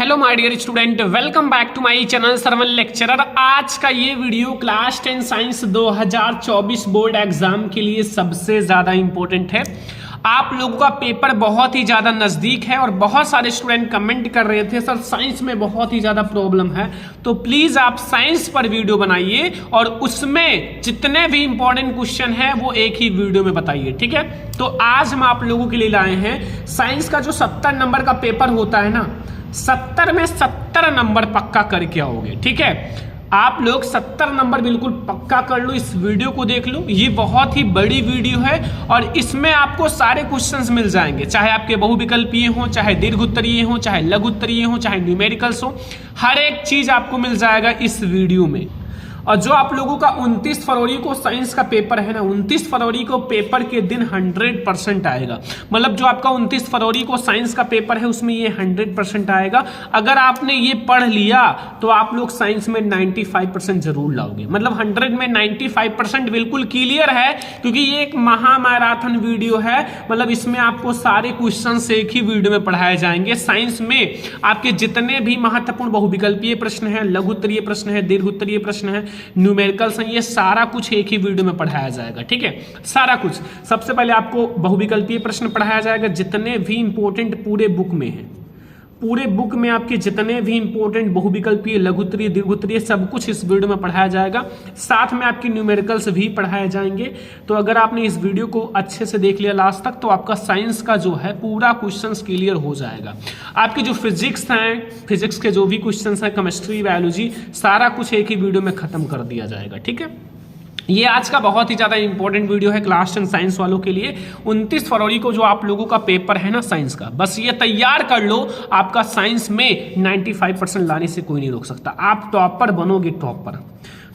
Hello my dear student, welcome back to my channel Sarvan lecturer. आज का ये video class 10 science 2024 board exam के लिए सबसे ज़्यादा इंपॉर्टेंट है। आप लोगों का पेपर बहुत ही ज़्यादा नज़दीक है और बहुत सारे स्टूडेंट कमेंट कर रहे थे सर साइंस में बहुत ही ज़्यादा प्रॉब्लम है, तो प्लीज़ आप साइंस पर वीडियो बनाइए और उसमें जितने भी इंपॉर्टेंट क्वेश्चन है वो एक ही वीडियो में बताइए, ठीक है। तो आज हम आप लोगों के लिए लाए हैं साइंस का जो 70 नंबर का पेपर होता है ना, 70 में 70 नंबर पक्का करके आओगे, ठीक है। आप लोग 70 नंबर बिल्कुल पक्का कर लो, इस वीडियो को देख लो। ये बहुत ही बड़ी वीडियो है और इसमें आपको सारे क्वेश्चंस मिल जाएंगे, चाहे आपके बहुविकल्पीय हो, चाहे दीर्घ उत्तरीय हो, चाहे लघु उत्तरीय हो, चाहे न्यूमेरिकल्स हो, हर एक चीज आपको मिल जाएगा इस वीडियो में। और जो आप लोगों का 29 फरवरी को साइंस का पेपर है ना, 29 फरवरी को पेपर के दिन 100% आएगा। मतलब जो आपका 29 फरवरी को साइंस का पेपर है उसमें ये 100% आएगा। अगर आपने ये पढ़ लिया तो आप लोग साइंस में 95% जरूर लाओगे। मतलब 100 में 95% बिल्कुल क्लियर है, क्योंकि ये एक महामैराथन वीडियो है। मतलब इसमें आपको सारे क्वेश्चन एक ही वीडियो में पढ़ाए जाएंगे। साइंस में आपके जितने भी महत्वपूर्ण बहुविकल्पीय प्रश्न है, लघु उत्तरीय प्रश्न है, दीर्घ उत्तरीय प्रश्न है, न्यूमेरिकल्स हैं, ये सारा कुछ एक ही वीडियो में पढ़ाया जाएगा, ठीक है। सारा कुछ सबसे पहले आपको बहुविकल्पीय प्रश्न पढ़ाया जाएगा, जितने भी इंपॉर्टेंट पूरे बुक में हैं। पूरे बुक में आपके जितने भी इंपॉर्टेंट बहुविकल्पीय, लघु उत्तरीय, दीर्घ उत्तरीय सब कुछ इस वीडियो में पढ़ाया जाएगा। साथ में आपके न्यूमेरिकल्स भी पढ़ाए जाएंगे। तो अगर आपने इस वीडियो को अच्छे से देख लिया लास्ट तक तो आपका साइंस का जो है पूरा क्वेश्चंस क्लियर हो जाएगा। आपके जो फिजिक्स हैं, फिजिक्स के जो भी क्वेश्चंस हैं, केमिस्ट्री, बायोलॉजी, सारा कुछ एक ही वीडियो में खत्म कर दिया जाएगा, ठीक है। ये आज का बहुत ही ज़्यादा इंपॉर्टेंट वीडियो है क्लास 10 साइंस वालों के लिए। 29 फरवरी को जो आप लोगों का पेपर है ना साइंस का, बस ये तैयार कर लो, आपका साइंस में 95% लाने से कोई नहीं रोक सकता। आप टॉपर बनोगे, टॉपर।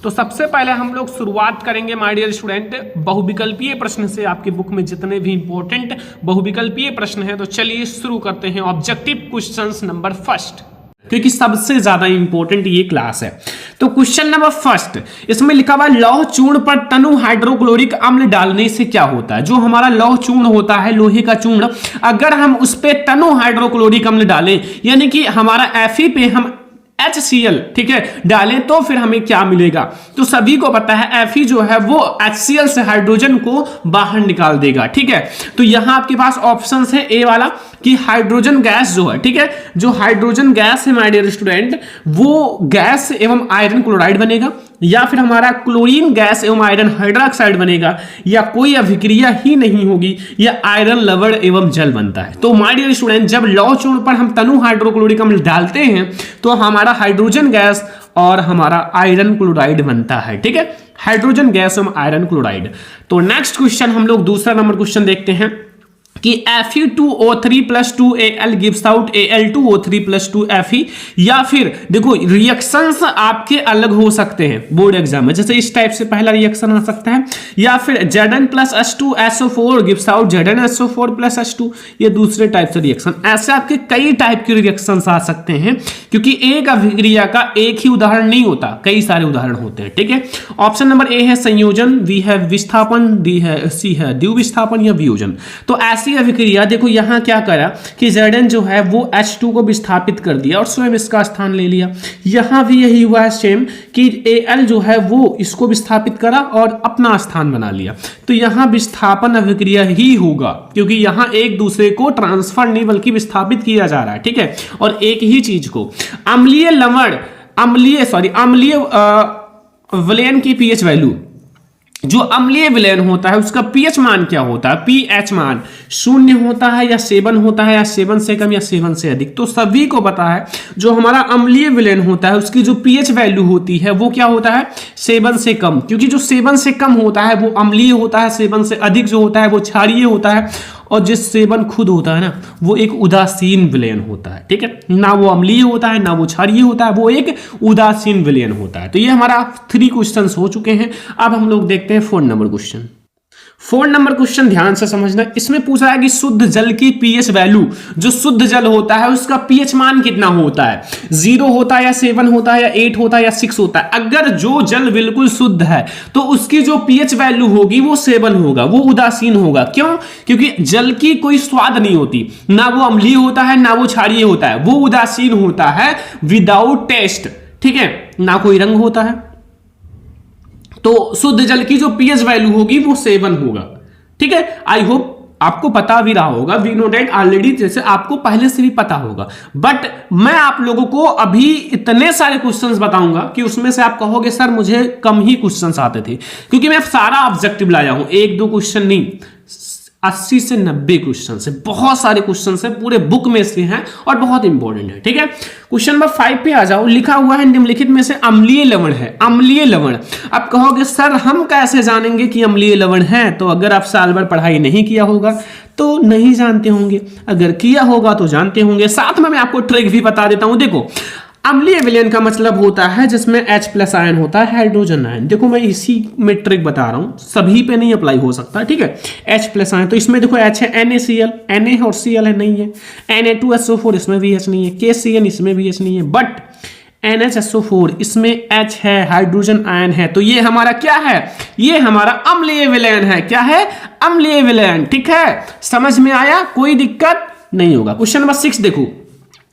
तो सबसे पहले हम लोग शुरुआत करेंगे माय डियर स्टूडेंट बहुविकल्पीय प्रश्न से। आपके बुक में जितने भी इंपॉर्टेंट बहुविकल्पीय प्रश्न हैं, तो चलिए शुरू करते हैं ऑब्जेक्टिव क्वेश्चंस नंबर फर्स्ट, क्योंकि सबसे ज्यादा इंपॉर्टेंट ये क्लास है। तो क्वेश्चन नंबर फर्स्ट, इसमें लिखा हुआ लौह चूर्ण पर तनु हाइड्रोक्लोरिक अम्ल डालने से क्या होता है। जो हमारा लौह चूर्ण होता है, लोहे का चूर्ण, अगर हम उस पे तनु हाइड्रोक्लोरिक अम्ल डालें, यानी कि हमारा Fe पे हम HCl, ठीक है, डालें, तो फिर हमें क्या मिलेगा। तो सभी को पता है Fe जो है वो HCl से हाइड्रोजन को बाहर निकाल देगा, ठीक है। तो यहां आपके पास ऑप्शन है ए वाला कि हाइड्रोजन गैस जो है, ठीक है, जो हाइड्रोजन गैस है माय डियर स्टूडेंट, वो गैस एवं आयरन क्लोराइड बनेगा, या फिर हमारा क्लोरीन गैस एवं आयरन हाइड्रोक्साइड बनेगा, या कोई अभिक्रिया ही नहीं होगी, या आयरन लवण एवं जल बनता है। तो माय डियर स्टूडेंट, जब लौह चूर्ण पर हम तनु हाइड्रोक्लोरिक अम्ल डालते हैं तो हमारा हाइड्रोजन गैस और हमारा आयरन क्लोराइड बनता है, ठीक है, हाइड्रोजन गैस एवं आयरन क्लोराइड। तो नेक्स्ट क्वेश्चन हम लोग दूसरा नंबर क्वेश्चन देखते हैं कि Fe2O3 + 2Al gives out Al2O3 + 2Fe, या फिर देखो रिएक्शंस आपके अलग हो सकते हैं बोर्ड एग्जाम में, जैसे इस टाइप से पहला रिएक्शन आ सकता है, या फिर Zn + H2SO4 gives out ZnSO4 + H2, ये दूसरे टाइप से रिएक्शन। ऐसे आपके कई टाइप के रिएक्शंस आ सकते हैं, क्योंकि एक अभिक्रिया का एक ही उदाहरण नहीं होता, कई सारे उदाहरण होते हैं, ठीक है। ऑप्शन नंबर ए है संयोजन, बी है विस्थापन, डी है, सी है द्विविस्थापन या वियोजन। तो ऐसी अभिक्रिया देखो यहां क्या करा कि Zn जो है वो H2 को विस्थापित कर दिया और स्वयं इसका स्थान ले लिया। यहां भी यही हुआ है सेम कि Al जो है वो इसको विस्थापित करा और अपना स्थान बना लिया। तो यहां विस्थापन अभिक्रिया ही होगा, क्योंकि यहां एक दूसरे को ट्रांसफर नहीं बल्कि विस्थापित किया जा रहा है, ठीक है। और एक ही चीज को अम्लीय लवण, अम्लीय विलयन की पीएच वैल्यू, जो अम्लीय विलयन होता है उसका पीएच मान क्या होता है, पीएच मान 0 होता है या 7 होता है, या 7 से कम या 7 से अधिक। तो सभी को पता है जो हमारा अम्लीय विलयन होता है उसकी जो पीएच वैल्यू होती है वो क्या होता है, 7 से कम, क्योंकि जो 7 से कम होता है वो अम्लीय होता है, 7 से अधिक जो होता है वो क्षारीय होता है, और जिस 7 खुद होता है ना वो एक उदासीन विलयन होता है, ठीक है, ना वो अम्लीय होता है ना वो क्षारीय होता है, वो एक उदासीन विलयन होता है। तो ये हमारा 3 क्वेश्चंस हो चुके हैं। अब हम लोग देखते हैं 4 नंबर क्वेश्चन। 4 नंबर क्वेश्चन ध्यान से समझना, इसमें पूछ रहा है कि शुद्ध जल की पीएच वैल्यू, जो शुद्ध जल होता है उसका पीएच मान कितना होता है, 0 होता है या 7 होता है या 8 होता है या 6 होता है। अगर जो जल बिल्कुल शुद्ध है तो उसकी जो पीएच वैल्यू होगी वो 7 होगा, वो उदासीन होगा। क्यों? क्योंकि जल की कोई स्वाद नहीं होती, ना वो अम्लीय होता है ना वो क्षारीय होता है, वो उदासीन होता है, विदाउट टेस्ट, ठीक है, ना कोई रंग होता है। तो शुद्ध जल की जो पीएच वैल्यू होगी वो 7 होगा, ठीक है। आई होप आपको पता भी रहा होगा, वी नो दैट ऑलरेडी, जैसे आपको पहले से भी पता होगा, बट मैं आप लोगों को अभी इतने सारे क्वेश्चंस बताऊंगा कि उसमें से आप कहोगे सर मुझे कम ही क्वेश्चंस आते थे, क्योंकि मैं सारा ऑब्जेक्टिव लाया हूं, 1-2 क्वेश्चन नहीं, 80 से 90 क्वेश्चन है, बहुत सारे क्वेश्चन है, पूरे बुक में से हैं और बहुत इंपॉर्टेंट है, ठीक है। क्वेश्चन नंबर 5 पे आ जाओ, लिखा हुआ है निम्नलिखित में से अम्लीय लवण है, अम्लीय लवण। अब कहोगे सर हम कैसे जानेंगे कि अम्लीय लवण है? तो अगर आप साल भर पढ़ाई नहीं किया होगा तो नहीं जानते होंगे, अगर किया होगा तो जानते होंगे। साथ में मैं आपको ट्रिक भी बता देता हूं। देखो, अम्लीय विलयन का मतलब होता है जिसमें H+ आयन होता है, हाइड्रोजन आयन। देखो मैं इसी में ट्रिक बता रहा हूं, सभी पे नहीं अप्लाई हो सकता, ठीक है। H+ आयन, तो इसमें देखो H है, NaCl, Na और Cl है, नहीं है। Na2SO4 इसमें भी H नहीं है, KCN इसमें भी H नहीं है, बट NHSO4 इसमें H है, हाइड्रोजन आयन है। तो ये हमारा क्या है? ये हमारा अम्लीय विलयन है। क्या है? अम्लीय विलयन, ठीक है। समझ में आया? कोई दिक्कत नहीं होगा। क्वेश्चन नंबर 6 देखो,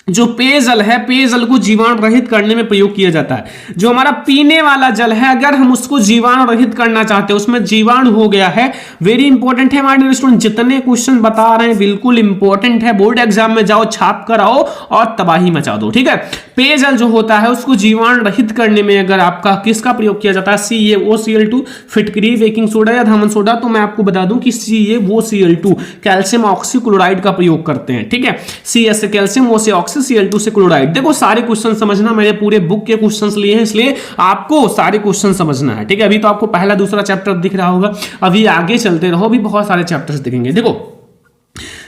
जो पेयजल है, पेयजल को जीवाणु रहित करने में प्रयोग किया जाता है। जो हमारा पीने वाला जल है, अगर हम उसको जीवाणु रहित करना चाहते हैं, उसमें जीवाणु हो गया है, वेरी इंपॉर्टेंट है हमारे स्टूडेंट, जितने क्वेश्चन बता रहे हैं बिल्कुल इंपॉर्टेंट है। बोर्ड एग्जाम में जाओ, छाप कर आओ और तबाही मचा दो, ठीक है। पेयजल जो होता है उसको जीवाणु रहित करने में अगर आपका किसका प्रयोग किया जाता है, CaOCl2, फिटकरी, बेकिंग सोडा या धामन सोडा, तो मैं आपको बता दूं कि CaOCl2 कैल्शियम ऑक्सीक्लोराइड का प्रयोग करते हैं, ठीक है। CS से कैल्शियम, O से Cl2 से क्लोराइड। देखो सारे क्वेश्चन समझना, मेरे पूरे बुक के क्वेश्चंस लिए हैं, इसलिए आपको सारे क्वेश्चन समझना है, ठीक है। अभी तो आपको पहला दूसरा चैप्टर दिख रहा होगा, अभी आगे चलते रहो, भी बहुत सारे चैप्टर्स दिखेंगे। देखो,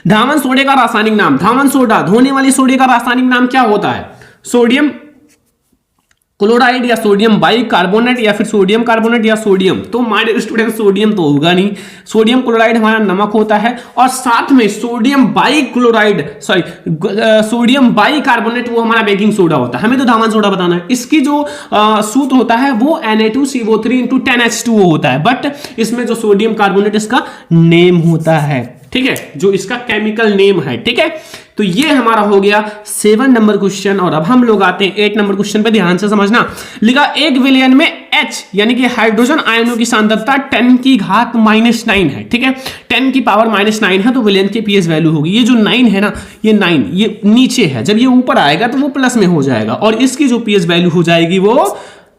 धामन सोडे का रासायनिक नाम, धामन सोडा, धोने वाली सोडे का रासायनिक नाम क्या होता है? सोडियम क्लोराइड या सोडियम बाइकार्बोनेट या फिर सोडियम कार्बोनेट या सोडियम। तो माय स्टूडेंट सोडियम तो होगा नहीं, सोडियम क्लोराइड हमारा नमक होता है, और साथ में सोडियम बाइक्लोराइड सोडियम बाइकार्बोनेट वो हमारा बेकिंग सोडा होता है। हमें तो धामन सोडा बताना है। इसकी जो सूत्र होता है वो Na2CO3 × 10H2O होता है, बट इसमें जो सोडियम कार्बोनेट इसका नेम होता है, ठीक है, जो इसका केमिकल नेम है, ठीक है। तो ये हमारा हो गया 7 नंबर क्वेश्चन। और अब हम लोग आते हैं 8 नंबर क्वेश्चन पे, ध्यान से समझना। लिखा एक विलयन में H यानी कि हाइड्रोजन आयनों की सांद्रता 10⁻⁹ है, ठीक है। 10⁻⁹ है तो विलयन की पीएच वैल्यू होगी, ये जो 9 है ना, ये 9 ये नीचे है, जब ये ऊपर आएगा तो वो प्लस में हो जाएगा, और इसकी जो पीएच वैल्यू हो जाएगी वो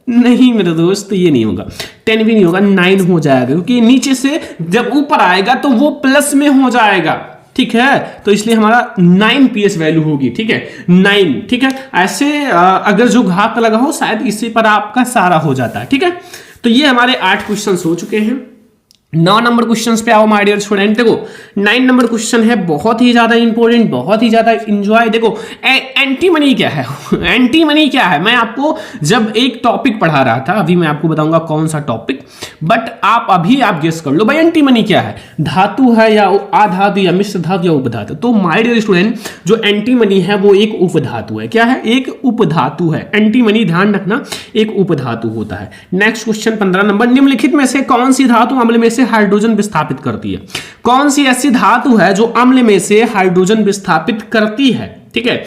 नहीं मेरे दोस्त, ये नहीं होगा, 10 भी नहीं होगा, 9 हो जाएगा, क्योंकि नीचे से जब ऊपर आएगा तो वो प्लस में हो जाएगा, ठीक है। तो इसलिए हमारा 9 पीएच वैल्यू होगी, ठीक है, 9, ठीक है। ऐसे अगर जो घात लगा हो शायद इसी पर आपका सारा हो जाता है, ठीक है। तो ये हमारे 8 क्वेश्चन हो चुके हैं। 9 नंबर क्वेश्चन पे आओ माय डियर स्टूडेंट। देखो 9 नंबर क्वेश्चन है बहुत ही ज्यादा इंपॉर्टेंट, बहुत ही ज्यादा इंजॉय। देखो एंटीमनी क्या है? एंटीमनी क्या है? मैं आपको जब एक टॉपिक पढ़ा रहा था, अभी मैं आपको बताऊंगा कौन सा टॉपिक, बट आप गेस कर लो भाई एंटीमनी क्या है, धातु है या आधातु या मिश्र धातु या उपधातु। तो माय डियर स्टूडेंट जो एंटीमनी है वो एक उपधातु है। क्या है? एक उपधातु है। एंटीमनी ध्यान रखना एक उपधातु होता है। नेक्स्ट क्वेश्चन 15 नंबर, निम्नलिखित में से कौन सी धातु अम्ल में से हाइड्रोजन विस्थापित करती है? कौन सी ऐसी धातु है जो अम्ल में से हाइड्रोजन विस्थापित करती है? ठीक है,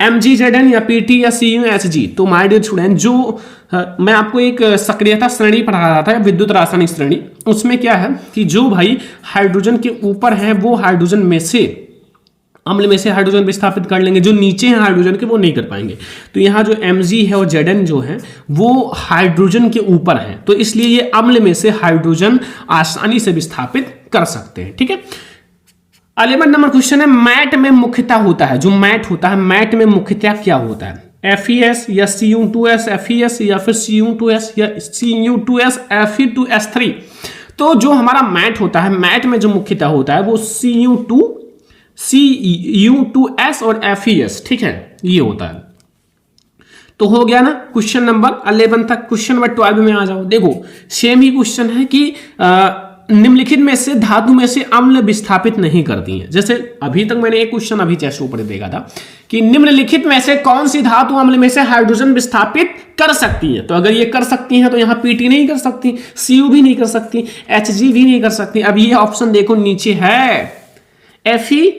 MgZn या PT या CuHg। तो माय डियर स्टूडेंट जो मैं आपको एक सक्रियता श्रेणी पढ़ा रहा था, विद्युत रासायनिक श्रेणी, उसमें क्या है कि जो भाई हाइड्रोजन के ऊपर है वो हाइड्रोजन में से अम्ल में से हाइड्रोजन विस्थापित कर लेंगे, जो नीचे हैं हाइड्रोजन के वो नहीं कर पाएंगे। तो यहाँ जो Mg है और Zn जो है वो हाइड्रोजन के ऊपर है, तो इसलिए ये अम्ल में से हाइड्रोजन आसानी से विस्थापित कर सकते हैं। ठीक है, 11 नंबर क्वेश्चन है, मैट में मुख्यतः होता है, जो मैट होता है, मैट में मुख्यतः क्या होता है? FeS या Cu2S FeS या फिर Cu2S या Cu2S Fe2S3। तो जो हमारा मैट होता है, मैट में जो मुख्यतः होता है वो Cu2S और FeS, ठीक है, ये होता है। तो हो गया ना क्वेश्चन नंबर 11 तक। क्वेश्चन नंबर 12 में आ जाओ। देखो सेम ही क्वेश्चन है कि निम्नलिखित में से धातु में से अम्ल विस्थापित नहीं करती हैं। जैसे अभी तक मैंने एक क्वेश्चन अभी जैसे ऊपर देखा था कि निम्नलिखित में से कौन सी धातु अम्ल में से हाइड्रोजन विस्थापित कर सकती है। तो अगर ये कर सकती हैं तो यहाँ पीटी नहीं कर सकती, सीयू भी नहीं कर सकती, एचजी भी नहीं कर सकती। अब ये ऑप्शन देखो नीचे है, एफई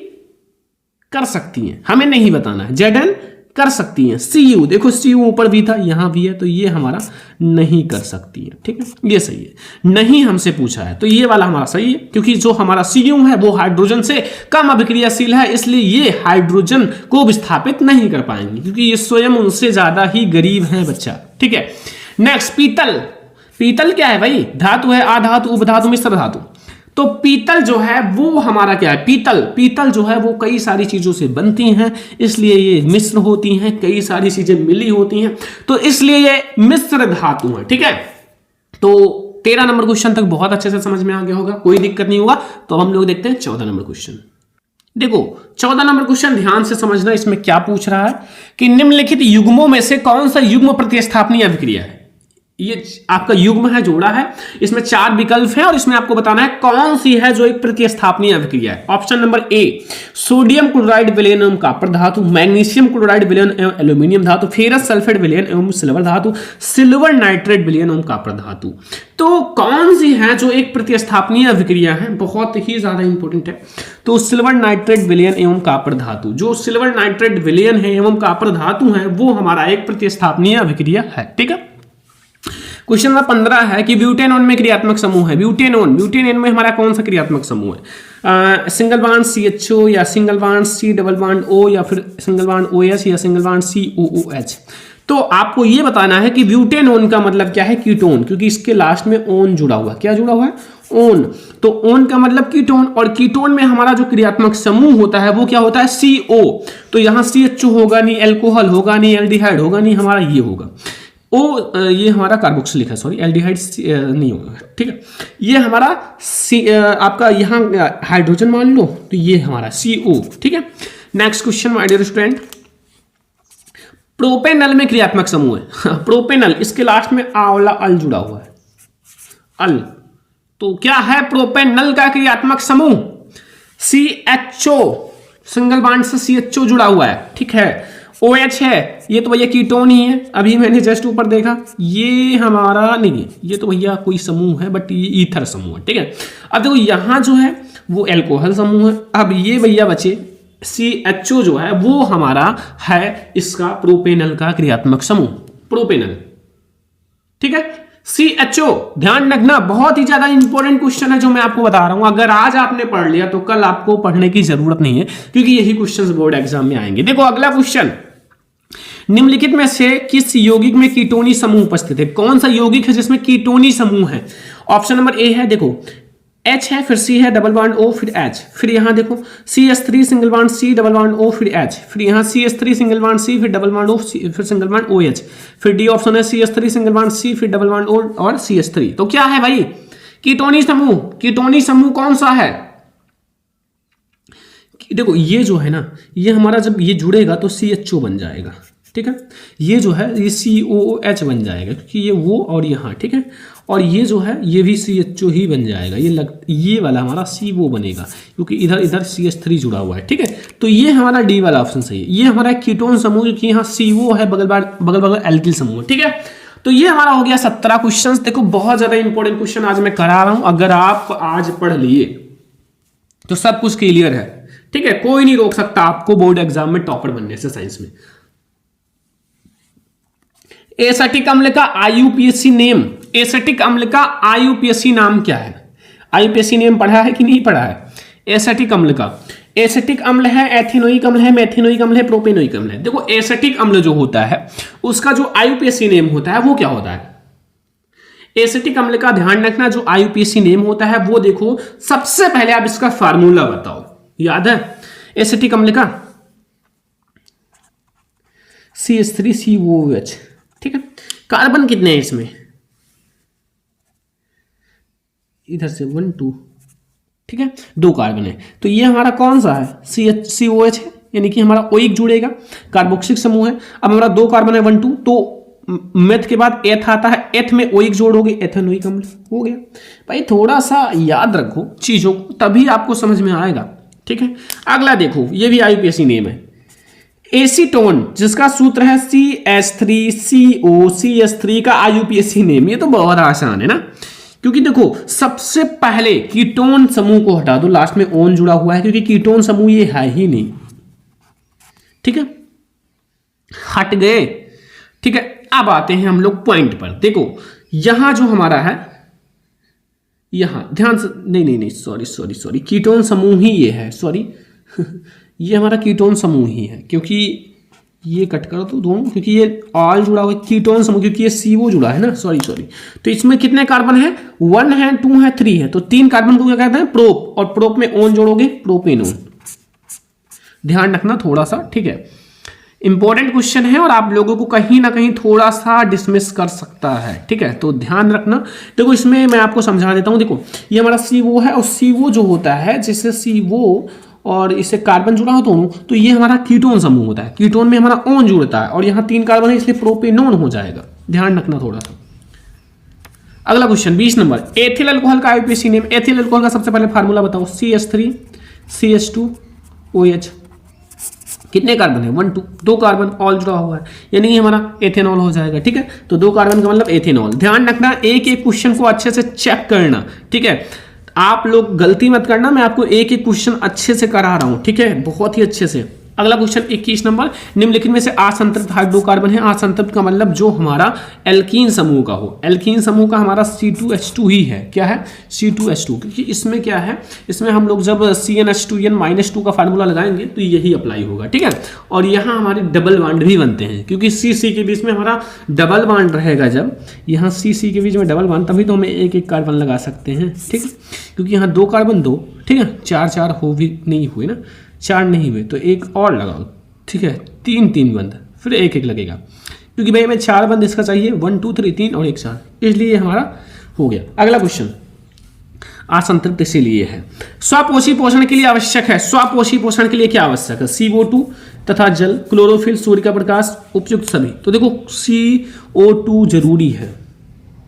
कर सकती हैं, हमें नहीं बताना है, जेडन कर सकती हैं, सीयू देखो सीयू ऊपर भी था यहाँ भी है, तो ये हमारा नहीं कर सकती है। ठीक है, ये सही है, नहीं हमसे पूछा है तो ये वाला हमारा सही है, क्योंकि जो हमारा सीयू है वो हाइड्रोजन से कम अभिक्रियाशील है, इसलिए ये हाइड्रोजन को विस्थापित नहीं कर पाएंगे, क्योंकि ये स्वयं उनसे ज्यादा ही गरीब है बच्चा। ठीक है, नेक्स्ट पीतल। पीतल क्या है भाई? धातु है, आधातु, उपधातु, मिश्र धातु। तो पीतल जो है वो हमारा क्या है? पीतल जो है वो कई सारी चीजों से बनती हैं, इसलिए ये मिश्र होती हैं, कई सारी चीजें मिली होती हैं, तो इसलिए ये मिश्र धातु है। ठीक है, तो 13 नंबर क्वेश्चन तक बहुत अच्छे से समझ में आ गया होगा, कोई दिक्कत नहीं होगा। तो हम लोग देखते हैं 14 नंबर क्वेश्चन। देखो 14 नंबर क्वेश्चन ध्यान से समझना, इसमें क्या पूछ रहा है कि निम्नलिखित युग्मों में से कौन सा युग्म प्रतिस्थापनीय अभिक्रिया है। ये आपका युग्म है, जोड़ा है, इसमें 4 विकल्प हैं और इसमें आपको बताना है कौन सी है जो एक प्रतिस्थापनीय अभिक्रिया है। Option number A, sodium chloride विलयन एवं कॉपर धातु, मैग्नीशियम क्लोराइड विलयन एवं एल्यूमिनियम धातु, फेरस सल्फेट विलयन एवं सिल्वर धातु, सिल्वर नाइट्रेट विलयन एवं कॉपर धातु। तो कौन सी है जो एक प्रतिस्थापनीय अभिक्रिया है, बहुत ही ज्यादा इंपॉर्टेंट है। तो सिल्वर नाइट्रेट विलयन एवं कॉपर धातु, जो सिल्वर नाइट्रेट विलयन है एवं कॉपर धातु है वो हमारा एक प्रतिस्थापनीय अभिक्रिया है। ठीक है, क्वेश्चन नंबर 15 है कि ब्यूटेनॉन में क्रियात्मक समूह है। ब्यूटेनॉन में हमारा कौन सा क्रियात्मक समूह है? सिंगल बॉन्ड CHO या single bond C double bond O या फिर सिंगल बॉन्ड OH या सिंगल बॉन्ड COOH। तो आपको ये बताना है कि ब्यूटेनॉन का मतलब क्या है? कीटोन, क्योंकि इसके लास्ट में ओन जुड़ा हुआ है। क्या जुड़ा हुआ है? ओन। तो ओन का मतलब कीटोन, और कीटोन में हमारा जो क्रियात्मक समूह होता है वो क्या होता है? CO। तो यहाँ CHO होगा नहीं, एल्कोहल होगा नहीं, एल्डिहाइड होगा नहीं, हमारा ये होगा ये हमारा कार्बोक्सिलिक है, सॉरी एल्डिहाइड नहीं होगा। ठीक है, ये हमारा आपका यहाँ हाइड्रोजन मान लो, तो ये हमारा CO। ठीक है, next question my dear student, propanal में क्रियात्मक समूह है। प्रोपेनल, इसके लास्ट में आंवला अल जुड़ा हुआ है, अल। तो क्या है प्रोपेनल का क्रियात्मक समूह? CHO, सिंगल बॉन्ड से CHO जुड़ा हुआ है। ठीक है, OH है, ये तो भैया कीटोन ही है, अभी मैंने जस्ट ऊपर देखा, ये हमारा नहीं है, ये तो भैया कोई समूह है, बट ये ईथर समूह है। ठीक है, अब देखो यहाँ जो है वो एल्कोहल समूह है। अब ये भैया बचे CHO जो है वो हमारा है इसका प्रोपेनल का क्रियात्मक समूह, प्रोपेनल। ठीक है, CHO ध्यान रखना, बहुत ही ज्यादा इंपॉर्टेंट क्वेश्चन है जो मैं आपको बता रहा हूं। अगर आज आपने पढ़ लिया तो कल आपको पढ़ने की जरूरत नहीं है, क्योंकि यही क्वेश्चंस बोर्ड एग्जाम में आएंगे। देखो अगला क्वेश्चन, निम्नलिखित में से किस यौगिक में कीटोनी समूह उपस्थित है? कौन सा यौगिक है जिसमें कीटोनी समूह है? ऑप्शन नंबर ए है, देखो H है, फिर C है, डबल बॉन्ड O, फिर H, फिर यहाँ देखो CH3 single bond C double bond O, फिर H, फिर यहाँ CH3 सिंगल बॉन्ड C, फिर डबल बॉन्ड O, फिर सिंगल बॉन्ड OH, फिर डी ऑप्शन है CH3 सिंगल बॉन्ड C, फिर डबल बॉन्ड O और CH3। तो क्या है भाई? कीटोनी समूह। कीटोनी समूह कौन सा है? देखो ये जो है ना, ये हमारा जब ये जुड़ेगा तो CHO बन जाएगा। ठीक है, ये जो है ये COOH बन जाएगा, क्योंकि ये वो और यहाँ। ठीक है, और ये जो है ये भी CHO ही बन जाएगा, ये वाला हमारा CO बनेगा, क्योंकि इधर CH3 जुड़ा हुआ है। ठीक है, तो ये हमारा डी वाला ऑप्शन सही है। ये हमारा कीटोन समूह, क्योंकि यहाँ CO है, बगल एल्किल समूह। ठीक है, तो ये हमारा हो गया 17 क्वेश्चन। देखो बहुत ज्यादा इंपॉर्टेंट क्वेश्चन आज मैं करा रहा हूं, अगर आप आज पढ़ लिए तो सब कुछ क्लियर है। ठीक है, कोई नहीं रोक सकता आपको बोर्ड एग्जाम में टॉपर बनने से साइंस में। एसिटिक अम्ल का IUPAC नेम, एसिटिक अम्ल का IUPAC नाम क्या है? IUPAC नेम पढ़ा है कि नहीं पढ़ा है? एसिटिक अम्ल का, एसिटिक अम्ल है, एथेनोइक अम्ल है, मेथेनोइक अम्ल है, प्रोपेनोइक अम्ल है। देखो एसिटिक अम्ल जो होता है उसका जो IUPAC नेम होता है वो क्या होता है? एसिटिक अम्ल का ध्यान रखना, जो IUPAC नेम होता है वो देखो, सबसे पहले आप इसका फार्मूला बताओ, याद है? एसिटिक अम्ल का CH3COOH। ठीक है, कार्बन कितने हैं इसमें? इधर से 1 2, ठीक है, 2 कार्बन है। तो ये हमारा कौन सा है? COH है, यानी कि हमारा ओइक जुड़ेगा, कार्बोक्सिलिक समूह है। अब हमारा 2 कार्बन है 1 2, तो मेथ के बाद एथ आता है, एथ में ओइक जोड़ोगे एथेनोइक अम्ल, हो गया। भाई थोड़ा सा याद रखो चीजों को, तभी आपको समझ में आएगा, ठीक है। अगला देखो, ये भी आईयूपीएसी नेम है, एसीटोन, जिसका सूत्र है CH3CO, का आईयूपीएसी नेम। ये तो बहुत आसान है ना, क्योंकि देखो सबसे पहले कीटोन समूह को हटा दो, लास्ट में ओन जुड़ा हुआ है, क्योंकि कीटोन समूह ये है ही नहीं, ठीक है, हट गए, ठीक है। अब आते हैं हम लोग पॉइंट पर। देखो यहां जो हमारा है, यहां ध्यान से, नहीं सॉरी, कीटोन समूह ही ये है, सॉरी ये हमारा कीटोन समूह ही है, क्योंकि ये कट कर दो दोनों, क्योंकि ये ऑल जुड़ा हुआ है, कीटोन समूह, क्योंकि ये CO जुड़ा है ना, सॉरी। तो इसमें कितने कार्बन है, 1 है, 2 है, 3 है, तो 3 कार्बन को क्या कहते हैं, प्रोप, और प्रोप में ओन जोड़ोगे प्रोपेनोन। ध्यान रखना थोड़ा सा, ठीक है, इंपॉर्टेंट क्वेश्चन है और आप लोगों को कहीं ना कहीं थोड़ा सा डिसमिस कर सकता है, ठीक है, तो ध्यान रखना। देखो इसमें मैं आपको समझा देता हूं, देखो ये हमारा CO है, और CO जो होता है, जिससे CO और इससे कार्बन जुड़ा हो दोनों, तो ये हमारा कीटोन समूह होता है, कीटोन में हमारा ओन जुड़ता है, और यहाँ 3 कार्बन है, इसलिए प्रोपेनोन हो जाएगा, ध्यान रखना थोड़ा सा। अगला क्वेश्चन 20 नंबर, एथिल अल्कोहल का आईयूपीएसी नेम। एथिल अल्कोहल का सबसे पहले फार्मूला बताओ, CH3CH2OH, कितने कार्बन है, 1 2, 2 कार्बन, ऑल जुड़ा हुआ है, यानी कि हमारा एथेनॉल हो जाएगा, ठीक है। तो 2 कार्बन का मतलब एथेनॉल। ध्यान रखना, एक एक क्वेश्चन को अच्छे से चेक करना, ठीक है, आप लोग गलती मत करना, मैं आपको एक एक क्वेश्चन अच्छे से करा रहा हूं, ठीक है, बहुत ही अच्छे से। अगला क्वेश्चन 21 नंबर, निम्नलिखित में से असंतृप्त हाइड्रोकार्बन है। असंतृप्त का मतलब जो हमारा एल्कीन समूह का हो, एल्कीन समूह का हमारा C2H2 ही है, क्या है, C2H2, क्योंकि इसमें क्या है, इसमें हम लोग जब CnH2n-2 का फार्मूला लगाएंगे तो यही अप्लाई होगा, ठीक है। और यहाँ हमारे डबल बॉन्ड भी बनते हैं, क्योंकि C के बीच में हमारा डबल बॉन्ड रहेगा, जब यहाँ C के बीच में डबल बॉन्ड, तभी तो हम एक एक कार्बन लगा सकते हैं, ठीक है, क्योंकि यहाँ 2 कार्बन 2, ठीक है, 4 हो भी नहीं हुए ना, 4 नहीं हुए तो एक और लगाओ, ठीक है, 3 बंद, फिर एक एक लगेगा, क्योंकि भाई हमें 4 बंद इसका चाहिए, 1 2 3 3 और 1 4, इसलिए हमारा हो गया। अगला क्वेश्चन असंतृप्त इसीलिए है। स्वपोषी पोषण के लिए आवश्यक है, स्वपोषी पोषण के लिए क्या आवश्यक है, CO2 तथा जल, क्लोरोफिल, सूर्य का प्रकाश, उपयुक्त सभी। तो देखो CO2 जरूरी है,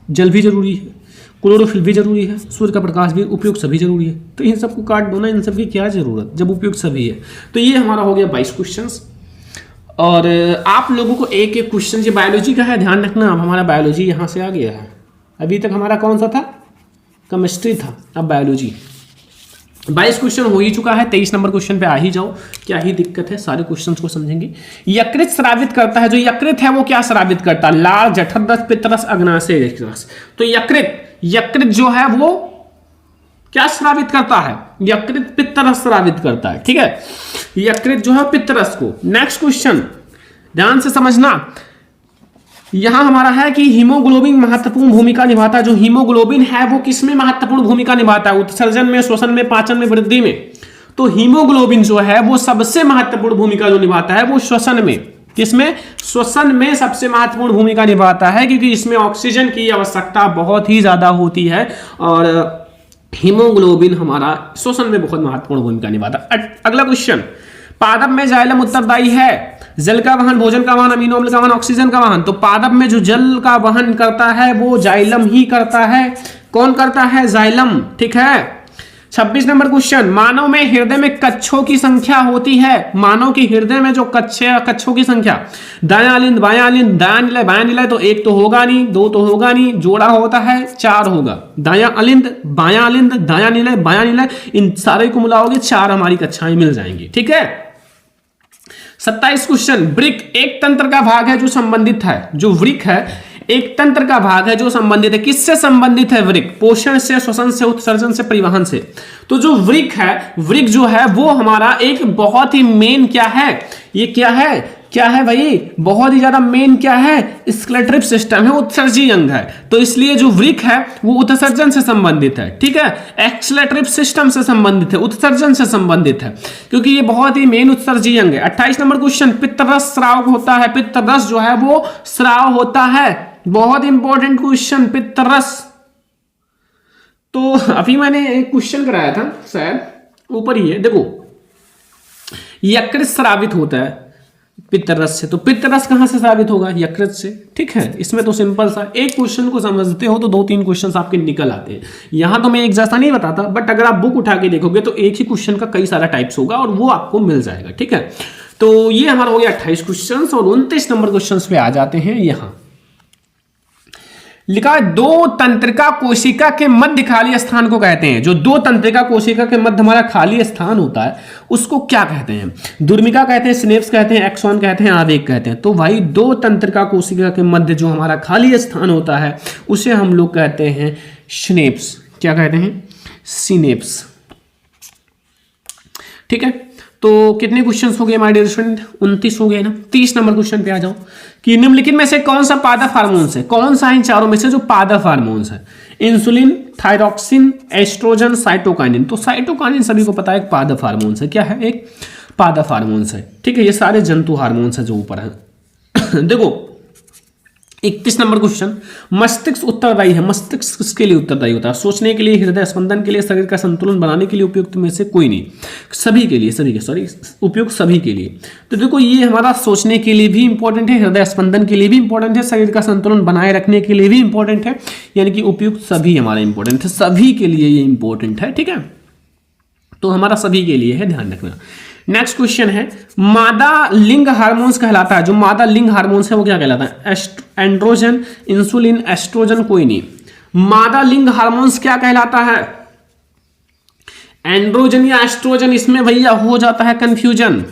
जल भी जरूरी है, क्लोरोफिल भी जरूरी है, सूर्य का प्रकाश भी, उपयुक्त सभी जरूरी है, तो इन सबको काट दो ना, इन सब की क्या जरूरत जब उपयुक्त सभी है। तो ये हमारा हो गया 22 क्वेश्चंस, और आप लोगों को एक एक क्वेश्चन, ये बायोलॉजी का है, ध्यान रखना, अब हमारा बायोलॉजी यहाँ से आ गया है, अभी तक हमारा कौन सा था, केमिस्ट्री था, अब बायोलॉजी। 22 क्वेश्चन हो ही चुका है, 23 नंबर क्वेश्चन पे आ ही जाओ, क्या ही दिक्कत है, सारे क्वेश्चंस को समझेंगे। यकृत स्रावित करता है, जो यकृत है वो क्या स्रावित करता है, लाल, जठर रस, पित्त रस, अग्नाशय रस। तो यकृत जो है वो क्या स्रावित करता है, यकृत पित्त रस स्रावित करता है, ठीक है, यकृत जो है पित्त रस को। नेक्स्ट क्वेश्चन ध्यान से समझना, यहां हमारा है कि हीमोग्लोबिन महत्वपूर्ण भूमिका निभाता है। जो हीमोग्लोबिन है वो किसमें महत्वपूर्ण भूमिका निभाता है, उत्सर्जन में, श्वसन में, पाचन में, वृद्धि में। तो हीमोग्लोबिन जो है वो सबसे महत्वपूर्ण भूमिका जो निभाता है वो श्वसन में, किसमें, श्वसन में सबसे महत्वपूर्ण भूमिका निभाता है, क्योंकि इसमें ऑक्सीजन की आवश्यकता बहुत ही ज्यादा होती है, और हीमोग्लोबिन हमारा श्वसन में बहुत महत्वपूर्ण भूमिका निभाता है। अगला क्वेश्चन, पादप में जाइलम उत्तरदायी है, जल का वहन, भोजन का वहन, अमीनो अम्ल का वहन, ऑक्सीजन का वहन। तो पादप में जो जल का वहन करता है वो जाइलम ही करता है। कौन करता है, जाइलम, ठीक है। 26 नंबर क्वेश्चन, मानव में हृदय में कच्छों की संख्या होती है, मानव के हृदय में जो कच्छों की संख्या, दायां लिंद, बायां लिंद, दायां निलय, बायां निलय, तो 1 तो होगा नहीं, 2 तो होगा नहीं, जोड़ा होता है 4 होगा, दायां अलिंद, बायां अलिंद, दायां निलय, बायां निलय, इन सारे को मिलाओगे 4 हमारी कक्षाएं मिल जाएंगी, ठीक है। 27 क्वेश्चन, वृक्क एक तंत्र का भाग है जो संबंधित है, जो वृक्क है एक तंत्र का भाग है जो संबंधित है, किससे संबंधित है वृक्क, पोषण से, श्वसन से, उत्सर्जन से, परिवहन से। तो जो वृक्क है, वृक्क जो है वो हमारा एक बहुत ही मेन क्या है, ये क्या है भाई, बहुत ही ज्यादा मेन क्या है, स्क्लेटरी सिस्टम है, उत्सर्जी अंग है। तो इसलिए जो वृक्क है वो उत्सर्जन से संबंधित है, ठीक है, एक्सक्लेटरी सिस्टम से संबंधित है, उत्सर्जन से संबंधित है, क्योंकि ये बहुत ही मेन उत्सर्जी अंग है। 28 नंबर क्वेश्चन, पित्तरस स्राव होता है, पित्तरस जो है वो स्राव होता है, बहुत इंपॉर्टेंट क्वेश्चन, पित्तरस। तो अभी मैंने एक क्वेश्चन कराया था शायद ऊपर ही है, देखो, यकृत स्रावित होता है, पित्तरस से। तो पित्तरस कहां से साबित होगा? यकृत से। ठीक है, इसमें तो सिंपल सा, एक क्वेश्चन को समझते हो तो 2-3 क्वेश्चन आपके निकल आते हैं। यहां तो मैं एक जैसा नहीं बताता, बट अगर आप बुक उठा के देखोगे तो एक ही क्वेश्चन का कई सारा टाइप्स होगा और वो आपको मिल जाएगा। ठीक है, तो ये हमारा हो गया 28 क्वेश्चन और 29 नंबर क्वेश्चन पे आ जाते हैं। यहां लिखा है दो तंत्रिका कोशिका के मध्य खाली स्थान को कहते हैं। जो दो तंत्रिका कोशिका के मध्य हमारा खाली स्थान होता है उसको क्या कहते हैं? दुर्मिका कहते हैं, सिनेप्स कहते हैं, एक्सॉन कहते हैं, आवेग कहते हैं। तो भाई दो तंत्रिका कोशिका के मध्य जो हमारा खाली स्थान होता है उसे हम लोग कहते हैं सिनेप्स। क्या कहते हैं? सिनेप्स। ठीक है, तो कितने क्वेश्चंस हो गए हमारे डियर स्टूडेंट? 29 हो गए ना। 30 नंबर क्वेश्चन पे आ जाओ कि निम्नलिखित में से कौन सा पादप हार्मोन्स है? कौन सा इन चारों में से जो पादप हार्मोन्स है? Insulin, thyroxine, estrogen, cytokinin. तो साइटोकाइनिन सभी को पता है एक पादप हार्मोन्स है। क्या है? एक पादप हार्मोन्स है। ठीक है, ये सारे जंतु हार्मोन्स है जो ऊपर है। देखो 31 नंबर क्वेश्चन, मस्तिष्क उत्तरदायी है। मस्तिष्क किसके लिए उत्तरदायी होता है? सोचने के लिए, हृदय स्पंदन के लिए, शरीर का संतुलन बनाने के लिए, उपयुक्त में से कोई नहीं, सभी के लिए, सभी के, सॉरी, उपयुक्त सभी के लिए। तो देखो ये हमारा सोचने के लिए भी इंपॉर्टेंट है, हृदय स्पंदन के लिए भी इंपॉर्टेंट है, शरीर का संतुलन बनाए रखने के लिए भी इंपॉर्टेंट है, यानी कि उपयुक्त सभी हमारा इंपॉर्टेंट है, सभी के लिए ये इंपॉर्टेंट है। ठीक है, तो हमारा सभी के लिए है, ध्यान रखना। नेक्स्ट क्वेश्चन है, मादा लिंग हार्मोन्स कहलाता है। जो मादा लिंग हार्मोन्स है वो क्या कहलाता है? एंड्रोजन, इंसुलिन, एस्ट्रोजन, कोई नहीं। मादा लिंग हार्मोन्स क्या कहलाता है? एंड्रोजन या एस्ट्रोजन? इसमें भैया हो जाता है कंफ्यूजन।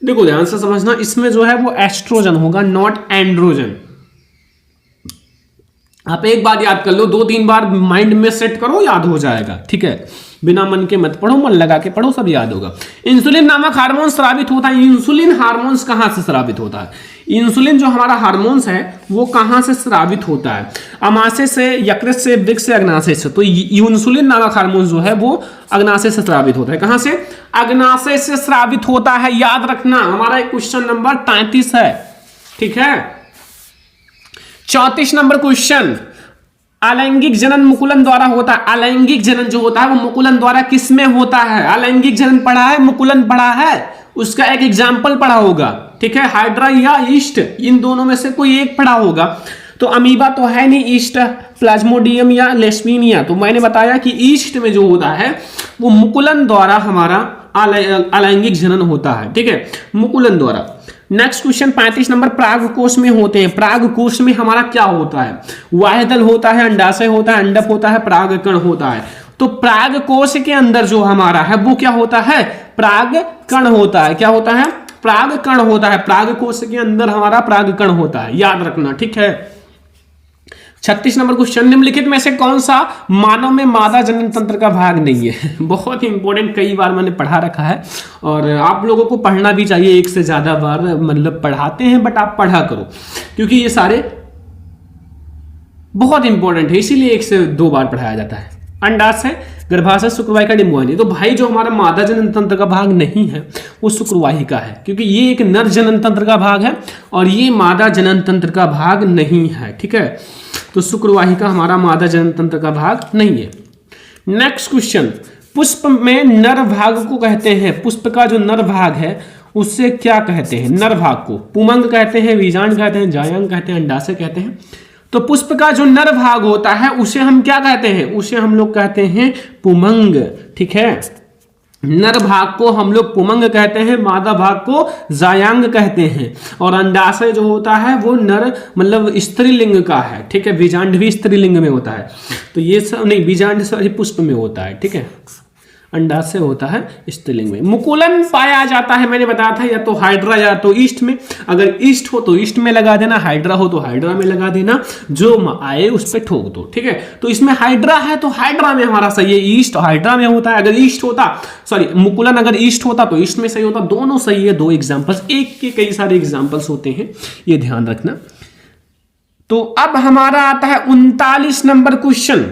देखो ध्यान से समझना, इसमें जो है वो एस्ट्रोजन होगा, नॉट एंड्रोजन। आप एक बार याद कर लो, 2-3 बार माइंड में सेट करो, याद हो जाएगा। ठीक है, बिना मन के मत पढ़ो, मन लगा के पढ़ो, सब याद होगा। इंसुलिन नामक हार्मोन स्रावित होता है। इंसुलिन हार्मोन्स कहां से स्रावित होता है? इंसुलिन जो हमारा हार्मोन्स है वो कहां से स्रावित होता है? अमाशय से, यकृत से, वृक्क से, अग्नाशय से। तो इंसुलिन नामक हार्मोन जो है वो अग्नाशय से स्रावित होता है। कहां से? अग्नाशय से स्रावित होता है। याद रखना, हमारा क्वेश्चन नंबर 33 है। ठीक है, 34 नंबर क्वेश्चन, अलैंगिक जनन मुकुलन द्वारा होता है। अलैंगिक जनन जो होता है वो मुकुलन द्वारा किसमें होता है? अलैंगिक जनन पढ़ा है, मुकुलन पढ़ा है, उसका एक एग्जाम्पल पढ़ा होगा। ठीक है, हाइड्रा या ईस्ट, इन दोनों में से कोई एक पढ़ा होगा। तो अमीबा तो है नहीं, ईस्ट, प्लाज्मोडियम या लेशमीनिया। तो मैंने बताया कि ईस्ट में जो होता है वो मुकुलन द्वारा हमारा अलैंगिक जनन होता है। ठीक है, मुकुलन द्वारा। नेक्स्ट क्वेश्चन 35 नंबर, प्राग कोश में होते हैं। प्राग कोश में हमारा क्या होता है? वायदल होता है, अंडाशय होता है, अंडक होता है, परागकण होता है। तो प्राग कोश के अंदर जो हमारा है वो क्या होता है? परागकण होता है। क्या होता है? परागकण होता है। प्राग कोश के अंदर हमारा परागकण होता है, याद रखना। ठीक है, 36 नंबर क्वेश्चन, निम्नलिखित में से कौन सा मानव में मादा जनन तंत्र का भाग नहीं है? बहुत ही इंपॉर्टेंट, कई बार मैंने पढ़ा रखा है और आप लोगों को पढ़ना भी चाहिए, एक से ज्यादा बार मतलब पढ़ाते हैं, बट आप पढ़ा करो क्योंकि ये सारे बहुत इंपॉर्टेंट है, इसीलिए 1 से 2 बार पढ़ाया जाता है। अंडाशय, गर्भाशय, शुक्रवाहिका, डिंबवाहिनी। तो भाई जो हमारा मादा जनन तंत्र का भाग नहीं है वो शुक्रवाहिका है, क्योंकि ये एक नर जनन तंत्र का भाग है और ये मादा जनन तंत्र का भाग नहीं है। ठीक है, तो शुक्रवाहिका हमारा मादा जनन तंत्र का भाग नहीं है। नेक्स्ट क्वेश्चन, पुष्प में नर भाग को कहते हैं। पुष्प का जो नर भाग है उससे क्या कहते हैं? नर भाग को पुमंग कहते हैं, बीजांड कहते हैं, जायांग कहते हैं, अंडाशय कहते हैं। तो पुष्प का जो नर भाग होता है उसे हम क्या कहते हैं? उसे हम लोग कहते हैं पुमंग। ठीक है, नर भाग को हम लोग पुमंग कहते हैं, मादा भाग को जायांग कहते हैं। और अंडाशय जो होता है वो नर मतलब स्त्रीलिंग का है। ठीक है, बीजांड भी स्त्रीलिंग में होता है। तो ये सब नहीं, बीजांड सॉरी पुष्प में होता है। ठीक है, अंडाशय होता है स्त्रीलिंग में। मुकुलन पाया जाता है, मैंने बताया था, या तो हाइड्रा या तो ईस्ट में। अगर ईस्ट हो तो ईस्ट में लगा देना, हाइड्रा हो तो हाइड्रा में लगा देना, जो आए उस पर ठोक दो। ठीक है, तो इसमें हाइड्रा है तो हाइड्रा में हमारा सही है, ईस्ट हाइड्रा में होता है। अगर ईस्ट होता, सॉरी मुकुलन अगर ईस्ट होता तो ईस्ट में सही होता। दोनों सही है, 2 एग्जाम्पल्स, एक के कई सारे एग्जाम्पल्स होते हैं, ये ध्यान रखना। तो अब हमारा आता है 39 नंबर क्वेश्चन,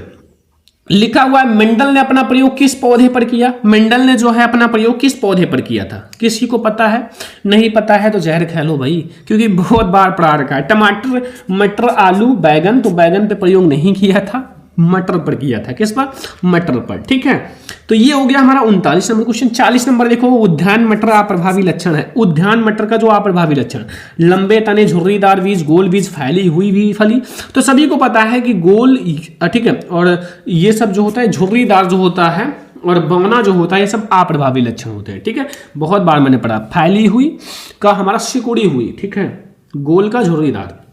लिखा हुआ है मेंडल ने अपना प्रयोग किस पौधे पर किया? मेंडल ने जो है अपना प्रयोग किस पौधे पर किया था? किसी को पता है? नहीं पता है तो जहर खा लो भाई, क्योंकि बहुत बार पढ़ा रखा है। टमाटर, मटर, आलू, बैगन। तो बैगन पे प्रयोग नहीं किया था, मटर पर किया था। किस पर? मटर पर। ठीक है, तो ये हो गया हमारा 39 नंबर क्वेश्चन। 40 नंबर देखो, उद्यान मटर अप्रभावी लक्षण है। उद्यान मटर का जो अप्रभावी लक्षण, लंबे तने, झुर्रीदार बीज, गोल बीज, फैली हुई भी फली। तो सभी को पता है कि गोल, ठीक है, और ये सब जो होता है, झुर्रीदार जो होता है और बौना जो होता है, ये सब अप्रभावी लक्षण होते हैं। ठीक है, बहुत बार मैंने पढ़ा। फैली हुई का हमारा सिकुड़ी हुई, ठीक है, गोल का झुर्रीदार।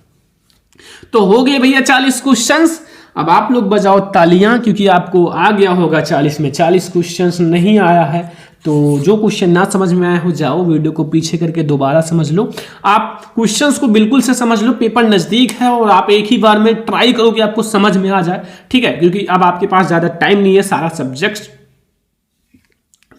तो हो गए भैया 40 क्वेश्चंस। अब आप लोग बजाओ तालियां, क्योंकि आपको आ गया होगा 40 में 40 क्वेश्चंस नहीं आया है। तो जो क्वेश्चन ना समझ में आया हो, जाओ वीडियो को पीछे करके दोबारा समझ लो। आप क्वेश्चंस को बिल्कुल से समझ लो, पेपर नजदीक है और आप एक ही बार में ट्राई करो कि आपको समझ में आ जाए। ठीक है, क्योंकि अब आपके पास ज्यादा टाइम नहीं है, सारा सब्जेक्ट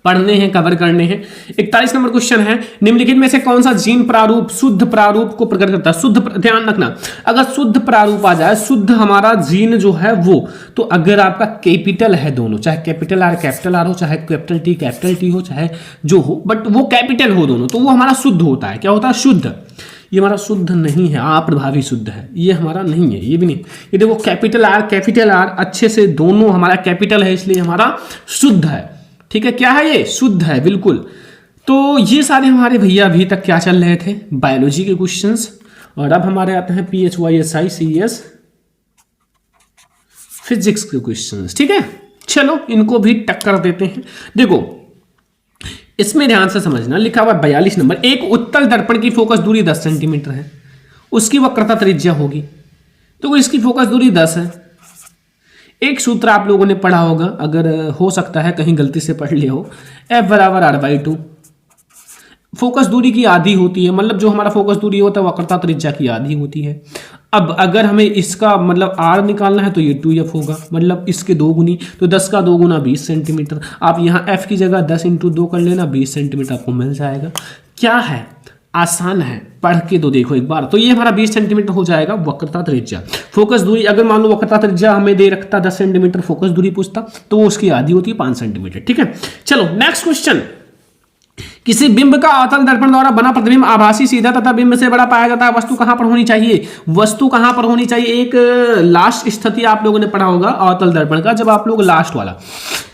पढ़ने हैं, कवर करने हैं। 41 नंबर क्वेश्चन है, निम्नलिखित में से कौन सा जीन प्रारूप शुद्ध प्रारूप को प्रकट करता है? शुद्ध, ध्यान रखना, अगर शुद्ध प्रारूप आ जाए, शुद्ध हमारा जीन जो है वो, तो अगर आपका कैपिटल है दोनों, चाहे कैपिटल आर कैपिटल आर हो, चाहे कैपिटल टी हो, चाहे जो हो, बट वो कैपिटल हो दोनों, तो वो हमारा शुद्ध होता है। क्या होता है? शुद्ध। ये हमारा शुद्ध नहीं है, अप्रभावी शुद्ध है, ये हमारा नहीं है, ये भी नहीं। ये देखो, कैपिटल आर अच्छे से दोनों हमारा कैपिटल है, इसलिए हमारा शुद्ध है। ठीक है, क्या है ये? शुद्ध है, बिल्कुल। तो ये सारे हमारे भैया अभी तक क्या चल रहे थे? बायोलॉजी के क्वेश्चंस। और अब हमारे आते हैं PHYSI CS फिजिक्स के क्वेश्चंस। ठीक है, चलो इनको भी टक्कर देते हैं। देखो, इसमें ध्यान से समझना, लिखा हुआ 42 नंबर, एक उत्तल दर्पण की फोकस दूरी 10 सेंटीमीटर है, उसकी वक्रता त्रिज्या होगी। तो इसकी फोकस दूरी 10 है। एक सूत्र आप लोगों ने पढ़ा होगा, अगर हो सकता है कहीं गलती से पढ़ लिया हो, F बराबर R/2। फोकस दूरी की आधी होती है, मतलब जो हमारा फोकस दूरी होता है वक्रता त्रिज्या की आधी होती है। अब अगर हमें इसका मतलब R निकालना है तो ये 2F होगा, मतलब इसके 2 गुनी, तो 10 का 2 गुना 20 सेंटीमीटर। आप यहाँ F की जगह 10 × 2 कर लेना, 20 सेंटीमीटर आपको मिल जाएगा। क्या है? आसान है, पढ़ के तो देखो एक बार। तो ये हमारा 20 सेंटीमीटर हो जाएगा वक्रता त्रिज्या। फोकस दूरी, अगर मान लो वक्रता त्रिज्या हमें दे रखता 10 सेंटीमीटर, फोकस दूरी पूछता, तो वो उसकी आधी होती है 5 सेंटीमीटर। ठीक है, चलो नेक्स्ट क्वेश्चन। किसी बिंब का अवतल दर्पण द्वारा बना प्रतिबिंब आभासी, सीधा तथा बिंब से बड़ा पाया जाता है। वस्तु कहां पर होनी चाहिए? वस्तु कहां पर होनी चाहिए? एक लास्ट स्थिति आप लोगों ने पढ़ा होगा अवतल दर्पण का, जब आप लोग लास्ट वाला,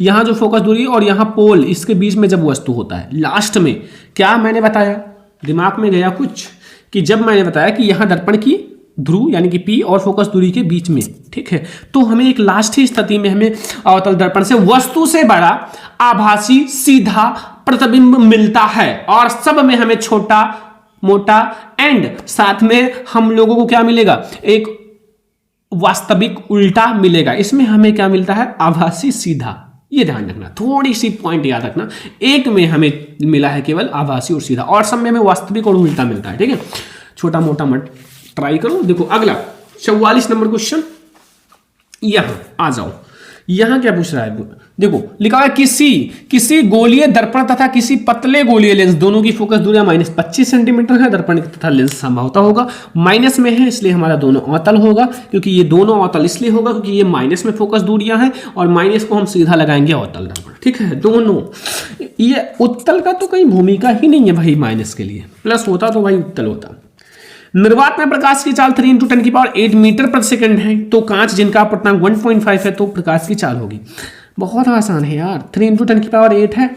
यहां जो फोकस दूरी और यहां पोल, इसके बीच में जब वस्तु होता है लास्ट में, क्या मैंने बताया? दिमाग में गया कुछ? कि जब मैंने बताया कि यहां दर्पण की ध्रुव यानी कि P और फोकस दूरी के बीच में, ठीक है, तो हमें एक लास्ट ही स्थिति में हमें अवतल दर्पण से वस्तु से बड़ा आभासी सीधा प्रतिबिंब मिलता है, और सब में हमें छोटा मोटा एंड साथ में हम लोगों को क्या मिलेगा? एक वास्तविक उल्टा मिलेगा। इसमें हमें क्या मिलता है? आभासी सीधा। ये ध्यान रखना, थोड़ी सी पॉइंट याद रखना। एक में हमें मिला है केवल आभासी और सीधा, और सब में हमें वास्तविक और उल्टा मिलता है। ठीक है, छोटा मोटा मत ट्राई करो। देखो अगला 44 नंबर क्वेश्चन, यहां आ जाओ। यहां क्या पूछ रहा है? देखो लिखा है किसी गोलीय दर्पण तथा किसी पतले गोलीय लेंस दोनों की फोकस दूरी -25 सेंटीमीटर है। दर्पण तथा लेंस संभवतः होगा माइनस में है, इसलिए हमारा दोनों अवतल होगा। क्योंकि ये दोनों अवतल इसलिए होगा क्योंकि ये माइनस में फोकस दूरियां हैं और माइनस को हम सीधा लगाएंगे अवतल दर्पण। ठीक है, दोनों। ये उत्तल का तो कहीं भूमिका ही नहीं है भाई, माइनस के लिए प्लस होता तो भाई उत्तल होता। निर्वात में प्रकाश की चाल 3 × 10⁸ मीटर प्रति सेकंड है, तो कांच जिनका अपवर्तनांक 1.5 है तो प्रकाश की चाल होगी। बहुत आसान है यार, 3 × 10⁸ है,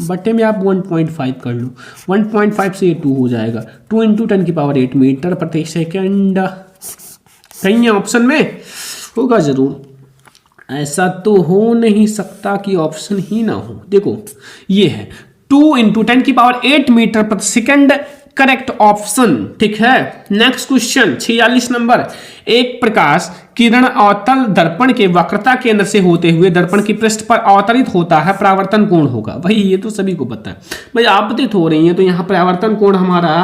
बट्टे में आप 1.5 कर लो, 1.5 से ये 2 हो जाएगा, 2 × 10⁸ मीटर प्रति सेकंड। कहीं ऑप्शन में होगा जरूर, ऐसा तो हो नहीं सकता कि ऑप्शन ही ना हो। देखो ये है 2 × 10⁸ मीटर प्रति सेकंड, करेक्ट ऑप्शन। ठीक है, नेक्स्ट क्वेश्चन 46 नंबर। एक प्रकाश किरण अवतल दर्पण के वक्रता केंद्र से होते हुए दर्पण की पृष्ठ पर अवतरित होता है, परावर्तन कोण होगा। भाई ये तो सभी को पता है भाई, आपतित हो रही है तो यहां परावर्तन कोण हमारा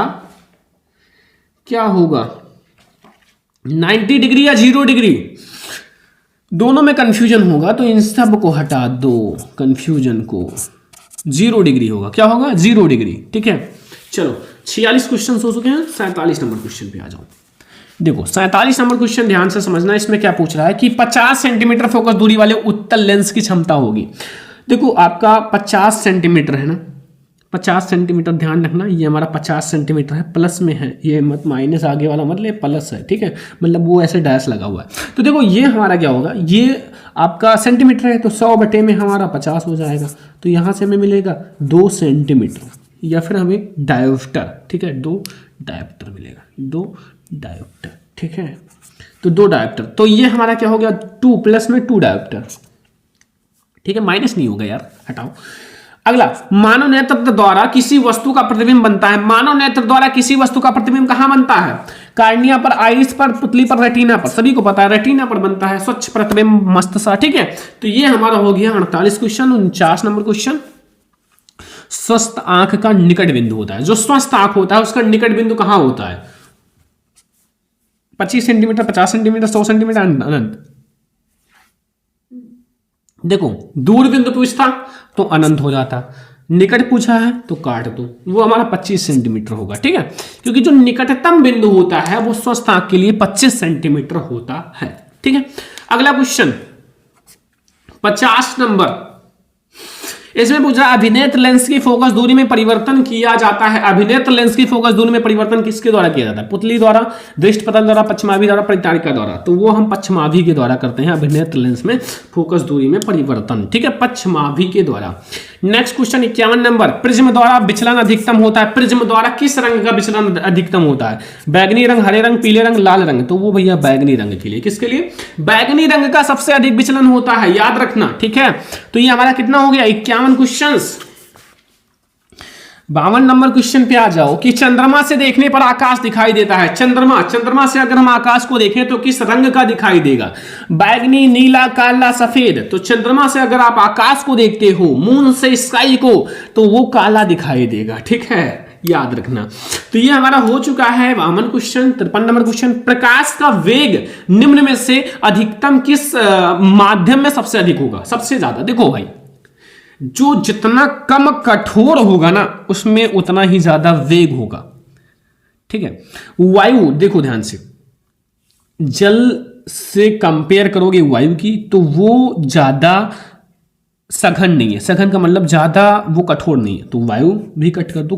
क्या होगा? 90 डिग्री या 0 डिग्री, दोनों में कंफ्यूजन होगा, तो इन सब को हटा दो, कंफ्यूजन को। 0 डिग्री होगा, क्या होगा? 0 डिग्री। ठीक है, चलो 46 क्वेश्चन हो चुके हैं, 47 नंबर क्वेश्चन पे आ जाओ। देखो 47 नंबर क्वेश्चन ध्यान से समझना, इसमें क्या पूछ रहा है कि 50 सेंटीमीटर फोकस दूरी वाले उत्तल लेंस की क्षमता होगी। देखो आपका 50 सेंटीमीटर है ना, 50 सेंटीमीटर, ध्यान रखना ये हमारा 50 सेंटीमीटर है, प्लस में है, ये मत माइनस आगे वाला मतलब प्लस है, ठीक है, मतलब वो ऐसे डैश लगा हुआ है। तो देखो ये हमारा क्या होगा, ये आपका सेंटीमीटर है तो 100 बटे में हमारा 50 हो जाएगा, तो यहाँ से हमें मिलेगा 2 सेंटीमीटर, या फिर हमें डायोप्टर, ठीक है, 2 डायोप्टर मिलेगा, 2 डायोप्टर, ठीक है, तो 2 डायोप्टर। तो ये हमारा क्या हो गया, 2 प्लस में 2 डायोप्टर, ठीक है, माइनस नहीं होगा यार, हटाओ। अगला, मानव नेत्र द्वारा किसी वस्तु का प्रतिबिंब बनता है। मानव नेत्र द्वारा किसी वस्तु का प्रतिबिंब कहां बनता है? कार्निया पर, आइरिस पर, पुतली पर, रेटिना पर, सभी को पता है रेटिना पर बनता है स्वच्छ प्रतिबिंब मस्तिष्क, ठीक है। तो ये हमारा हो गया 48 क्वेश्चन। 49 नंबर क्वेश्चन, स्वस्थ आंख का निकट बिंदु होता है। जो स्वस्थ आंख होता है उसका निकट बिंदु कहां होता है? 25 सेंटीमीटर, 50 सेंटीमीटर, 100 सेंटीमीटर, अनंत। देखो दूर बिंदु पूछता तो अनंत हो जाता, निकट पूछा है तो काट दो, वो हमारा 25 सेंटीमीटर होगा, ठीक है, क्योंकि जो निकटतम बिंदु होता है वो स्वस्थ आंख के लिए 25 सेंटीमीटर होता है, ठीक है। अगला क्वेश्चन 50 नंबर, इसमें पूछा अभिनेत्र लेंस की फोकस दूरी में परिवर्तन किया जाता है। अभिनेत्र लेंस की फोकस दूरी में परिवर्तन किसके द्वारा किया जाता है? पुतली द्वारा, दृष्टि पटल द्वारा, पश्चिमाभि द्वारा, परिचारिका द्वारा। तो वो हम पश्चिमाभि के द्वारा करते हैं, अभिनेत्र लेंस में फोकस दूरी में परिवर्तन, ठीक है, पश्चिमाभि के द्वारा। नेक्स्ट क्वेश्चन 51 नंबर, प्रिज्म द्वारा विचलन अधिकतम होता है। प्रिज्म द्वारा किस रंग का विचलन अधिकतम होता है? बैगनी रंग, हरे रंग, पीले रंग, लाल रंग। तो वो भैया बैगनी रंग के लिए, किसके लिए? बैगनी रंग का सबसे अधिक विचलन होता है, याद रखना, ठीक है। तो ये हमारा कितना हो गया? 51 क्वेश्चन। 52 नंबर क्वेश्चन पे आ जाओ कि चंद्रमा से देखने पर आकाश दिखाई देता है। चंद्रमा से अगर हम आकाश को देखें तो किस रंग का दिखाई देगा? बैगनी, नीला, काला, सफेद। तो चंद्रमा से अगर आप आकाश को देखते हो, मून से स्काई को, तो वो काला दिखाई देगा, ठीक है, याद रखना। तो ये हमारा हो चुका है 52 क्वेश्चन। 53 नंबर क्वेश्चन, प्रकाश का वेग निम्न में से अधिकतम किस माध्यम में सबसे अधिक होगा? सबसे ज्यादा, देखो भाई, जो जितना कम कठोर होगा ना उसमें उतना ही ज्यादा वेग होगा, ठीक है। वायु, देखो ध्यान से, जल से कंपेयर करोगे वायु की तो वो ज्यादा सघन नहीं है, सघन का मतलब ज्यादा वो कठोर नहीं है, तो वायु भी कट कर दो।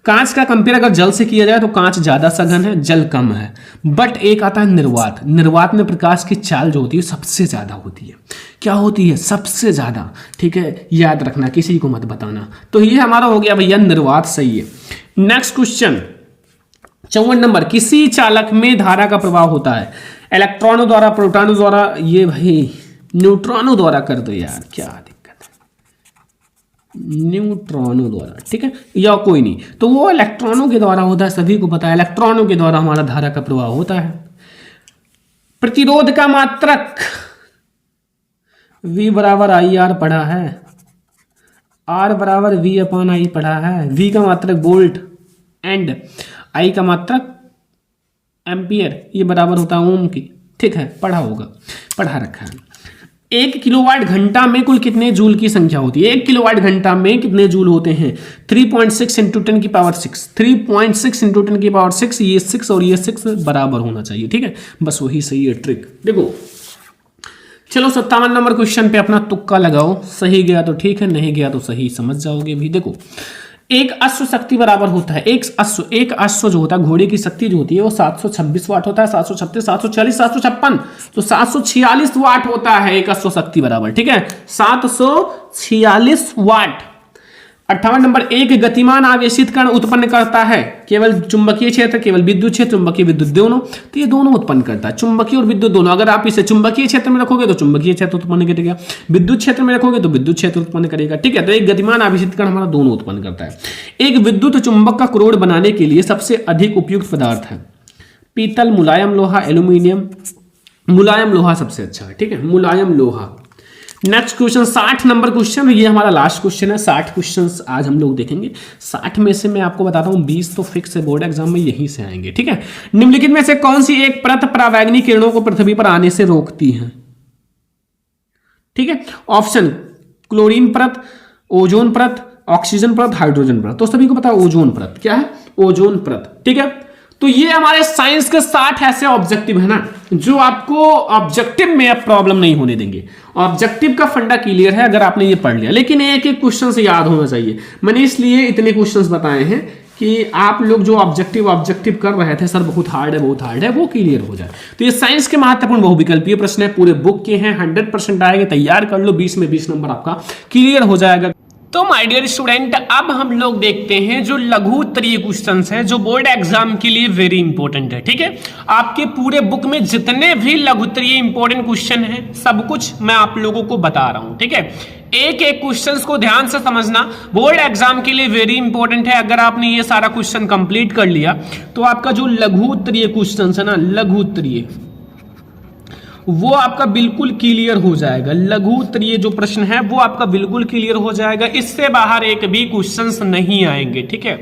कांच का कंपेयर अगर जल से किया जाए तो कांच ज्यादा सघन है, जल कम है। बट एक आता है निर्वात, निर्वात में प्रकाश की चाल जो होती है सबसे ज्यादा होती है। क्या होती है? सबसे ज्यादा, ठीक है, याद रखना, किसी को मत बताना। तो ये हमारा हो गया भैया निर्वात, सही है। नेक्स्ट क्वेश्चन 54 नंबर, किसी चालक में धारा का प्रवाह होता है इलेक्ट्रॉनों द्वारा, प्रोटॉनों द्वारा, ये भाई न्यूट्रॉनों द्वारा कर दो यार, क्या दिक्कत है, न्यूट्रॉनों द्वारा, ठीक है, या कोई नहीं, तो वो इलेक्ट्रॉनों के द्वारा होता है, सभी को पता है इलेक्ट्रॉनों के द्वारा हमारा धारा का प्रवाह होता है। प्रतिरोध का मात्रक V बराबर आई आर पढ़ा है, R बराबर V अपॉन आई पढ़ा है, V का मात्रक वोल्ट एंड I का मात्रक एम्पियर, ये बराबर होता है ओम की, ठीक है, पढ़ा होगा, पढ़ा रखा है। 1 किलोवाट घंटा में कुल कितने जूल की संख्या होती है? 1 किलोवाट घंटा में कितने जूल होते हैं? 3.6 इंटू 10 की पावर 6, 3.6 इंटू 10 की पावर 6, ये 6 और ये 6 बराबर होना चाहिए, ठीक है, बस वही सही है ट्रिक। देखो चलो 57 नंबर क्वेश्चन पे अपना तुक्का लगाओ, सही गया तो ठीक है, नहीं गया तो सही समझ जाओगे भी। देखो एक अश्व शक्ति बराबर होता है, एक अश्व जो होता है, घोड़े की शक्ति जो होती है वो 726 वाट होता है, 736, 740, 756, तो 746 वाट होता है एक अश्व शक्ति बराबर, ठीक है, 746 वाट। 58 नंबर, एक गतिमान आवेशित कण उत्पन्न करता है केवल चुंबकीय क्षेत्र, केवल विद्युत क्षेत्र, चुंबकीय विद्युत दोनों, तो ये दोनों उत्पन्न करता है, चुंबकीय और विद्युत दोनों। अगर आप इसे चुंबकीय क्षेत्र में रखोगे तो चुंबकीय क्षेत्र उत्पन्न करेगा, विद्युत क्षेत्र में रखोगे तो विद्युत क्षेत्र उत्पन्न करेगा, ठीक है। तो एक गतिमान आवेशित कण हमारा दोनों उत्पन्न करता है। एक विद्युत चुंबक का क्रोड बनाने के लिए सबसे अधिक उपयुक्त पदार्थ है पीतल, मुलायम लोहा, एल्यूमिनियम। मुलायम लोहा सबसे अच्छा है, ठीक है, मुलायम लोहा। नेक्स्ट क्वेश्चन 60 नंबर क्वेश्चन, ये हमारा लास्ट क्वेश्चन है। 60 क्वेश्चंस आज हम लोग देखेंगे, 60 में से मैं आपको बताता हूं 20 तो फिक्स है, बोर्ड एग्जाम में यहीं से आएंगे, ठीक है। निम्नलिखित में से कौन सी एक परत परावैंगनी किरणों को पृथ्वी पर आने से रोकती है? ठीक है, ऑप्शन क्लोरीन परत, ओजोन परत, ऑक्सीजन परत, हाइड्रोजन परत। तो सभी को पता है ओजोन परत, क्या है? ओजोन परत, ठीक है। तो ये हमारे साइंस के 60 ऐसे ऑब्जेक्टिव है ना, जो आपको ऑब्जेक्टिव में अब प्रॉब्लम नहीं होने देंगे। ऑब्जेक्टिव का फंडा क्लियर है अगर आपने ये पढ़ लिया, लेकिन एक एक क्वेश्चन से याद होना चाहिए। मैंने इसलिए इतने क्वेश्चंस बताए हैं कि आप लोग जो ऑब्जेक्टिव कर रहे थे सर बहुत हार्ड है, वो क्लियर हो जाए। तो ये साइंस के महत्वपूर्ण बहुविकल्पीय प्रश्न है, पूरे बुक के हैं, 100% आएंगे, तैयार कर लो, 20 में 20 नंबर आपका क्लियर हो जाएगा। तो माय डियर स्टूडेंट, अब हम लोग देखते हैं जो लघु उत्तरीय क्वेश्चंस हैं जो बोर्ड एग्जाम के लिए वेरी इंपॉर्टेंट है। ठीक है, आपके पूरे बुक में जितने भी लघु उत्तरीय इंपॉर्टेंट क्वेश्चन हैं सब कुछ मैं आप लोगों को बता रहा हूं। ठीक है, एक एक क्वेश्चंस को ध्यान से समझना, बोर्ड एग्जाम के लिए वेरी इंपॉर्टेंट है। अगर आपने ये सारा क्वेश्चन कंप्लीट कर लिया तो आपका जो लघु उत्तरीय क्वेश्चन है ना, लघु उत्तरीय, वो आपका बिल्कुल क्लियर हो जाएगा। लघु उत्तरीय जो प्रश्न है वो आपका बिल्कुल क्लियर हो जाएगा, इससे बाहर एक भी क्वेश्चंस नहीं आएंगे। ठीक है,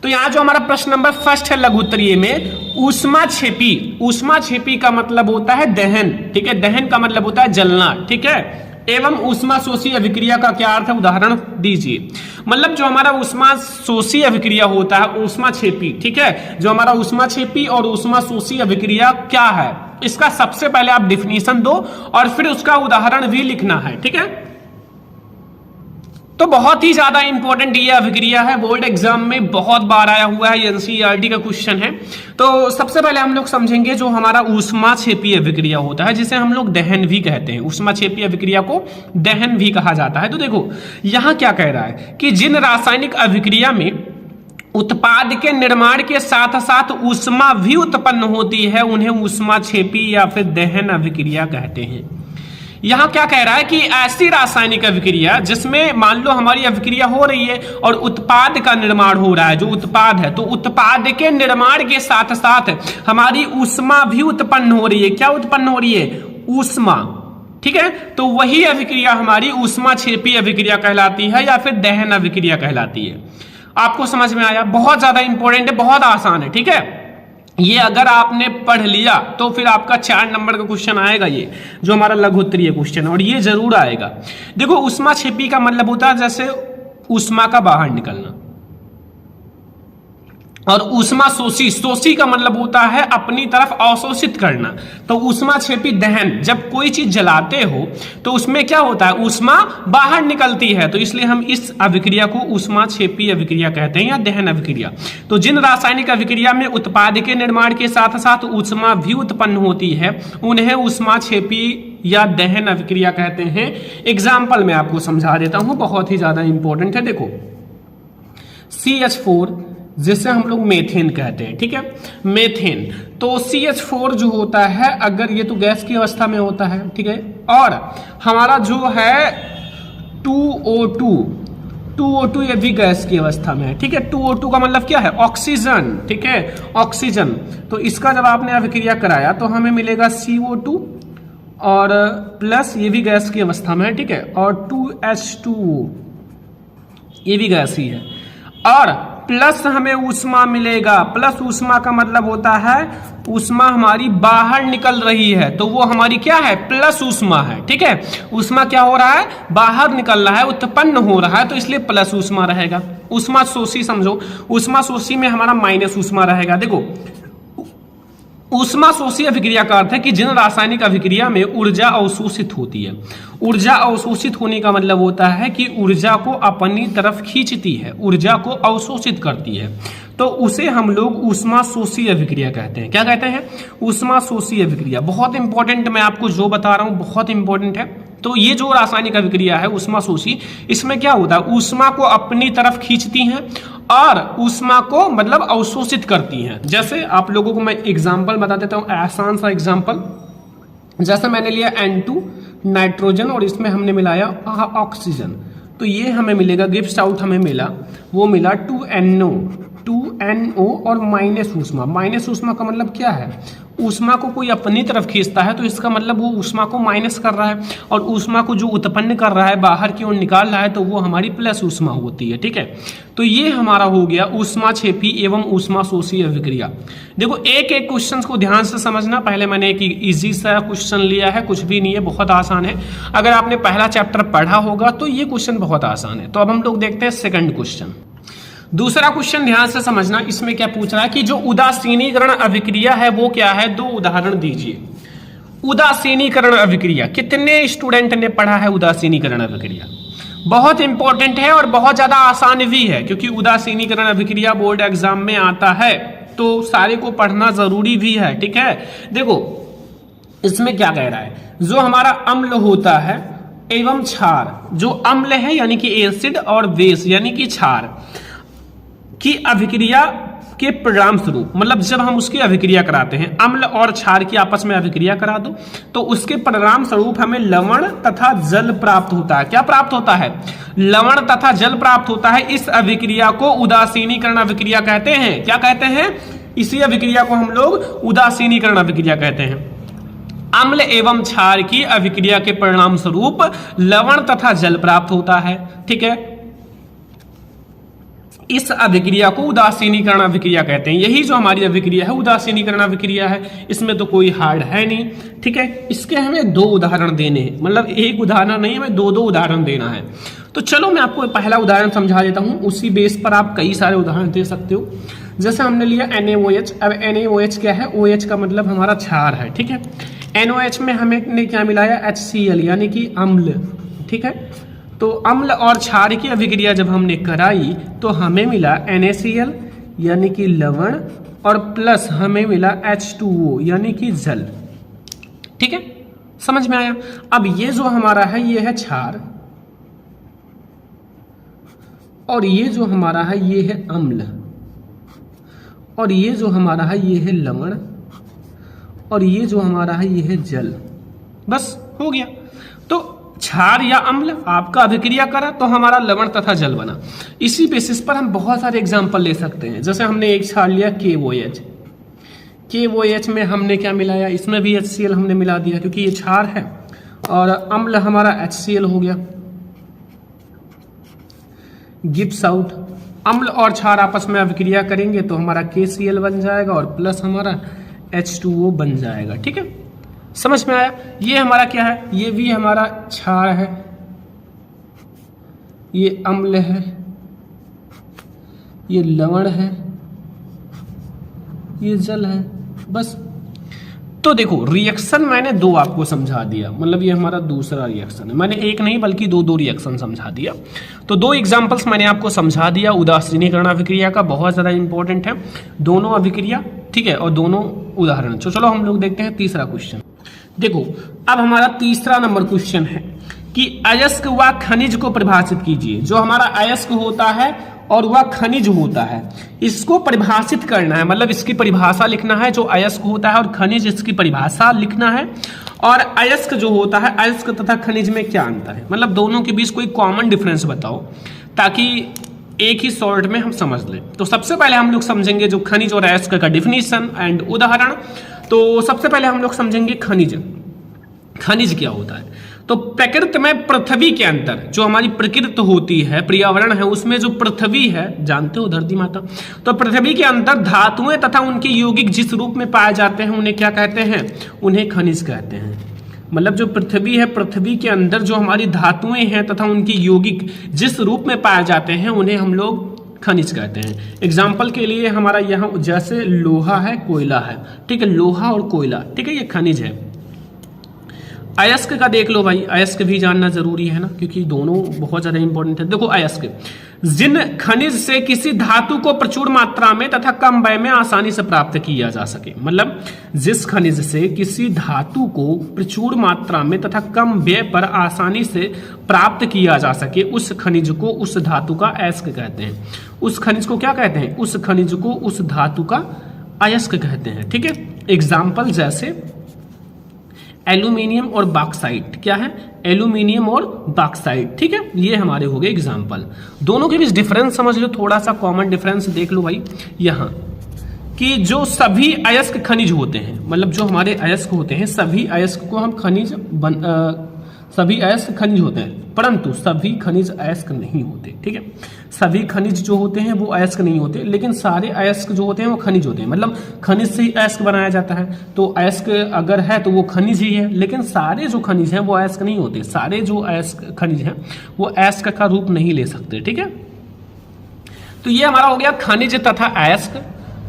तो यहाँ जो हमारा प्रश्न नंबर फर्स्ट है लघु उत्तरीय में, ऊष्माक्षेपी। ऊष्माक्षेपी का मतलब होता है दहन। ठीक है, दहन का मतलब होता है जलना। ठीक है, एवं ऊष्मा शोषी अभिक्रिया का क्या अर्थ है, उदाहरण दीजिए। मतलब जो हमारा ऊष्मा शोषी अभिक्रिया होता है, ऊष्माक्षेपी, ठीक है, जो हमारा ऊष्माक्षेपी और ऊष्मा शोषी अभिक्रिया क्या है, इसका सबसे पहले आप डिफिनीशन दो और फिर उसका उदाहरण भी लिखना है। ठीक है, तो बहुत ही ज्यादा इंपॉर्टेंट ये अभिक्रिया है, बोर्ड एग्जाम में बहुत बार आया हुआ है, एनसीईआरटी का क्वेश्चन है। तो सबसे पहले हम लोग समझेंगे जो हमारा ऊष्माक्षेपी अभिक्रिया होता है, जिसे हम लोग दहन भी कहते हैं। ऊष्माक्षेपी अभिक्रिया को दहन भी कहा जाता है। तो देखो यहां क्या कह रहा है कि जिन रासायनिक अभिक्रिया में उत्पाद के निर्माण के साथ साथ ऊष्मा भी उत्पन्न होती है उन्हें ऊष्माक्षेपी या फिर दहन अभिक्रिया कहते हैं। यहां क्या कह रहा है कि ऐसी रासायनिक अभिक्रिया जिसमें मान लो हमारी अभिक्रिया हो रही है और उत्पाद का निर्माण हो रहा है, जो उत्पाद है, तो उत्पाद के निर्माण के साथ साथ हमारी ऊष्मा भी उत्पन्न हो रही है। क्या उत्पन्न हो रही है, ऊष्मा। ठीक है, तो वही अभिक्रिया हमारी ऊष्माक्षेपी अभिक्रिया कहलाती है या फिर दहन अभिक्रिया कहलाती है। आपको समझ में आया, बहुत ज्यादा इंपॉर्टेंट है, बहुत आसान है। ठीक है, ये अगर आपने पढ़ लिया तो फिर आपका 4 नंबर का क्वेश्चन आएगा, ये जो हमारा लघु उत्तरीय क्वेश्चन है, और ये जरूर आएगा। देखो ऊष्माक्षेपी का मतलब होता है जैसे ऊष्मा का बाहर निकलना, और ऊष्मा शोषी, शोषी का मतलब होता है अपनी तरफ अवशोषित करना। तो ऊष्माक्षेपी दहन, जब कोई चीज जलाते हो तो उसमें क्या होता है, ऊष्मा बाहर निकलती है, तो इसलिए हम इस अभिक्रिया को ऊष्माक्षेपी अभिक्रिया कहते हैं या दहन अभिक्रिया। तो जिन रासायनिक अभिक्रिया में उत्पाद के निर्माण के साथ साथ ऊष्मा भी उत्पन्न होती है उन्हें ऊष्माक्षेपी या दहन अभिक्रिया कहते हैं। एग्जाम्पल मैं आपको समझा देता हूं, बहुत ही ज्यादा इंपॉर्टेंट है। देखो CH4 जिसे हम लोग मेथेन कहते हैं। ठीक है, मेथेन, तो CH4 जो होता है, अगर ये तो गैस की अवस्था में होता है, ठीक है, और हमारा जो है 2O2 ये भी गैस की अवस्था में है। ठीक है, 2O2 का मतलब क्या है, ऑक्सीजन। ठीक है, ऑक्सीजन, तो इसका जब आपने अभिक्रिया कराया तो हमें मिलेगा CO2 और प्लस ये भी गैस की अवस्था में है। ठीक है, और 2H2O ये भी गैस ही है, और प्लस हमें ऊष्मा मिलेगा। प्लस ऊष्मा का मतलब होता है ऊष्मा हमारी बाहर निकल रही है, तो वो हमारी क्या है, प्लस ऊष्मा है। ठीक है, ऊष्मा क्या हो रहा है, बाहर निकल रहा है, उत्पन्न हो रहा है, तो इसलिए प्लस ऊष्मा रहेगा। ऊष्मा शोषी समझो, ऊष्मा शोषी में हमारा माइनस ऊष्मा रहेगा। देखो ऊष्मा शोषी अभिक्रिया का अर्थ है कि जिन रासायनिक अभिक्रिया में ऊर्जा अवशोषित होती है। ऊर्जा अवशोषित होने का मतलब होता है कि ऊर्जा को अपनी तरफ खींचती है, ऊर्जा को अवशोषित करती है, तो उसे हम लोग ऊष्मा शोषी अभिक्रिया कहते हैं। क्या कहते हैं, ऊष्मा शोषी अभिक्रिया। बहुत इंपॉर्टेंट, मैं आपको जो बता रहा हूं बहुत इंपॉर्टेंट है। तो ये जो रासायनिक अभिक्रिया है ऊष्मा शोषी, इसमें क्या होता है, ऊष्मा को अपनी तरफ खींचती हैं और ऊष्मा को मतलब अवशोषित करती हैं। जैसे आप लोगों को मैं एग्जांपल बता देता हूं, आसान सा एग्जांपल। जैसे मैंने लिया N2 नाइट्रोजन और इसमें हमने मिलाया ऑक्सीजन, तो ये हमें मिलेगा, गिव्स आउट हमें मिला, वो मिला 2NO और माइनस ऊष्मा। माइनस ऊष्मा का मतलब क्या है, ऊष्मा को कोई अपनी तरफ खींचता है तो इसका मतलब वो ऊष्मा को माइनस कर रहा है, और ऊष्मा को जो उत्पन्न कर रहा है, बाहर की ओर निकाल रहा है, तो वो हमारी प्लस ऊष्मा होती है। ठीक है, तो ये हमारा हो गया ऊष्माक्षेपी एवं ऊष्मा शोषी अभिक्रिया। देखो एक एक क्वेश्चन को ध्यान से समझना। पहले मैंने एक इजी सा क्वेश्चन लिया है, कुछ भी नहीं है, बहुत आसान है। अगर आपने पहला चैप्टर पढ़ा होगा तो ये क्वेश्चन बहुत आसान है। तो अब हम लोग देखते हैं सेकंड क्वेश्चन। दूसरा क्वेश्चन ध्यान से समझना, इसमें क्या पूछ रहा है कि जो उदासीनीकरण अभिक्रिया है वो क्या है, 2 उदाहरण दीजिए। उदासीनीकरण अभिक्रिया, कितने स्टूडेंट ने पढ़ा है उदासीनीकरण अभिक्रिया? बहुत इंपॉर्टेंट है और बहुत ज्यादा आसान भी है, क्योंकि उदासीनीकरण अभिक्रिया बोर्ड एग्जाम में आता है, तो सारे को पढ़ना जरूरी भी है। ठीक है, देखो इसमें क्या कह रहा है, जो हमारा अम्ल होता है एवं क्षार, जो अम्ल है यानी कि एसिड और बेस यानी कि क्षार की अभिक्रिया के परिणाम स्वरूप, मतलब जब हम उसकी अभिक्रिया कराते हैं, अम्ल और क्षार की आपस में अभिक्रिया करा दो, तो उसके परिणाम स्वरूप हमें लवण तथा जल प्राप्त होता है। क्या प्राप्त होता है? लवण तथा जल प्राप्त होता है। इस अभिक्रिया को उदासीनीकरण अभिक्रिया कहते हैं। क्या कहते हैं? इसी अभिक्रिया को हम लोग उदासीनीकरण अभिक्रिया कहते हैं। अम्ल एवं क्षार की अभिक्रिया के परिणाम स्वरूप लवण तथा जल प्राप्त होता है। ठीक है, इस अभिक्रिया को उदासीनीकरण अभिक्रिया कहते हैं। यही जो हमारी अभिक्रिया है उदासीनीकरण अभिक्रिया है, इसमें तो कोई हार्ड है नहीं। ठीक है, इसके हमें 2 उदाहरण देने हैं, मतलब एक उदाहरण नहीं, हमें 2 उदाहरण देना है। तो चलो मैं आपको पहला उदाहरण समझा देता हूं, उसी बेस पर आप कई सारे उदाहरण दे सकते हो। जैसे हमने लिया NaOH। अब NaOH क्या है? OH का मतलब हमारा क्षार है। ठीक है, NOH में हमें क्या मिलाया? HCl यानी कि अम्ल। ठीक है, तो अम्ल और क्षार की अभिक्रिया जब हमने कराई तो हमें मिला NaCl यानी कि लवण, और प्लस हमें मिला H2O यानी कि जल। ठीक है, समझ में आया? अब ये जो हमारा है ये है क्षार, और ये जो हमारा है ये है अम्ल, और ये जो हमारा है ये है लवण, और ये जो हमारा है ये है जल। बस हो गया। तो क्षार या अम्ल आपका अभिक्रिया करा तो हमारा लवण तथा जल बना। इसी बेसिस पर हम बहुत सारे एग्जांपल ले सकते हैं। जैसे हमने एक क्षार लिया KOH। KOH में हमने क्या मिलाया? इसमें भी HCl हमने मिला दिया, क्योंकि ये क्षार है, और अम्ल हमारा HCl हो गया। Gibbs out. अम्ल और क्षार आपस में अभिक्रिया करेंगे तो हमारा KCl बन जाएगा, और प्लस हमारा H2O बन जाएगा। ठीक है, समझ में आया? ये हमारा क्या है? ये भी हमारा क्षार है, ये अम्ल है, ये लवण है, ये जल है। बस। तो देखो रिएक्शन मैंने 2 आपको समझा दिया, मतलब ये हमारा दूसरा रिएक्शन है। मैंने एक नहीं बल्कि 2 रिएक्शन समझा दिया। तो 2 एग्जांपल्स मैंने आपको समझा दिया उदासीनीकरण अभिक्रिया का, बहुत ज्यादा इंपॉर्टेंट है दोनों अभिक्रिया। ठीक है, और दोनों उदाहरण। तो चलो हम लोग देखते हैं तीसरा क्वेश्चन। देखो अब हमारा तीसरा नंबर क्वेश्चन है कि अयस्क व खनिज को परिभाषित कीजिए। जो हमारा अयस्क होता है और वह खनिज होता है, इसको परिभाषित करना है, मतलब इसकी परिभाषा लिखना है। जो अयस्क होता है और खनिज, इसकी परिभाषा लिखना है। और अयस्क जो होता है, अयस्क तथा खनिज में क्या अंतर है, मतलब दोनों के बीच कोई कॉमन डिफरेंस बताओ, ताकि एक ही शॉर्ट में हम समझ लें। तो सबसे पहले हम लोग समझेंगे जो खनिज और अयस्क का डिफिनीशन एंड उदाहरण। तो सबसे पहले हम लोग समझेंगे खनिज। खनिज क्या होता है? तो प्रकृति में पृथ्वी के अंदर जो हमारी प्रकृति होती है, पर्यावरण है, उसमें जो पृथ्वी है, जानते हो धरती माता, तो पृथ्वी के अंदर धातुएं तथा उनके यौगिक जिस रूप में पाए जाते हैं उन्हें क्या कहते हैं? उन्हें खनिज कहते हैं। मतलब जो पृथ्वी है, पृथ्वी के अंदर जो हमारी धातुएं हैं तथा उनके यौगिक जिस रूप में पाए जाते हैं उन्हें हम लोग खनिज कहते हैं। एग्जाम्पल के लिए हमारा यहाँ जैसे लोहा है, कोयला है। ठीक है, लोहा और कोयला, ठीक है, ये खनिज है। अयस्क का देख लो भाई, अयस्क भी जानना जरूरी है ना, क्योंकि दोनों बहुत ज्यादा इंपॉर्टेंट है। देखो अयस्क, जिन खनिज से किसी धातु को प्रचुर मात्रा में तथा कम व्यय में आसानी से प्राप्त किया जा सके, मतलब जिस खनिज से किसी धातु को प्रचुर मात्रा में तथा कम व्यय पर आसानी से प्राप्त किया जा सके, उस खनिज को, उस धातु का अयस्क कहते हैं। उस खनिज को क्या कहते हैं? उस खनिज को, उस धातु का अयस्क कहते हैं। ठीक है, एग्जाम्पल जैसे एल्यूमिनियम और बॉक्साइट। क्या है? एल्यूमिनियम और बॉक्साइट। ठीक है, ये हमारे हो गए एग्जाम्पल। दोनों के बीच डिफरेंस समझ लो, थोड़ा सा कॉमन डिफरेंस देख लो भाई यहाँ, कि जो सभी अयस्क खनिज होते हैं, मतलब जो हमारे अयस्क होते हैं, सभी अयस्क को हम खनिज सभी अयस्क खनिज होते हैं, परंतु सभी खनिज अयस्क नहीं होते। ठीक है, सभी खनिज जो होते हैं वो अयस्क नहीं होते, लेकिन सारे अयस्क जो होते हैं वो खनिज होते हैं। मतलब खनिज से ही अयस्क बनाया जाता है, तो अयस्क अगर है तो वो खनिज ही है, लेकिन सारे जो खनिज हैं वो अयस्क नहीं होते। सारे जो अयस्क खनिज हैं वो अयस्क का रूप नहीं ले सकते। ठीक है, तो ये हमारा हो गया खनिज तथा अयस्क।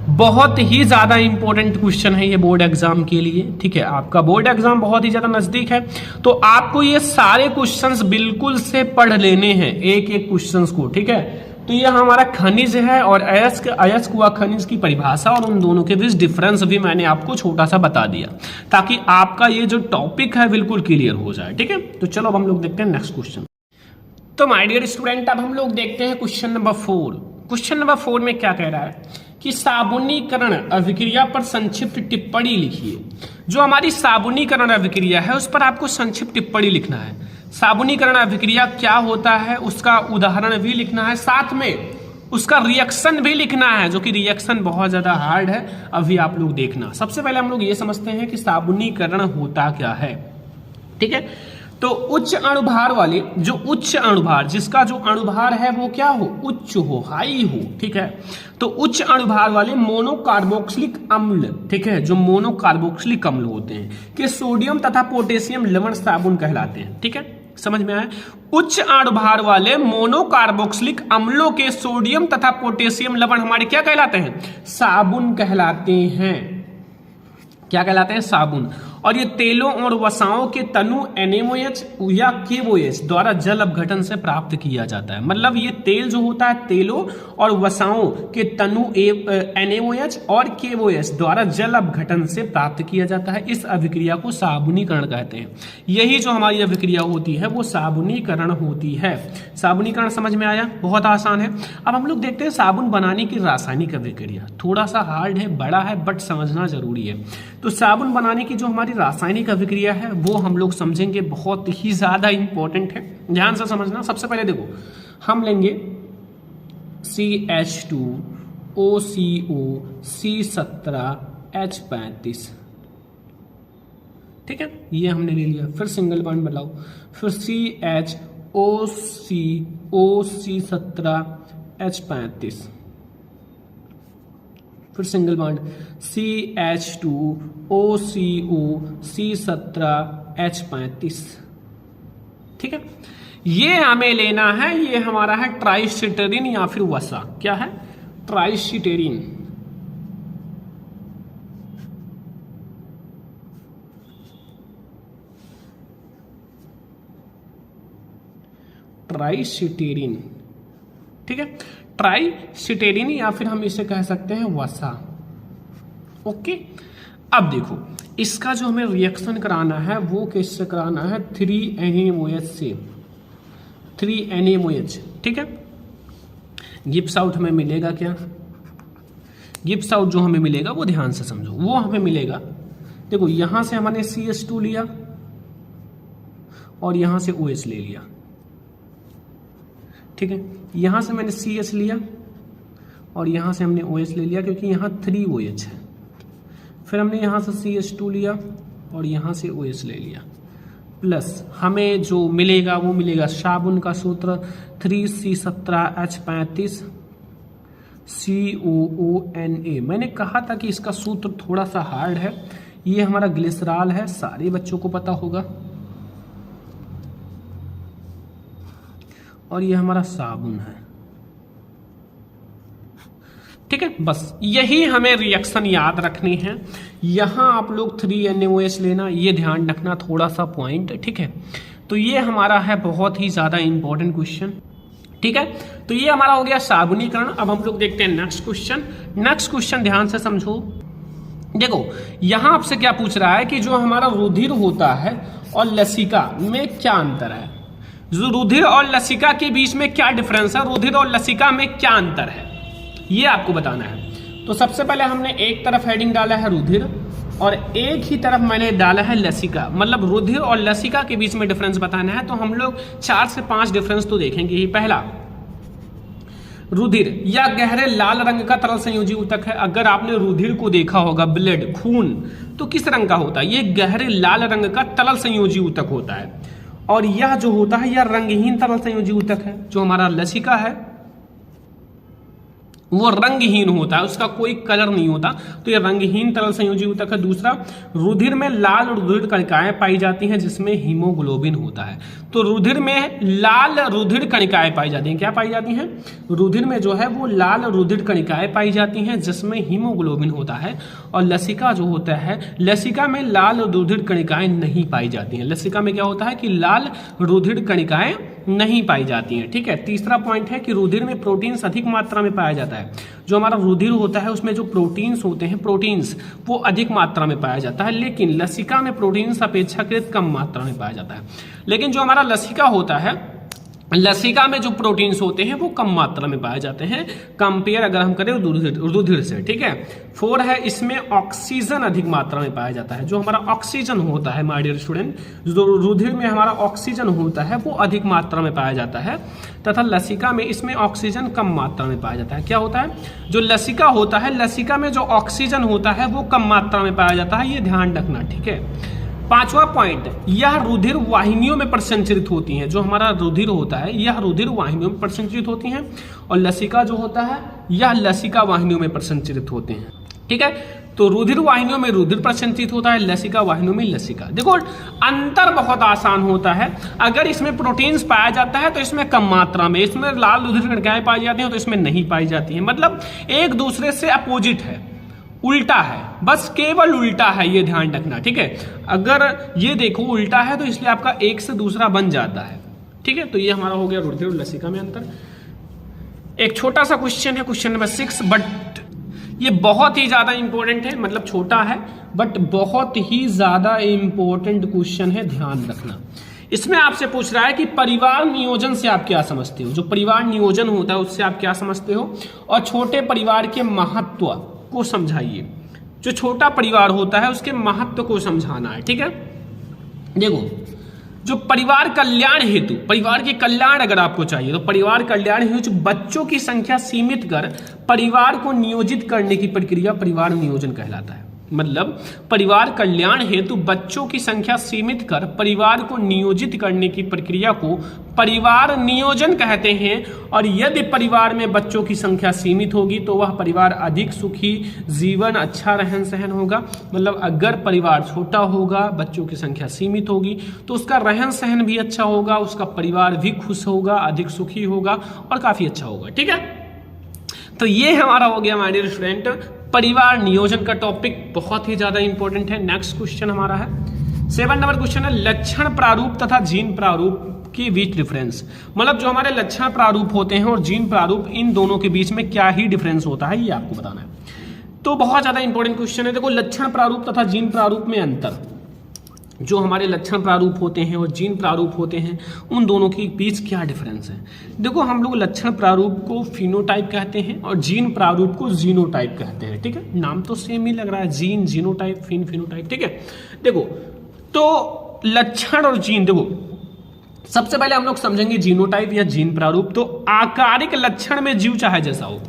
बहुत ही ज्यादा इंपॉर्टेंट क्वेश्चन है ये बोर्ड एग्जाम के लिए, ठीक है। आपका बोर्ड एग्जाम बहुत ही ज्यादा नजदीक है, तो आपको ये सारे क्वेश्चंस बिल्कुल से पढ़ लेने हैं, एक एक क्वेश्चंस को, ठीक है। तो ये हमारा खनिज है और अयस्क व खनिज की परिभाषा और उन दोनों के बीच डिफरेंस भी मैंने आपको छोटा सा बता दिया, ताकि आपका ये जो टॉपिक है बिल्कुल क्लियर हो जाए, ठीक है। तो चलो अब हम लोग देखते हैं नेक्स्ट क्वेश्चन। तो माय डियर स्टूडेंट, अब हम लोग देखते हैं क्वेश्चन नंबर 4। क्वेश्चन नंबर 4 में क्या कह रहा है कि साबुनीकरण अभिक्रिया पर संक्षिप्त टिप्पणी लिखिए। जो हमारी साबुनीकरण अभिक्रिया है उस पर आपको संक्षिप्त टिप्पणी लिखना है। साबुनीकरण अभिक्रिया क्या होता है उसका उदाहरण भी लिखना है, साथ में उसका रिएक्शन भी लिखना है, जो कि रिएक्शन बहुत ज्यादा हार्ड है, अभी आप लोग देखना। सबसे पहले हम लोग ये समझते हैं कि साबुनीकरण होता क्या है, ठीक है। तो उच्च अणुभार वाले, जो उच्च अणुभार, जिसका जो अणुभार है वो क्या हो, उच्च हो, हाई हो, ठीक है। तो उच्च अणुभार वाले मोनोकार्बोक्सिलिक अम्ल, ठीक है, जो मोनोकार्बोक्सिलिक अम्ल होते हैं कि सोडियम तथा पोटेशियम लवण साबुन कहलाते हैं, ठीक है। समझ में आया? उच्च अणुभार वाले मोनोकार्बोक्सिलिक अम्लों के सोडियम तथा पोटेशियम लवण हमारे क्या कहलाते हैं, साबुन कहलाते हैं। क्या कहलाते हैं, साबुन। और ये तेलों और वसाओं के तनु NaOH या KOH द्वारा जल अपघटन से प्राप्त किया जाता है। मतलब ये तेल जो होता है, तेलों और वसाओं के तनु NaOH और KOH द्वारा जल अपघटन से प्राप्त किया जाता है। इस अभिक्रिया को साबुनीकरण कहते हैं। यही जो हमारी अभिक्रिया होती है वो साबुनीकरण होती है। साबुनीकरण समझ में आया? बहुत आसान है। अब हम लोग देखते हैं साबुन बनाने की रासायनिक अभिक्रिया। थोड़ा सा हार्ड है, बड़ा है, बट समझना जरूरी है। तो साबुन बनाने की जो हमारी रासायनिक अभिक्रिया है वो हम लोग समझेंगे, बहुत ही ज्यादा इंपॉर्टेंट है, ध्यान से समझना। सबसे पहले देखो, हम लेंगे CH2OCO C17H35, ठीक है, ये हमने ले लिया। फिर सिंगल बॉन्ड बनाओ, फिर CHOCO C17H35, फिर सिंगल बॉन्ड CH2OCO C17H35, ठीक है। ये हमें लेना है, ये हमारा है ट्राइसिटेरिन या फिर वसा। क्या है? ट्राइसिटेरिन। ट्राइसिटेरिन, ठीक है, ट्राइसिटेरिन या फिर हम इसे कह सकते हैं वसा। ओके, अब देखो इसका जो हमें रिएक्शन कराना है वो किससे कराना है, 3NaOH से, 3NaOH, ठीक है। गिब्स आउट हमें मिलेगा क्या? गिब्स आउट जो हमें मिलेगा वो ध्यान से समझो, वो हमें मिलेगा, देखो यहां से हमने CH2 लिया और यहां से OH ले लिया, ठीक है। यहां से मैंने CH लिया और यहां से हमने OH ले लिया, क्योंकि यहां 3OH है। फिर हमने यहां से CH2 लिया और यहां से OH ले लिया, प्लस हमें जो मिलेगा वो मिलेगा साबुन का सूत्र 3C17H35 COONA। मैंने कहा था कि इसका सूत्र थोड़ा सा हार्ड है। ये हमारा ग्लिसरॉल है, सारे बच्चों को पता होगा, और ये हमारा साबुन है, ठीक है। बस यही हमें रिएक्शन याद रखनी है। यहां आप लोग 3NaOH लेना, ये ध्यान रखना थोड़ा सा पॉइंट, ठीक है। तो ये हमारा है बहुत ही ज्यादा इंपॉर्टेंट क्वेश्चन, ठीक है। तो ये हमारा हो गया साबुनीकरण। अब हम लोग देखते हैं नेक्स्ट क्वेश्चन। नेक्स्ट क्वेश्चन ध्यान से समझो। देखो यहां आपसे क्या पूछ रहा है कि जो हमारा रुधिर होता है और लसिका में क्या अंतर है। जो रुधिर और लसिका के बीच में क्या डिफरेंस है, रुधिर और लसिका में क्या अंतर है, ये आपको बताना है। तो सबसे पहले हमने एक तरफ हेडिंग डाला है रुधिर और एक ही तरफ मैंने डाला है लसिका। मतलब रुधिर और लसिका के बीच में डिफरेंस बताना है। तो हम लोग 4 से 5 डिफरेंस तो देखेंगे ही। पहला, रुधिर या गहरे लाल रंग का तरल संयोजी ऊतक है। अगर आपने रुधिर को देखा होगा, ब्लड, खून, तो किस रंग का होता है, ये गहरे लाल रंग का तरल संयोजी ऊतक होता है। और यह जो होता है यह रंगहीन तरल संयोजी ऊतक है। जो हमारा लसिका है वो रंगहीन होता है, उसका कोई कलर नहीं होता, तो ये रंगहीन तरल संयोजी ऊतक है। दूसरा, रुधिर में लाल रुधिर कणिकाएं पाई जाती हैं जिसमें हीमोग्लोबिन होता है। तो रुधिर में लाल रुधिर कणिकाएं पाई जाती हैं, क्या पाई जाती हैं? रुधिर में जो है वो लाल रुधिर कणिकाएं पाई जाती हैं जिसमें हीमोग्लोबिन होता है। और लसिका जो होता है, लसिका में लाल रुधिर कणिकाएं नहीं पाई जाती हैं। लसिका में क्या होता है कि लाल रुधिर कणिकाएं नहीं पाई जाती हैं। ठीक है। तीसरा पॉइंट है कि रुधिर में प्रोटीन्स अधिक मात्रा में पाया जाता है। जो हमारा रुधिर होता है उसमें जो प्रोटीन्स होते हैं, प्रोटीन्स वो अधिक मात्रा में पाया जाता है, लेकिन लसिका में प्रोटीन्स अपेक्षाकृत कम मात्रा में पाया जाता है। लेकिन जो हमारा लसिका होता है, लसिका में जो प्रोटीन्स होते हैं वो कम मात्रा में पाए जाते हैं कंपेयर अगर हम करें रुधिर से। ठीक है। 4 है, इसमें ऑक्सीजन अधिक मात्रा में पाया जाता है। जो हमारा ऑक्सीजन होता है माय डियर स्टूडेंट, जो रुधिर में हमारा ऑक्सीजन होता है वो अधिक मात्रा में पाया जाता है, तथा लसिका में इसमें ऑक्सीजन कम मात्रा में पाया जाता है। क्या होता है? जो लसिका होता है, लसिका में जो ऑक्सीजन होता है वो कम मात्रा में पाया जाता है, ये ध्यान रखना। ठीक है। 5वां पॉइंट, यह रुधिर वाहिनियों में प्रसंचरित होती हैं। जो हमारा रुधिर होता है यह रुधिर वाहिनियों में प्रसंचरित होती हैं, और लसिका जो होता है यह लसिका वाहिनियों में प्रसंचरित होते हैं। ठीक है। तो रुधिर वाहिनियों में रुधिर प्रसंचरित होता है, लसिका वाहिनियों में लसिका। देखो अंतर बहुत आसान होता है। अगर इसमें प्रोटीन्स पाया जाता है तो इसमें कम मात्रा में, इसमें लाल रुधिर कणिकाएं पाई जाती हैं तो इसमें नहीं पाई जाती हैं। मतलब एक दूसरे से अपोजिट है, उल्टा है, बस केवल उल्टा है, ये ध्यान रखना। ठीक है। अगर ये देखो उल्टा है तो इसलिए आपका एक से दूसरा बन जाता है। ठीक है। तो ये हमारा हो गया रुधिर और लसिका में अंतर। एक छोटा सा क्वेश्चन है, क्वेश्चन नंबर 6, बट ये बहुत ही ज्यादा इंपॉर्टेंट है, मतलब छोटा है बट बहुत ही ज्यादा इंपॉर्टेंट क्वेश्चन है, ध्यान रखना। इसमें आपसे पूछ रहा है कि परिवार नियोजन से आप क्या समझते हो। जो परिवार नियोजन होता है उससे आप क्या समझते हो, और छोटे परिवार के महत्व को समझाइए। जो छोटा परिवार होता है उसके महत्व को समझाना है। ठीक है। देखो, जो परिवार कल्याण हेतु, परिवार के कल्याण अगर आपको चाहिए तो परिवार कल्याण हेतु बच्चों की संख्या सीमित कर परिवार को नियोजित करने की प्रक्रिया परिवार नियोजन कहलाता है। मतलब परिवार कल्याण हेतु बच्चों की संख्या सीमित कर परिवार को नियोजित करने की प्रक्रिया को परिवार नियोजन कहते हैं। और यदि परिवार में बच्चों की संख्या सीमित होगी तो वह परिवार अधिक सुखी जीवन, अच्छा रहन सहन होगा। मतलब अगर परिवार छोटा होगा, बच्चों की संख्या सीमित होगी, तो उसका रहन सहन भी अच्छा होगा, उसका परिवार भी खुश होगा, अधिक सुखी होगा और काफी अच्छा होगा। ठीक है। तो ये हमारा हो गया माय डियर स्टूडेंट परिवार नियोजन का टॉपिक, बहुत ही ज्यादा इंपॉर्टेंट है। नेक्स्ट क्वेश्चन हमारा है 7 नंबर क्वेश्चन है, लक्षण प्रारूप तथा जीन प्रारूप के बीच डिफरेंस। मतलब जो हमारे लक्षण प्रारूप होते हैं और जीन प्रारूप, इन दोनों के बीच में क्या ही डिफरेंस होता है ये आपको बताना है। तो बहुत ज्यादा इंपॉर्टेंट क्वेश्चन है। देखो, लक्षण प्रारूप तथा जीन प्रारूप में अंतर। जो हमारे लक्षण प्रारूप होते हैं और जीन प्रारूप होते हैं, उन दोनों के बीच क्या डिफरेंस है। देखो, हम लोग लक्षण प्रारूप को फिनोटाइप कहते हैं और जीन प्रारूप को जीनोटाइप कहते हैं। ठीक है। नाम तो सेम ही लग रहा है, जीन, जीनोटाइप, फिनोटाइप। ठीक है। देखो, तो लक्षण और जीन, देखो सबसे पहले हम लोग समझेंगे जीनोटाइप या जीन प्रारूप। तो आकारिक लक्षण में जीव चाहे जैसा हो,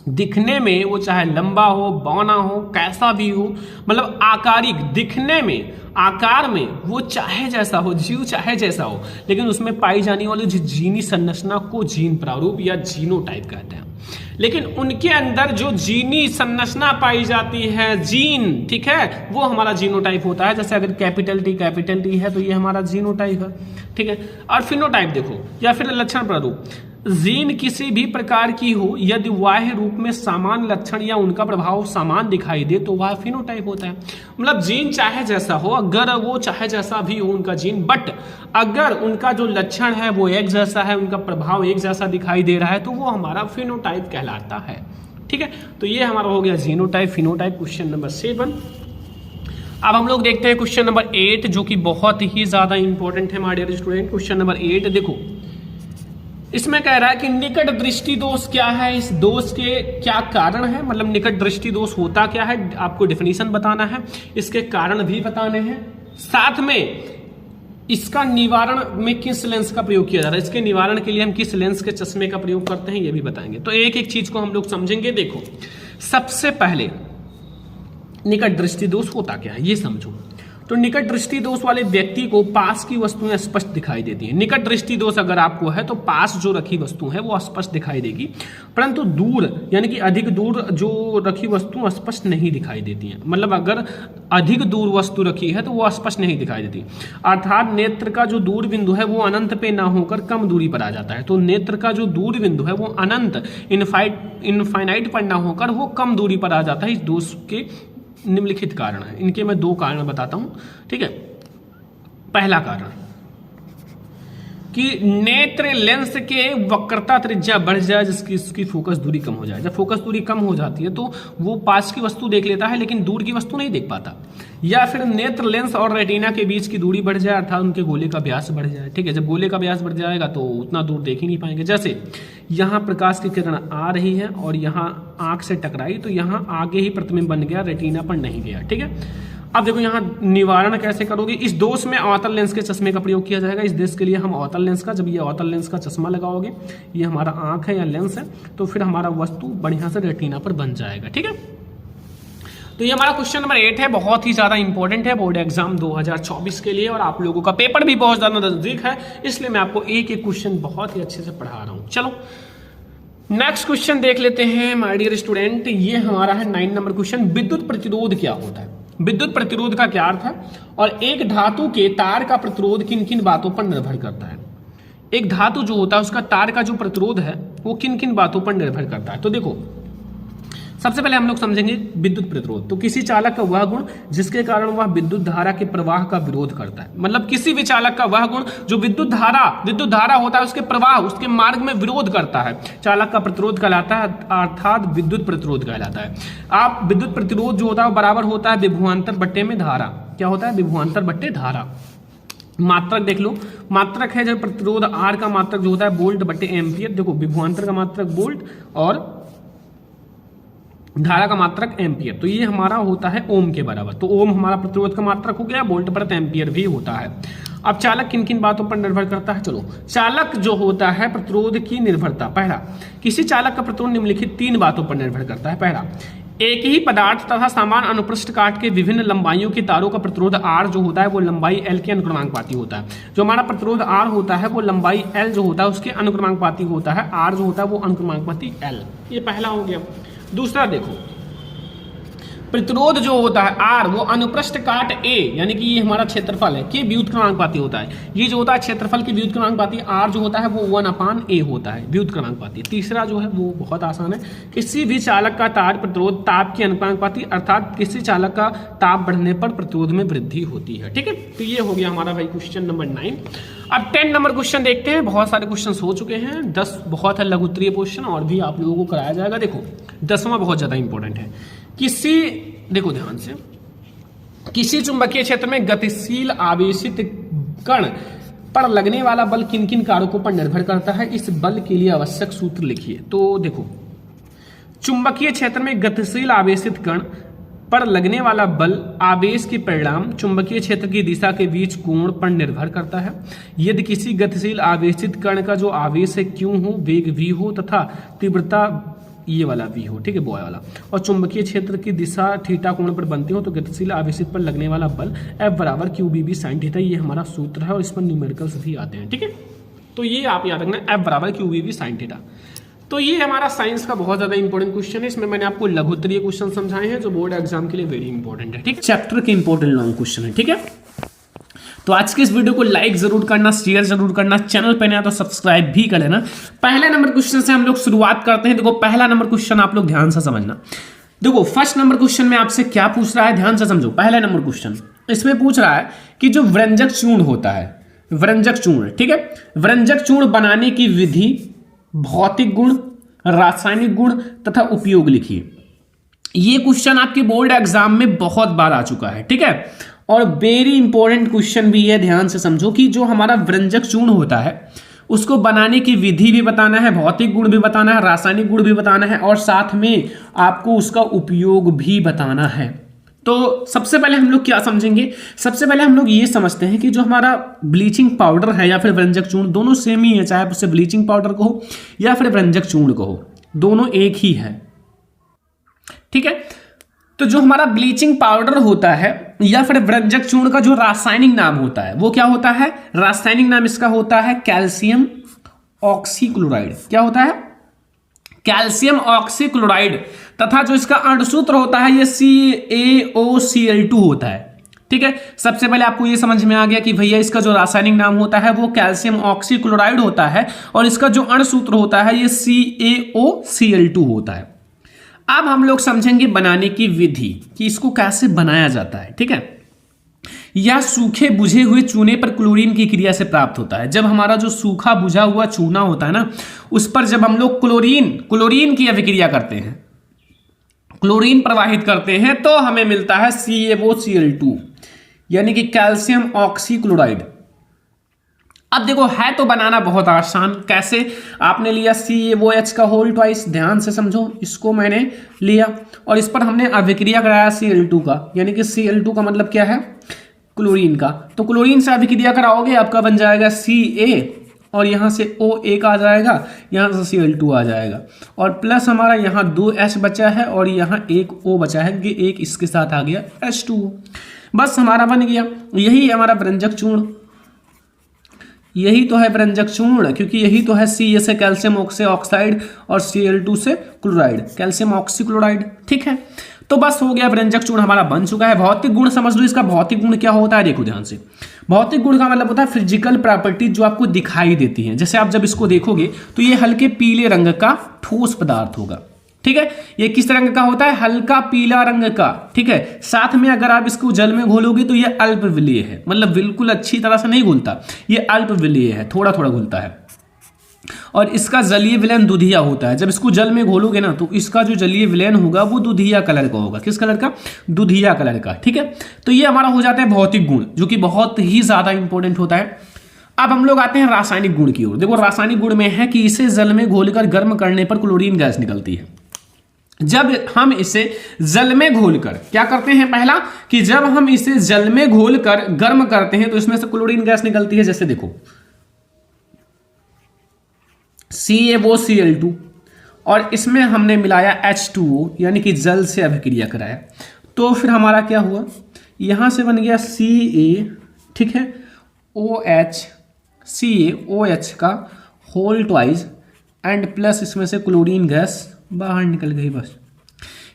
दिखने में वो चाहे लंबा हो, बौना हो, कैसा भी हो, मतलब आकारिक, दिखने में, आकार में वो चाहे जैसा हो, जीव चाहे जैसा हो, लेकिन उसमें पाई जाने वाली जो जीनी संरचना को जीन प्रारूप या जीनोटाइप कहते हैं। लेकिन उनके अंदर जो जीनी संरचना पाई जाती है, जीन, ठीक है, वो हमारा जीनोटाइप होता है। जैसे अगर कैपिटल टी है तो ये हमारा जीनोटाइप है। ठीक है। और फिनोटाइप देखो, या फिर लक्षण प्रारूप, जीन किसी भी प्रकार की हो, यदि बाह्य रूप में समान लक्षण या उनका प्रभाव समान दिखाई दे तो वह फिनोटाइप होता है। मतलब जीन चाहे जैसा हो, अगर वो चाहे जैसा भी हो उनका जीन, बट अगर उनका जो लक्षण है वो एक जैसा है, उनका प्रभाव एक जैसा दिखाई दे रहा है, तो वो हमारा फिनोटाइप कहलाता है। ठीक है। तो ये हमारा हो गया जीनोटाइप, फिनोटाइप, क्वेश्चन नंबर 7। अब हम लोग देखते हैं क्वेश्चन नंबर 8, जो कि बहुत ही ज्यादा इंपॉर्टेंट है my dear student. Question number 8 देखो, इसमें कह रहा है कि निकट दृष्टि दोष क्या है, इस दोष के क्या कारण है। मतलब निकट दृष्टि दोष होता क्या है, आपको डेफिनेशन बताना है, इसके कारण भी बताने हैं, साथ में इसका निवारण में किस लेंस का प्रयोग किया जा रहा है, इसके निवारण के लिए हम किस लेंस के चश्मे का प्रयोग करते हैं ये भी बताएंगे। तो एक एक चीज को हम लोग समझेंगे। देखो, सबसे पहले निकट दृष्टि दोष होता क्या है ये समझो। तो निकट दृष्टि दोष वाले व्यक्ति को पास की वस्तुएं स्पष्ट दिखाई देती हैं। निकट दृष्टि दोष अगर आपको है तो पास जो रखी वस्तु है वो स्पष्ट दिखाई देगी, परंतु दूर यानी कि अधिक दूर जो रखी वस्तु स्पष्ट नहीं दिखाई देती हैं। मतलब अगर अधिक दूर वस्तु रखी है तो वो स्पष्ट नहीं दिखाई देती। अर्थात नेत्र का जो दूर बिंदु है वो अनंत पे ना होकर कम दूरी पर आ जाता है। तो नेत्र का जो दूर बिंदु है वो अनंत इनफाइनाइट पर ना होकर वो कम दूरी पर आ जाता है। इस दोष के निम्नलिखित कारण है। इनके मैं 2 कारण बताता हूं, ठीक है। पहला कारण कि नेत्र लेंस के वक्रता त्रिज्या बढ़ जाए जिसकी इसकी फोकस दूरी कम हो जाए। जब फोकस दूरी कम हो जाती है तो वो पास की वस्तु देख लेता है लेकिन दूर की वस्तु नहीं देख पाता। या फिर नेत्र लेंस और रेटिना के बीच की दूरी बढ़ जाए, अर्थात उनके गोले का व्यास बढ़ जाए, ठीक है। जब गोले का व्यास बढ़ जाएगा तो उतना दूर देख ही नहीं पाएंगे। जैसे यहाँ प्रकाश की किरण आ रही है और यहाँ आंख से टकराई तो यहाँ आगे ही प्रतिबिंब बन गया, रेटिना पर नहीं गया, ठीक है। अब देखो यहाँ निवारण कैसे करोगे। इस दोष में अवतल लेंस के चश्मे का प्रयोग किया जाएगा। इस देश के लिए हम अवतल लेंस का, जब ये अवतल लेंस का चश्मा लगाओगे, ये हमारा आंख है या लेंस है, तो फिर हमारा वस्तु बढ़िया से रेटिना पर बन जाएगा, ठीक है। तो ये हमारा क्वेश्चन नंबर 8 है, बहुत ही ज्यादा इंपॉर्टेंट है बोर्ड एग्जाम 2024 के लिए, और आप लोगों का पेपर भी बहुत ज्यादा नजदीक है, इसलिए मैं आपको एक एक क्वेश्चन बहुत ही अच्छे से पढ़ा रहा हूं। चलो नेक्स्ट क्वेश्चन देख लेते हैं माय डियर स्टूडेंट। ये हमारा है 9 नंबर क्वेश्चन। विद्युत प्रतिरोध क्या होता है? विद्युत प्रतिरोध का क्या अर्थ है और एक धातु के तार का प्रतिरोध किन किन बातों पर निर्भर करता है? एक धातु जो होता है उसका तार का जो प्रतिरोध है वो किन किन बातों पर निर्भर करता है? तो देखो सबसे पहले हम लोग समझेंगे विद्युत प्रतिरोध। तो किसी चालक का वह गुण जिसके कारण वह विद्युत धारा के प्रवाह का विरोध करता है। मतलब किसी भी चालक का वह गुण जो विद्युत धारा होता है उसके प्रवाह, उसके मार्ग में विरोध करता है, चालक का प्रतिरोध कहलाता है, अर्थात विद्युत प्रतिरोध कहलाता है। आप विद्युत प्रतिरोध जो होता है वो बराबर होता है विभवांतर बट्टे में धारा। क्या होता है? विभवांतर बट्टे धारा। मात्रक देख लो, मात्रक है जब प्रतिरोध आर का मात्रक जो होता है वोल्ट बट्टे एम्पियर। देखो विभवांतर का मात्रक वोल्ट और धारा का मात्रक एम्पियर, तो ये हमारा होता है ओम के बराबर। तो ओम हमारा प्रतिरोध का मात्रक हो गया, वोल्ट प्रति एम्पियर भी होता है। अब चालक किन किन बातों पर निर्भर करता है? चलो चालक जो होता है प्रतिरोध की निर्भरता। पहला, किसी चालक का प्रतिरोध निम्नलिखित 3 बातों पर निर्भर करता है। पहला, एक ही पदार्थ तथा समान अनुप्रस्थ काट के विभिन्न लंबाइयों के तारों का प्रतिरोध R जो होता है वो लंबाई L के अनुक्रमानुपाती होता है। जो हमारा प्रतिरोध R होता है वो लंबाई L जो होता है उसके अनुक्रमानुपाती होता है। R जो होता है वो अनुक्रमानुपाती L। ये पहला हो गया। दूसरा देखो, प्रतिरोध जो होता है R वो अनुप्रस्थ काट A यानी कि ये हमारा क्षेत्रफल है के व्युत्क्रमानुपाती होता है। ये जो होता है क्षेत्रफल के व्युत्क्रमानुपाती R जो होता है वो 1/A होता है, व्युत्क्रमानुपाती। तीसरा जो है वो बहुत आसान है, किसी भी चालक का तार प्रतिरोध ताप के अनुपाती, अर्थात किसी चालक का ताप बढ़ने पर प्रतिरोध में वृद्धि होती है, ठीक है। तो ये हो गया हमारा भाई क्वेश्चन नंबर 9। अब 10 नंबर क्वेश्चन देखते हैं। बहुत सारे क्वेश्चन हो चुके हैं, 10 बहुत है लघु उत्तरीय क्वेश्चन और भी आप लोगों को कराया जाएगा। देखो 10वां बहुत ज्यादा इंपॉर्टेंट है। देखो ध्यान से, किसी चुंबकीय क्षेत्र में गतिशील आवेशित कण पर लगने वाला बल किन किन कारकों पर निर्भर करता है? इस बल के लिए आवश्यक सूत्र लिखिए। तो देखो चुंबकीय क्षेत्र में गतिशील आवेशित कण पर लगने वाला बल आवेश के परिणाम चुंबकीय क्षेत्र की दिशा के बीच कोण पर निर्भर करता है। यदि किसी गतिशील आवेशित कण का जो आवेश है Q हो, वेग v हो तथा तीव्रता ये वाला v हो, ठीक है, बॉय वाला, और चुंबकीय क्षेत्र की दिशा थीटा कोण पर बनती हो तो गतिशील आवेशित पर लगने वाला बल F बराबर QBB sin थीटा, ये हमारा सूत्र है और इस पर न्यूमेरिकल्स भी आते हैं, ठीक है। तो ये आप याद रखना, F बराबर QBB sin थीटा। तो ये हमारा साइंस का बहुत ज्यादा इंपॉर्टेंट क्वेश्चन है। इसमें मैंने आपको लघु उत्तरीय क्वेश्चन समझाए हैं जो बोर्ड एग्जाम के लिए वेरी इंपॉर्टेंट है, ठीक है, चैप्टर के इंपॉर्टेंट लॉन्ग क्वेश्चन है, ठीक है। तो आज के इस वीडियो को लाइक जरूर करना, शेयर जरूर करना, चैनल पे नया तो सब्सक्राइब भी कर लेना। पहले नंबर क्वेश्चन से हम लोग शुरुआत करते हैं। देखो पहला नंबर क्वेश्चन आप लोग ध्यान से समझना। देखो फर्स्ट नंबर क्वेश्चन में आपसे क्या पूछ रहा है, ध्यान से समझो। पहला नंबर क्वेश्चन इसमें पूछ रहा है कि जो व्यंजक चूर्ण होता है, व्यंजक चूर्ण, ठीक है, व्यंजक चूर्ण बनाने की विधि, भौतिक गुण, रासायनिक गुण तथा उपयोग लिखिए। ये क्वेश्चन आपके बोर्ड एग्जाम में बहुत बार आ चुका है, ठीक है, और वेरी इंपॉर्टेंट क्वेश्चन भी है। ध्यान से समझो कि जो हमारा व्यंजक चूर्ण होता है उसको बनाने की विधि भी बताना है, भौतिक गुण भी बताना है, रासायनिक गुण भी बताना है और साथ में आपको उसका उपयोग भी बताना है। तो सबसे पहले हम लोग क्या समझेंगे? सबसे पहले हम लोग ये समझते हैं कि जो हमारा ब्लीचिंग पाउडर है या फिर व्यंजक चूर्ण, दोनों सेम ही है, चाहे उसे ब्लीचिंग पाउडर कहो या फिर व्यंजक चूर्ण कहो, दोनों एक ही है, ठीक है। तो जो हमारा ब्लीचिंग पाउडर होता है या फिर व्यंजक चूर्ण का जो रासायनिक नाम होता है वो क्या होता है? रासायनिक नाम इसका होता है कैल्शियम ऑक्सीक्लोराइड। क्या होता है? Calcium oxychloride. तथा जो इसका अणुसूत्र होता है ये CaOCl2 होता है। ठीक है, सबसे पहले आपको ये समझ में आ गया कि भैया इसका जो रासायनिक नाम होता है वो कैल्शियम ऑक्सीक्लोराइड होता है और इसका जो अणुसूत्र होता है ये CaOCl2 होता है। अब हम लोग समझेंगे बनाने की विधि कि इसको कैसे बनाया जाता है। ठीक है, यह सूखे बुझे हुए चूने पर क्लोरीन की क्रिया से प्राप्त होता है। जब हमारा जो सूखा बुझा हुआ चूना होता है ना, उस पर जब हम लोग क्लोरीन की अभिक्रिया करते हैं, क्लोरीन प्रवाहित करते हैं, तो हमें मिलता है CaOCl2 यानी कि कैल्शियम ऑक्सीक्लोराइड। अब देखो, है तो बनाना बहुत आसान। कैसे? आपने लिया CaOH का होल ट्वाइस, ध्यान से समझो, इसको मैंने लिया और इस पर हमने अभिक्रिया कराया Cl2 का, यानी कि Cl2 का मतलब क्या है? क्लोरीन का। तो क्लोरीन से अभिक्रिया कराओगे, आपका बन जाएगा Ca और यहाँ से O1 आ जाएगा, यहाँ से Cl2 आ जाएगा और प्लस हमारा यहाँ 2H बचा है और यहाँ एक O बचा है कि एक इसके साथ आ गया H2O। बस हमारा बन गया। यही हमारा व्यंजक चूर्ण, यही तो है व्यंजक चूर्ण, क्योंकि यही तो है Ca से कैल्शियम ऑक्साइड और Cl2 से क्लोराइड, कैल्शियम ऑक्सीक्लोराइड। ठीक है, तो बस हो गया, व्यंजक चूर्ण हमारा बन चुका है। भौतिक गुण समझ लो इसका। भौतिक गुण क्या होता है? देखो ध्यान से, भौतिक गुण का मतलब होता है फिजिकल प्रॉपर्टी जो आपको दिखाई देती है। जैसे आप जब इसको देखोगे तो ये हल्के पीले रंग का ठोस पदार्थ होगा। ठीक है, ये किस रंग का होता है? हल्का पीला रंग का। ठीक है, साथ में अगर आप इसको जल में घोलोगे तो ये अल्पविलीय है, मतलब बिल्कुल अच्छी तरह से नहीं घुलता, ये अल्पविलीय है, थोड़ा थोड़ा घुलता है। और इसका जलीय विलयन दुधिया होता है। जब इसको जल में घोलोगे ना तो इसका जो जलीय विलयन होगा वो दुधिया कलर का होगा। किस कलर का? दुधिया कलर का। ठीक है, तो ये हमारा हो जाता है भौतिक गुण, जो कि बहुत ही ज्यादा इंपॉर्टेंट होता है। अब हम लोग आते हैं रासायनिक गुण की ओर। देखो, रासायनिक गुण में है कि इसे जल में घोलकर गर्म करने पर क्लोरीन गैस निकलती है। जब हम इसे जल में घोलकर क्या करते हैं? पहला कि जब हम इसे जल में घोलकर गर्म करते हैं तो इसमें से क्लोरीन गैस निकलती है। जैसे देखो, CaOCl2 और इसमें हमने मिलाया H2O यानी कि जल से अभिक्रिया कराया, तो फिर हमारा क्या हुआ? यहां से बन गया Ca, ठीक है, OH, CaOH का होल ट्वाइस एंड प्लस इसमें से क्लोरीन गैस बाहर निकल गई। बस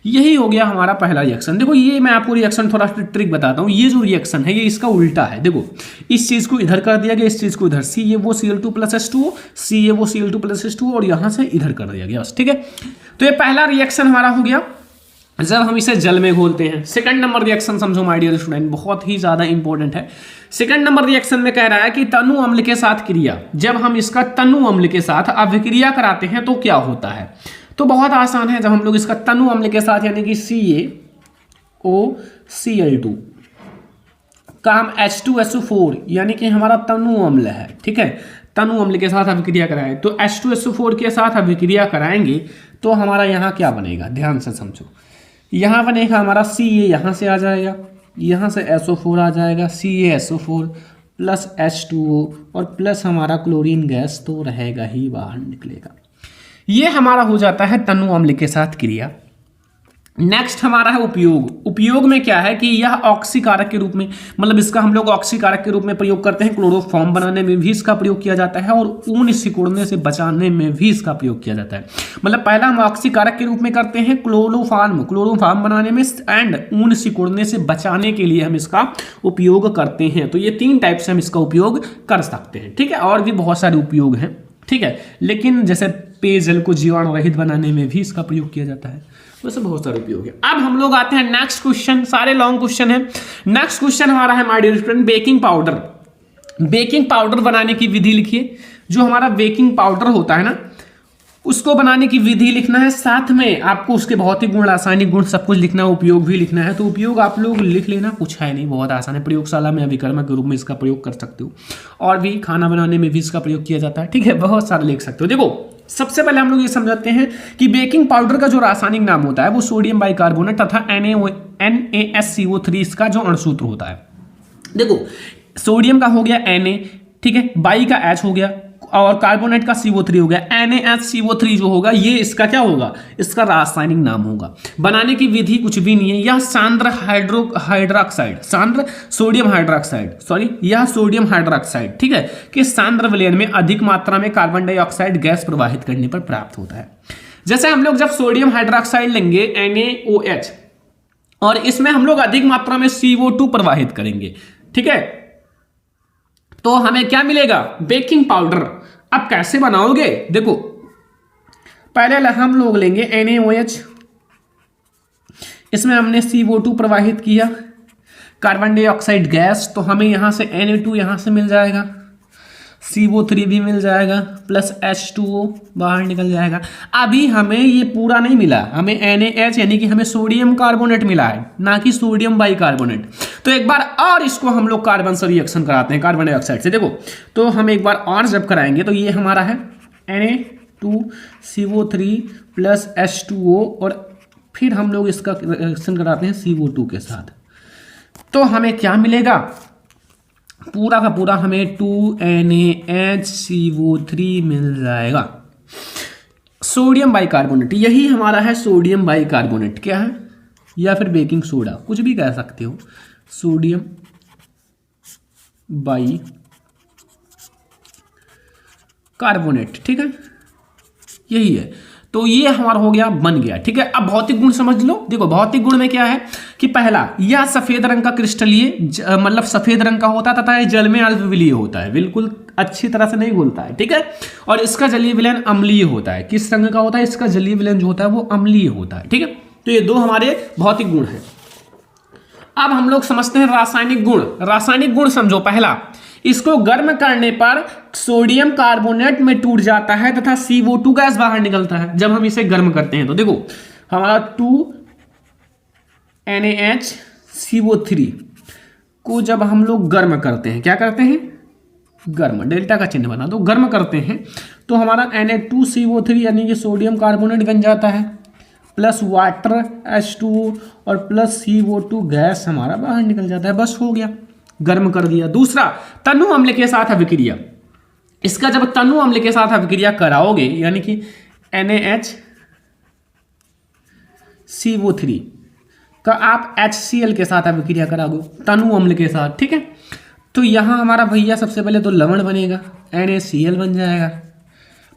यही हो गया हमारा पहला रिएक्शन। देखो, ये मैं आपको रिएक्शन थोड़ा सा ट्रिक बताता हूँ। ये जो रिएक्शन है ये इसका उल्टा है। देखो, इस चीज को इधर कर दिया गया, इस चीज को इधर, CaOCl2 plus H2O, CaOCl2 plus H2O और यहां से इधर कर दिया गया। बस ठीक है, तो ये पहला रिएक्शन हमारा हो गया जब हम इसे जल में घोलते हैं। सेकंड नंबर रिएक्शन समझो माय डियर स्टूडेंट, बहुत ही ज्यादा इंपॉर्टेंट है। सेकंड नंबर रिएक्शन में कह रहा है कि तनु अम्ल के साथ क्रिया, जब हम इसका तनु अम्ल के साथ अभिक्रिया कराते हैं तो क्या होता है? तो बहुत आसान है। जब हम लोग इसका तनु अम्ल के साथ यानी कि CaOCl2 का हम H2SO4 यानी कि हमारा तनु अम्ल है, ठीक है, तनु अम्ल के साथ अभिक्रिया कराएं तो H2SO4 के साथ अभिक्रिया कराएंगे तो हमारा यहाँ क्या बनेगा? ध्यान से समझो, यहाँ बनेगा हमारा Ca, यहाँ से आ जाएगा, यहाँ से SO4 आ जाएगा, CaSO4 प्लस H2O और प्लस हमारा क्लोरीन गैस तो रहेगा ही, बाहर निकलेगा। ये हमारा हो जाता है तनु अम्ल के साथ क्रिया। नेक्स्ट हमारा है उपयोग। उपयोग में क्या है कि यह ऑक्सीकारक के रूप में, मतलब इसका हम लोग ऑक्सीकारक के रूप में प्रयोग करते हैं। क्लोरोफॉर्म बनाने में भी इसका प्रयोग किया जाता है और ऊन सिकुड़ने से बचाने में भी इसका प्रयोग किया जाता है। मतलब पहला हम ऑक्सीकारक के रूप में करते हैं क्लोरोफॉर्म बनाने में, एंड ऊन सिकुड़ने से बचाने के लिए हम इसका उपयोग करते हैं। तो ये 3 टाइप से हम इसका उपयोग कर सकते हैं, ठीक है। और भी बहुत सारे उपयोग हैं, ठीक है, लेकिन जैसे पेयजल को जीवाणु रहित बनाने में भी इसका प्रयोग किया जाता है। वैसे बहुत सारे उपयोग है। अब हम लोग आते हैं नेक्स्ट क्वेश्चन, सारे लॉन्ग क्वेश्चन है। नेक्स्ट क्वेश्चन हमारा है my dear student baking powder. Baking powder बनाने की विधि लिखिए। जो हमारा बेकिंग पाउडर होता है ना, उसको बनाने की विधि लिखना है, साथ में आपको उसके भौतिक गुण, रासायनिक गुण सब कुछ लिखना है, उपयोग भी लिखना है। तो उपयोग आप लोग लिख लेना, कुछ है नहीं, बहुत आसान है। प्रयोगशाला में अभिकर्मक के रूप में इसका प्रयोग कर सकते हो, और भी खाना बनाने में भी इसका प्रयोग किया जाता है, ठीक है, बहुत सारे लिख सकते हो। देखो, सबसे पहले हम लोग ये समझते हैं कि बेकिंग पाउडर का जो रासायनिक नाम होता है वो सोडियम बाइकार्बोनेट तथा NaSCO3 इसका जो अणुसूत्र होता है। देखो, सोडियम का हो गया Na, ठीक है, बाई का H हो गया, और कार्बोनेट का CO3 हो गया, NaHCO3 जो होगा ये इसका क्या होगा, इसका रासायनिक नाम होगा। बनाने की विधि कुछ भी नहीं है, यह सांद्र सांद्र सोडियम हाइड्रोक्साइड यह सोडियम हाइड्रोक्साइड, ठीक है, कि सांद्र विलयन में अधिक मात्रा में कार्बन डाइऑक्साइड गैस प्रवाहित करने पर प्राप्त होता है। जैसे हम लोग जब सोडियम हाइड्रोक्साइड लेंगे NaOH और इसमें हम लोग अधिक मात्रा में CO2 प्रवाहित करेंगे, ठीक है, तो हमें क्या मिलेगा, बेकिंग पाउडर। अब कैसे बनाओगे, देखो पहले हम लोग लेंगे NaOH, इसमें हमने CO2 प्रवाहित किया, कार्बन डाइऑक्साइड गैस, तो हमें यहां से Na2 यहां से मिल जाएगा, CO3 भी मिल जाएगा, प्लस H2O बाहर निकल जाएगा। अभी हमें ये पूरा नहीं मिला, हमें NaH यानी कि हमें सोडियम कार्बोनेट मिला है, ना कि सोडियम बाइकार्बोनेट। तो एक बार और इसको हम लोग कार्बन से रिएक्शन कराते हैं कार्बन डाइऑक्साइड से। देखो तो हम एक बार और जब कराएंगे तो ये हमारा है Na2CO3 प्लस H2O और फिर हम लोग इसका रिएक्शन कराते हैं CO2 के साथ, तो हमें क्या मिलेगा, पूरा का पूरा हमें 2NaHCO3 मिल जाएगा, सोडियम बाइकार्बोनेट। यही हमारा है सोडियम बाइकार्बोनेट, क्या है, या फिर बेकिंग सोडा, कुछ भी कह सकते हो, सोडियम बाइकार्बोनेट, ठीक है, यही है। तो ये हमारा हो गया, बन गया, ठीक है। अब भौतिक गुण समझ लो। देखो भौतिक गुण में क्या है कि पहला, यह सफेद रंग का क्रिस्टलीय मतलब सफेद रंग का होता है तथा यह जल में अल्पविलीय होता है, बिल्कुल अच्छी तरह से नहीं घुलता है, ठीक है। और इसका जलीय विलयन अम्लीय होता है। किस रंग का होता है, इसका जलीय विलयन जो होता है वो अम्लीय होता है, ठीक है। तो ये दो हमारे भौतिक गुण हैं। अब हम लोग समझते हैं रासायनिक गुण। रासायनिक गुण समझो, पहला, इसको गर्म करने पर सोडियम कार्बोनेट में टूट जाता है तथा CO2 गैस बाहर निकलता है जब हम इसे गर्म करते हैं। तो देखो हमारा 2NaHCO3 को जब हम लोग गर्म करते हैं, क्या करते हैं, गर्म, डेल्टा का चिन्ह बना दो, गर्म करते हैं तो हमारा Na2CO3 यानी कि सोडियम कार्बोनेट बन जाता है, प्लस वाटर H2O और प्लस CO2 गैस हमारा बाहर निकल जाता है, बस हो गया, गर्म कर दिया। दूसरा, तनु अम्ल के साथ अभिक्रिया। इसका जब तनु अम्ल के साथ अभिक्रिया कराओगे यानी कि NaHCO3 का आप HCl के साथ अभिक्रिया कराओगे तनु अम्ल के साथ, ठीक है। तो यहां हमारा भैया सबसे पहले तो लवण बनेगा, NaCl बन जाएगा,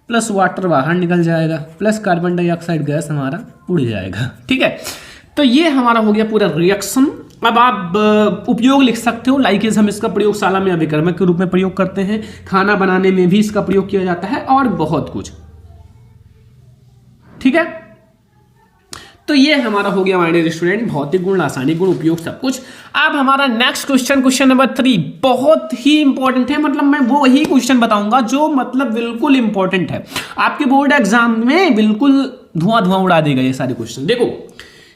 प्लस वाटर बाहर निकल जाएगा, प्लस कार्बन डाइऑक्साइड गैस हमारा उड़ जाएगा, ठीक है। तो ये हमारा हो गया पूरा रिएक्शन। अब आप उपयोग लिख सकते हो, लाइकेज हम इसका प्रयोगशाला में अभिकर्मक के रूप में प्रयोग करते हैं, खाना बनाने में भी इसका प्रयोग किया जाता है और बहुत कुछ, ठीक है। तो ये हमारा हो गया माय डियर स्टूडेंट, भौतिक गुण, रासायनिक गुण, उपयोग, सब कुछ। अब हमारा नेक्स्ट क्वेश्चन नंबर 3 बहुत ही इंपॉर्टेंट है, मतलब मैं वो वही क्वेश्चन बताऊंगा जो मतलब बिल्कुल इंपॉर्टेंट है, आपके बोर्ड एग्जाम में बिल्कुल धुआं उड़ा देगा ये सारे क्वेश्चन। देखो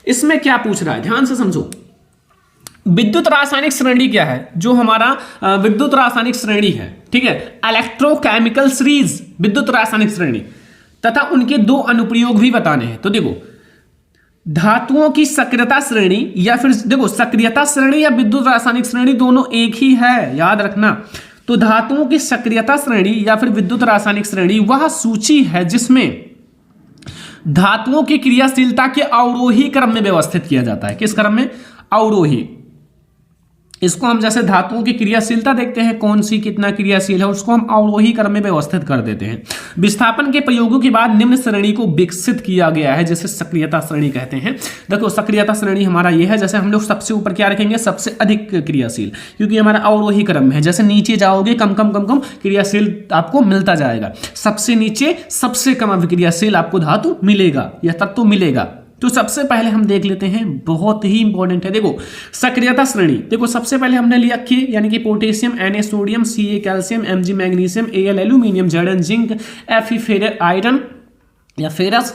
इसमें क्या पूछ रहा है, ध्यान से समझो। विद्युत रासायनिक श्रेणी क्या है, जो हमारा विद्युत रासायनिक श्रेणी है, ठीक है, इलेक्ट्रोकेमिकल सीरीज विद्युत रासायनिक श्रेणी, तथा उनके दो अनुप्रयोग भी बताने हैं। तो देखो धातुओं की सक्रियता श्रेणी या फिर देखो सक्रियता श्रेणी या विद्युत रासायनिक श्रेणी दोनों एक ही है, याद रखना। तो धातुओं की सक्रियता श्रेणी या फिर विद्युत रासायनिक श्रेणी वह सूची है जिसमें धातुओं की क्रियाशीलता के अवरोही क्रम में व्यवस्थित किया जाता है। किस क्रम में, अवरोही। इसको हम जैसे धातुओं की क्रियाशीलता देखते हैं, कौन सी कितना क्रियाशील है, उसको हम अवरोही क्रम में व्यवस्थित कर देते हैं। विस्थापन के प्रयोगों के बाद निम्न श्रेणी को विकसित किया गया है, जैसे सक्रियता श्रेणी कहते हैं। देखो सक्रियता श्रेणी हमारा ये है, जैसे हम लोग सबसे ऊपर क्या रखेंगे, सबसे अधिक क्रियाशील, क्योंकि हमारा अवरोही क्रम में है। जैसे नीचे जाओगे कम कम कम कम क्रियाशील आपको मिलता जाएगा, सबसे नीचे सबसे कम अभिक्रियाशील आपको धातु मिलेगा या तत्व मिलेगा। तो सबसे पहले हम देख लेते हैं, बहुत ही इंपॉर्टेंट है। देखो सक्रियता श्रेणी, देखो सबसे पहले हमने लिया के यानी कि potassium, Na sodium, Ca calcium, Mg magnesium, Al aluminium, Zn zinc, Fe ferrous iron या फेरस,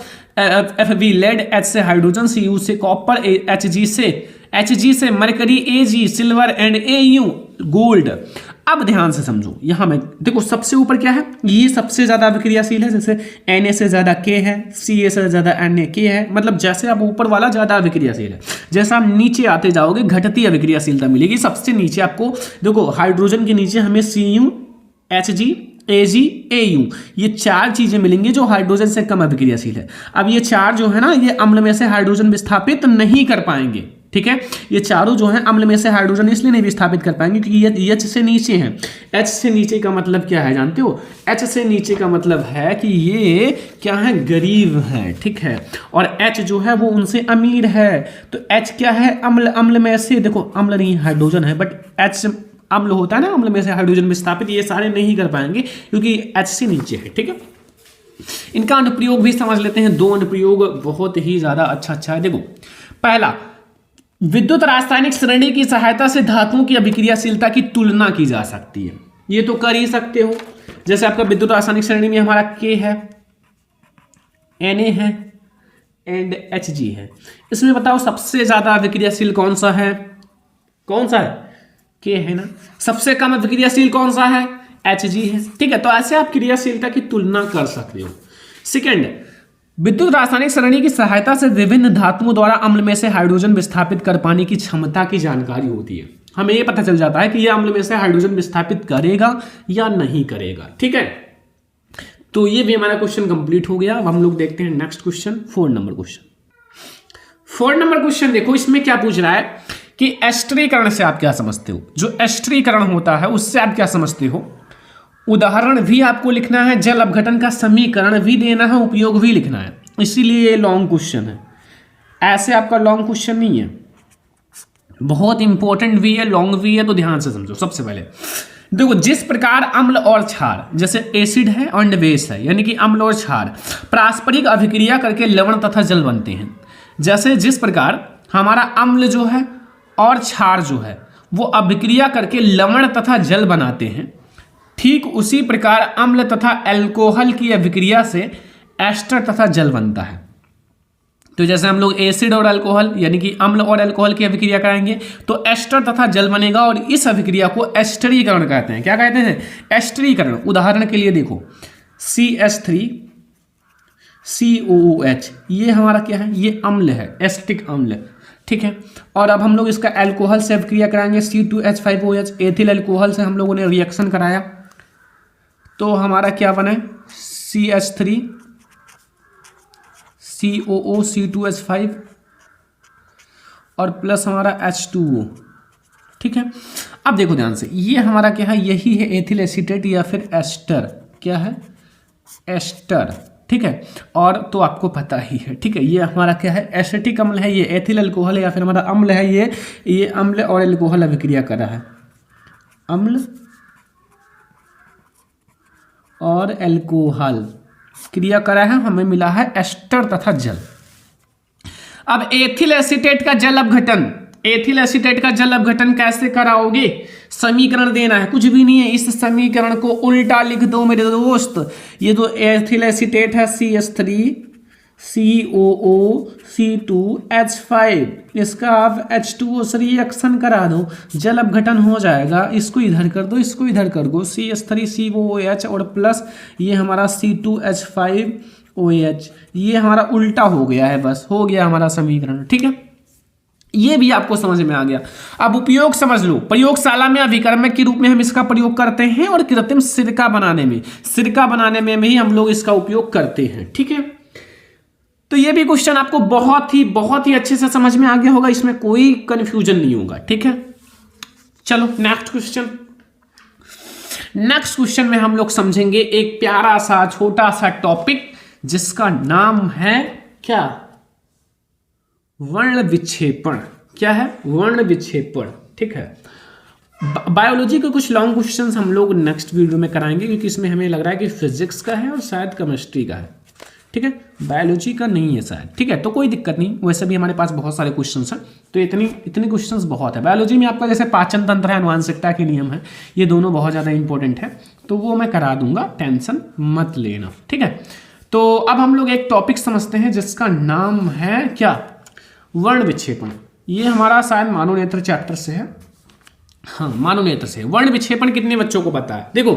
Fb लेड, H से हाइड्रोजन, Cu से कॉपर, Hg से mercury, Ag silver and Au gold. अब ध्यान से समझो, यहां में देखो सबसे ऊपर क्या है, ये सबसे ज्यादा अभिक्रियाशील है, जैसे Na से ज्यादा K है, Ca से ज्यादा Na K है, मतलब जैसे अब ऊपर वाला ज्यादा अभिक्रियाशील है, जैसा आप नीचे आते जाओगे घटती अभिक्रियाशीलता मिलेगी। सबसे नीचे आपको देखो हाइड्रोजन के नीचे हमें Cu, Hg Ag, Au, ये 4 चीजें मिलेंगी जो हाइड्रोजन से कम अभिक्रियाशील है। अब ये 4 जो है ना, ये अम्ल में से हाइड्रोजन विस्थापित नहीं कर पाएंगे, ठीक है। ये चारों जो हैं अम्ल में से हाइड्रोजन इसलिए नहीं विस्थापित कर पाएंगे क्योंकि ये H से नीचे हैं। H से नीचे का मतलब क्या है जानते हो? H से नीचे का मतलब है कि ये क्या है, गरीब है, ठीक है। और H जो है वो उनसे अमीर है। तो H क्या है, अम्ल। अम्ल में से देखो, अम्ल नहीं हाइड्रोजन है, बट H अम्ल होता है ना, अम्ल में से हाइड्रोजन विस्थापित, ये सारे नहीं कर पाएंगे क्योंकि H से नीचे है, ठीक है। इनका अनुप्रयोग भी समझ लेते हैं। 2 अनुप्रयोग बहुत ही ज्यादा अच्छा है। देखो, पहला, विद्युत रासायनिक श्रेणी की सहायता से धातुओं की अभिक्रियाशीलता की तुलना की जा सकती है। ये तो कर ही सकते हो। जैसे आपका विद्युत रासायनिक श्रेणी में हमारा K है, Na है एंड Hg है। इसमें बताओ सबसे ज्यादा अभिक्रियाशील कौन सा है? कौन सा है? K है ना। सबसे कम अभिक्रियाशील कौन सा है? Hg है, ठीक है। तो ऐसे आप क्रियाशीलता की तुलना कर सकते हो। सेकेंड, विद्युत रासायनिक श्रेणी की सहायता से विभिन्न धातुओं द्वारा अम्ल में से हाइड्रोजन विस्थापित कर पाने की क्षमता की जानकारी होती है। हमें यह पता चल जाता है कि यह अम्ल में से हाइड्रोजन विस्थापित करेगा या नहीं करेगा, ठीक है। तो ये भी हमारा क्वेश्चन कंप्लीट हो गया। अब हम लोग देखते हैं next question, 4 number question. 4 number question देखो, इसमें क्या पूछ रहा है कि एस्टरीकरण से आप क्या समझते हो? जो एस्टरीकरण होता है उससे आप क्या समझते हो? उदाहरण भी आपको लिखना है, जल अपघटन का समीकरण भी देना है, उपयोग भी लिखना है। इसीलिए ये लॉन्ग क्वेश्चन है। ऐसे आपका लॉन्ग क्वेश्चन नहीं है, बहुत इंपॉर्टेंट भी है, लॉन्ग भी है, तो ध्यान से समझो। सबसे पहले देखो, जिस प्रकार अम्ल और क्षार, जैसे एसिड है और बेस है, यानी कि अम्ल और क्षार पारस्परिक अभिक्रिया करके लवण तथा जल बनते हैं। जैसे जिस प्रकार हमारा अम्ल जो है और क्षार जो है वो अभिक्रिया करके लवण तथा जल बनाते हैं, ठीक उसी प्रकार अम्ल तथा अल्कोहल की अभिक्रिया से एस्टर तथा जल बनता है। तो जैसे हम लोग एसिड और अल्कोहल यानी कि अम्ल और अल्कोहल की अभिक्रिया कराएंगे तो एस्टर तथा जल बनेगा, और इस अभिक्रिया को एस्टरीकरण कहते हैं। क्या कहते हैं? एस्टरीकरण। उदाहरण के लिए देखो, CH3COOH, ये हमारा क्या है? ये अम्ल है, एसिटिक अम्ल, ठीक है। और अब हम लोग इसका अल्कोहल से अभिक्रिया कराएंगे, C2H5OH, एथिल अल्कोहल से हम लोगों ने रिएक्शन कराया, तो हमारा क्या बने? CH3COO C2H5 और प्लस हमारा H2O, ठीक है। अब देखो ध्यान से, ये हमारा क्या है? यही है एथिल एसीटेट या फिर एस्टर। क्या है? एस्टर, ठीक है। और तो आपको पता ही है, ठीक है। ये हमारा क्या है? एसिटिक अम्ल है, ये एथिल अल्कोहल है, या फिर हमारा अम्ल है, ये अम्ल और अल्कोहल अभिक्रिया कर रहा है। अम्ल और अल्कोहल क्रिया करा है, हमें मिला है एस्टर तथा जल। अब एथिल एसीटेट का जल अपघटन, एथिल एसीटेट का जल अपघटन कैसे कराओगे? समीकरण देना है, कुछ भी नहीं है। इस समीकरण को उल्टा लिख दो मेरे दोस्त। ये तो एथिल एसीटेट है CH3COO C2H5, इसका आप H2O से रिएक्शन करा दो, जल अपघटन हो जाएगा। इसको इधर कर दो, इसको इधर कर दो, CH3COOH और प्लस ये हमारा C2H5OH, ये हमारा उल्टा हो गया है, बस हो गया हमारा समीकरण, ठीक है। ये भी आपको समझ में आ गया। अब उपयोग समझ लो। प्रयोगशाला में अभिकर्मक के रूप में हम इसका प्रयोग करते हैं, और कृत्रिम सिरका बनाने में भी हम लोग इसका उपयोग करते हैं, ठीक है। तो ये भी क्वेश्चन आपको बहुत ही अच्छे से समझ में आ गया होगा, इसमें कोई कंफ्यूजन नहीं होगा, ठीक है। चलो नेक्स्ट क्वेश्चन में हम लोग समझेंगे एक प्यारा सा छोटा सा टॉपिक जिसका नाम है क्या? वर्ण विक्षेपण। क्या है? वर्ण विक्षेपण, ठीक है। बायोलॉजी के कुछ लॉन्ग क्वेश्चंस हम लोग नेक्स्ट वीडियो में कराएंगे, क्योंकि इसमें हमें लग रहा है कि फिजिक्स का है और शायद केमिस्ट्री का है, ठीक है। बायोलॉजी का नहीं है शायद, ठीक है। तो कोई दिक्कत नहीं, वैसे भी हमारे पास बहुत सारे क्वेश्चंस हैं, तो इतने क्वेश्चंस बहुत है। बायोलॉजी में आपका जैसे पाचन तंत्र है, आनुवंशिकता के नियम है, ये दोनों बहुत ज़्यादा इंपॉर्टेंट है, तो वो मैं करा दूंगा, टेंशन मत लेना, ठीक है। तो अब हम लोग एक टॉपिक समझते हैं जिसका नाम है क्या? वर्ण विक्षेपण। ये हमारा शायद मानव नेत्र चैप्टर से है, हाँ, मानव नेत्र से। वर्ण विक्षेपण कितने बच्चों को पता है? देखो,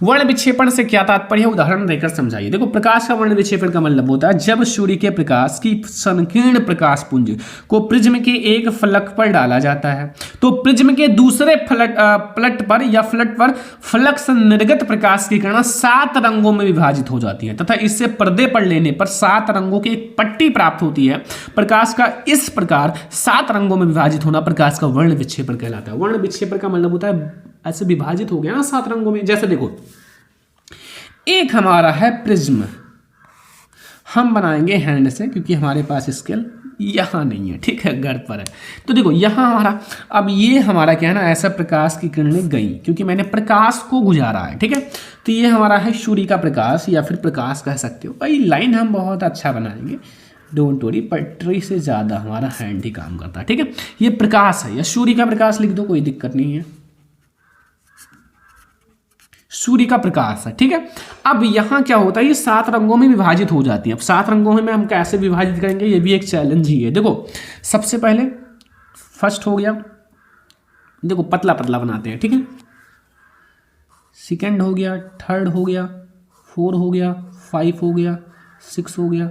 वर्ण विक्षेपण से क्या तात्पर्य है, उदाहरण देकर समझाइए। देखो, प्रकाश का वर्ण विक्षेपण का मतलब होता है जब सूर्य के प्रकाश की संकीर्ण प्रकाश पुंज को प्रिज्म के एक फलक पर डाला जाता है तो प्रिज्म के दूसरे पलट पर फलक से निर्गत प्रकाश की किरणें 7 रंगों में विभाजित हो जाती है तथा इससे पर्दे पर लेने पर 7 रंगों की एक पट्टी प्राप्त होती है। प्रकाश का इस प्रकार 7 रंगों में विभाजित होना प्रकाश का वर्ण विक्षेपण कहलाता है। वर्ण विक्षेपण का मतलब होता है ऐसे विभाजित हो गया ना 7 रंगों में। जैसे देखो, एक हमारा है प्रिज्म, हम बनाएंगे हैंड से क्योंकि हमारे पास स्केल यहां नहीं है, ठीक है, घर पर है। तो देखो यहां हमारा, अब ये हमारा क्या है ना, ऐसा प्रकाश की किरणें गई क्योंकि मैंने प्रकाश को गुजारा है, ठीक है। तो ये हमारा है सूर्य का प्रकाश या फिर प्रकाश कह सकते हो भाई। लाइन हम बहुत अच्छा बनाएंगे, डोंट वरी, पटरी से ज़्यादा हमारा हैंड ही काम करता है, ठीक है। ये प्रकाश है या सूर्य का प्रकाश लिख दो, कोई दिक्कत नहीं है, सूर्य का प्रकाश है, ठीक है। अब यहां क्या होता है, ये 7 रंगों में विभाजित हो जाती है। अब 7 रंगों में हम कैसे विभाजित करेंगे, ये भी एक चैलेंज ही है। देखो, सबसे पहले फर्स्ट हो गया, देखो पतला पतला बनाते हैं, ठीक है। सेकंड हो गया, थर्ड हो गया, 4 हो गया, 5 हो गया, 6 हो गया,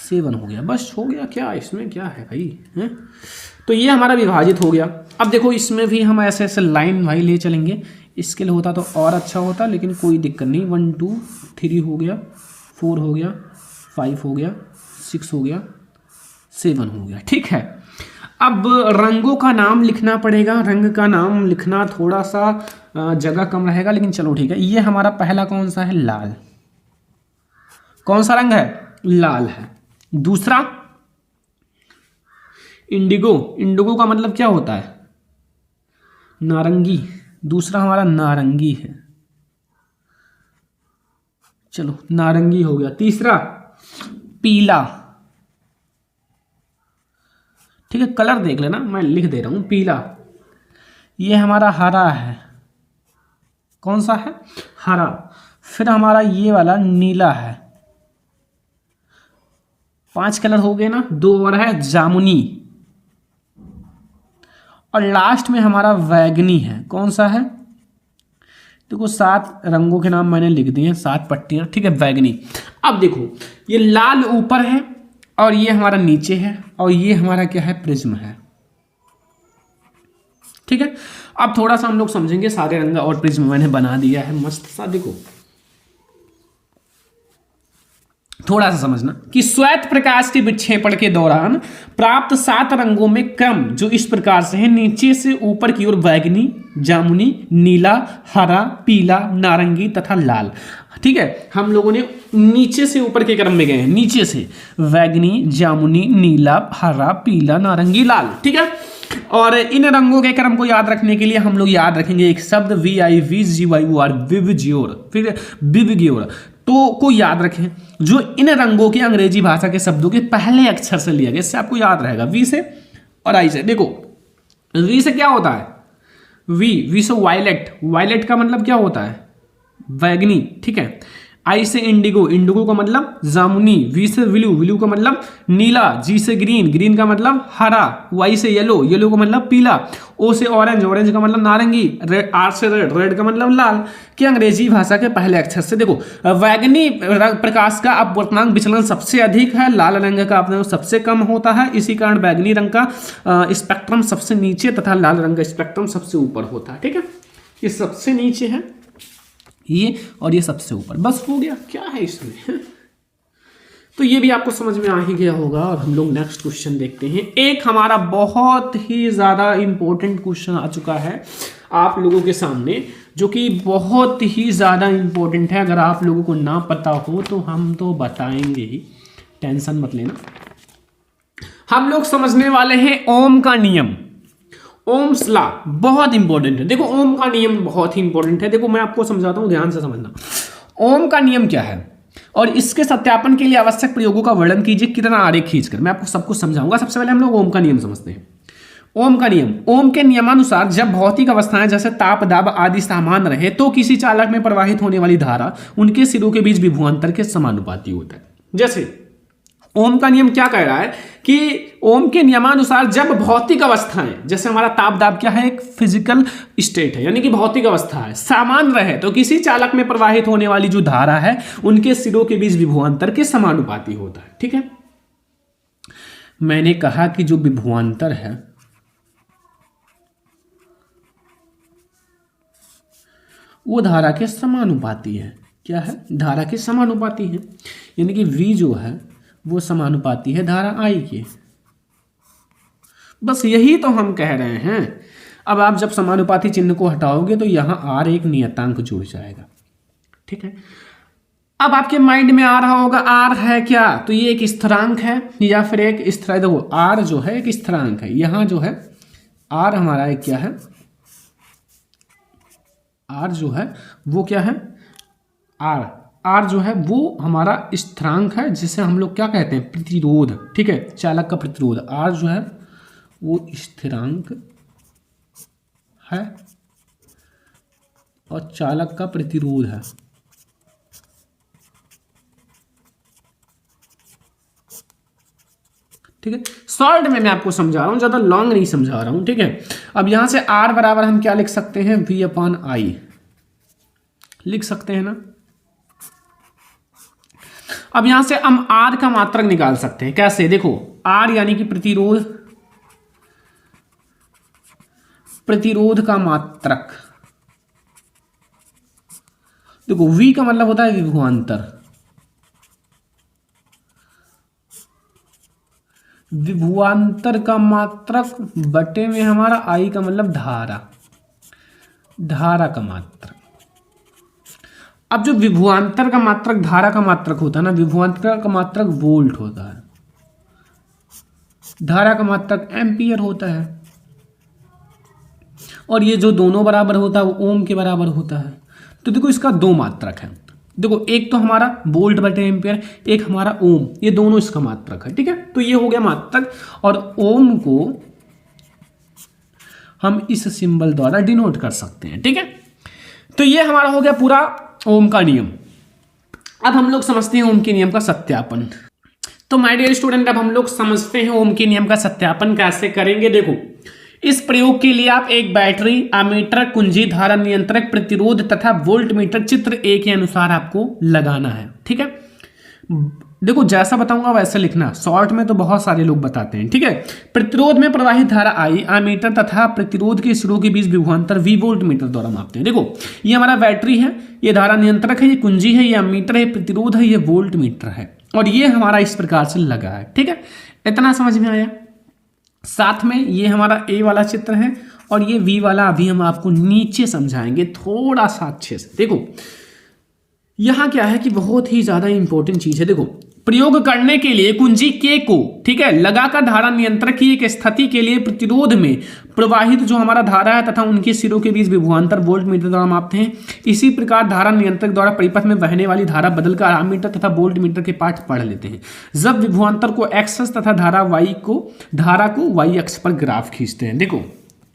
7 हो गया, बस हो गया। क्या इसमें क्या है भाई, है? तो ये हमारा विभाजित हो गया। अब देखो इसमें भी हम ऐसे ऐसे लाइन भाई ले चलेंगे, इसके लिए होता तो और अच्छा होता, लेकिन कोई दिक्कत नहीं। 1 2 3 हो गया, 4 हो गया, 5 हो गया, 6 हो गया, 7 हो गया, ठीक है। अब रंगों का नाम लिखना पड़ेगा, रंग का नाम लिखना थोड़ा सा जगह कम रहेगा, लेकिन चलो ठीक है। ये हमारा पहला कौन सा है, लाल। कौन सा रंग है, लाल है। दूसरा इंडिगो, इंडिगो का मतलब क्या होता है, नारंगी। दूसरा हमारा नारंगी है, चलो नारंगी हो गया। तीसरा पीला, ठीक है, कलर देख लेना, मैं लिख दे रहा हूं, पीला। ये हमारा हरा है, कौन सा है, हरा। फिर हमारा ये वाला नीला है। 5 कलर हो गए ना, 2 और है, जामुनी। और लास्ट में हमारा वैगनी है, कौन सा है, देखो 7 रंगों के नाम मैंने लिख दिए, 7 पट्टियां, ठीक है, वैगनी। अब देखो ये लाल ऊपर है और ये हमारा नीचे है और ये हमारा क्या है, प्रिज्म है, ठीक है। अब थोड़ा सा हम लोग समझेंगे, सारे रंग और प्रिज्म मैंने बना दिया है मस्त सा। देखो थोड़ा सा समझना कि श्वेत प्रकाश के विक्षेपण के दौरान प्राप्त 7 रंगों में क्रम जो इस प्रकार से है, नीचे से ऊपर की ओर वैगनी, जामुनी, नीला, हरा, पीला, नारंगी तथा लाल, ठीक है। हम लोगों ने नीचे से ऊपर के क्रम में गए हैं, नीचे से वैगनी, जामुनी, नीला, हरा, पीला, नारंगी, लाल, ठीक है। और इन रंगों के क्रम को याद रखने के लिए हम लोग याद रखेंगे एक शब्द VIVGYOR, विवजियोर, फिर विवगियोर, तो को याद रखें, जो इन रंगों के अंग्रेजी भाषा के शब्दों के पहले अक्षर से लिया गया, इससे आपको याद रहेगा, वी से और आई से। देखो वी से क्या होता है, वी से वायलेट, वायलेट का मतलब क्या होता है, वैगनी, ठीक है। आई से इंडिगो, इंडिगो का मतलब जामुनी। वी से ब्लू, ब्लू का मतलब नीला। जी से ग्रीन, ग्रीन का मतलब हरा। वाई से येलो, येलो का मतलब पीला। ओ से ऑरेंज, ऑरेंज का मतलब नारंगी। आर से रेड, रेड का मतलब लाल, के अंग्रेजी भाषा के पहले अक्षर से। देखो वैगनी प्रकाश का अपवर्तनांक विचलन सबसे अधिक है, लाल रंग का अपवर्तनांक सबसे कम होता है, इसी कारण वैगनी रंग का स्पेक्ट्रम सबसे नीचे तथा लाल रंग का स्पेक्ट्रम सबसे ऊपर होता है, ठीक है। ये सबसे नीचे है ये और ये सबसे ऊपर, बस हो गया, क्या है इसमें। तो ये भी आपको समझ में आ ही गया होगा। और हम लोग नेक्स्ट क्वेश्चन देखते हैं। एक हमारा बहुत ही ज़्यादा इंपॉर्टेंट क्वेश्चन आ चुका है आप लोगों के सामने, जो कि बहुत ही ज़्यादा इंपॉर्टेंट है। अगर आप लोगों को ना पता हो तो हम तो बताएंगे ही, टेंशन मत लेना। हम लोग समझने वाले हैं ओम का नियम, ओम्स लॉ, बहुत इंपॉर्टेंट है। देखो ओम का नियम बहुत ही इंपॉर्टेंट है। देखो मैं आपको समझाता हूं, ध्यान से समझना। ओम का नियम क्या है और इसके सत्यापन के लिए आवश्यक प्रयोगों का वर्णन कीजिए कितना आरेख खींचकर। मैं आपको सब कुछ समझाऊंगा। सबसे पहले हम लोग ओम का नियम समझते हैं। ओम का नियम, ओम के नियमानुसार जब भौतिक अवस्थाएं जैसे ताप, दाब आदि सामान्य रहे तो किसी चालक में प्रवाहित होने वाली धारा उनके सिरों के बीच विभवांतर के समानुपाती होता है। जैसे ओम का नियम क्या कह रहा है कि ओम के नियमानुसार जब भौतिक अवस्थाएं, जैसे हमारा ताप दाब क्या है, एक फिजिकल स्टेट है, यानी कि भौतिक अवस्था है, समान रहे तो किसी चालक में प्रवाहित होने वाली जो धारा है उनके सिरों के बीच विभवांतर के समानुपाती होता है। ठीक है, मैंने कहा कि जो विभवांतर है वो धारा के समानुपाती है। क्या है? धारा के समानुपाती है, यानी कि V जो है वो समानुपाती है धारा I के। बस यही तो हम कह रहे हैं। अब आप जब समानुपाती चिन्ह को हटाओगे तो यहां R एक नियतांक जुड़ जाएगा। ठीक है, अब आपके माइंड में आ रहा होगा R है क्या, तो ये एक स्थिरांक है या फिर एक स्थिर, देखो R जो है एक स्थिरांक है, यहां जो है R हमारा एक क्या है, R जो है वो क्या है, R जो है वो हमारा स्थिरांक है जिसे हम लोग क्या कहते हैं, प्रतिरोध। ठीक है, चालक का प्रतिरोध R जो है वो स्थिरांक है और चालक का प्रतिरोध है। ठीक है, शॉर्ट में मैं आपको समझा रहा हूं, ज्यादा लॉन्ग नहीं समझा रहा हूं। ठीक है, अब यहां से R बराबर हम क्या लिख सकते हैं, V/I लिख सकते हैं ना। अब यहां से हम R का मात्रक निकाल सकते हैं। कैसे? देखो R यानी कि प्रतिरोध का मात्रक। देखो V का मतलब होता है विभवांतर, विभवांतर का मात्रक बटे में हमारा I का मतलब धारा का मात्रक। अब जो विभवांतर का मात्रक धारा का मात्रक होता है ना, विभवांतर का मात्रक वोल्ट होता है, धारा का मात्रक एम्पियर होता है, और ये जो दोनों बराबर होता है वो ओम के बराबर होता है। तो देखो इसका दो मात्रक है, देखो एक तो हमारा वोल्ट बटे एम्पियर, एक हमारा ओम, ये दोनों इसका मात्रक है। ठीक है, तो ये हो गया मात्रक, और ओम को हम इस सिंबल द्वारा डिनोट कर सकते हैं। ठीक है, तो ये हमारा हो गया पूरा ओम का नियम। अब हम लोग समझते हैं ओम के नियम का सत्यापन। तो माय डियर स्टूडेंट, अब हम लोग समझते हैं ओम के नियम का सत्यापन कैसे करेंगे। देखो इस प्रयोग के लिए आप एक बैटरी, अमीटर, कुंजी, धारा नियंत्रक, प्रतिरोध तथा वोल्ट मीटर चित्र A के अनुसार आपको लगाना है। ठीक है, देखो जैसा बताऊंगा वैसे लिखना, शॉर्ट में तो बहुत सारे लोग बताते हैं। ठीक है, प्रतिरोध में प्रवाहित धारा I अमीटर तथा प्रतिरोध के सिरों के बीच विभवांतर V वोल्ट मीटर द्वारा मापते हैं। देखो ये हमारा बैटरी है, ये धारा नियंत्रक है, ये कुंजी है, ये अमीटर है, प्रतिरोध है, ये वोल्ट मीटर है, और ये हमारा इस प्रकार से लगा है। ठीक है, इतना समझ में आया। साथ में ये हमारा A वाला चित्र है और ये V वाला अभी हम आपको नीचे समझाएंगे थोड़ा सा अच्छे से। देखो यहां क्या है कि बहुत ही ज्यादा इंपॉर्टेंट चीज है। देखो प्रयोग करने के लिए कुंजी K को, ठीक है, लगाकर धारा नियंत्रक की एक स्थिति के लिए प्रतिरोध में प्रवाहित जो हमारा धारा है तथा उनके सिरों के बीच विभवांतर वोल्ट मीटर द्वारा मापते हैं। इसी प्रकार धारा नियंत्रक द्वारा परिपथ में बहने वाली धारा बदलकर आमीटर तथा वोल्ट मीटर के पाठ पढ़ लेते हैं। जब विभवांतर को एक्स तथा धारा को वाई अक्ष पर ग्राफ खींचते हैं। देखो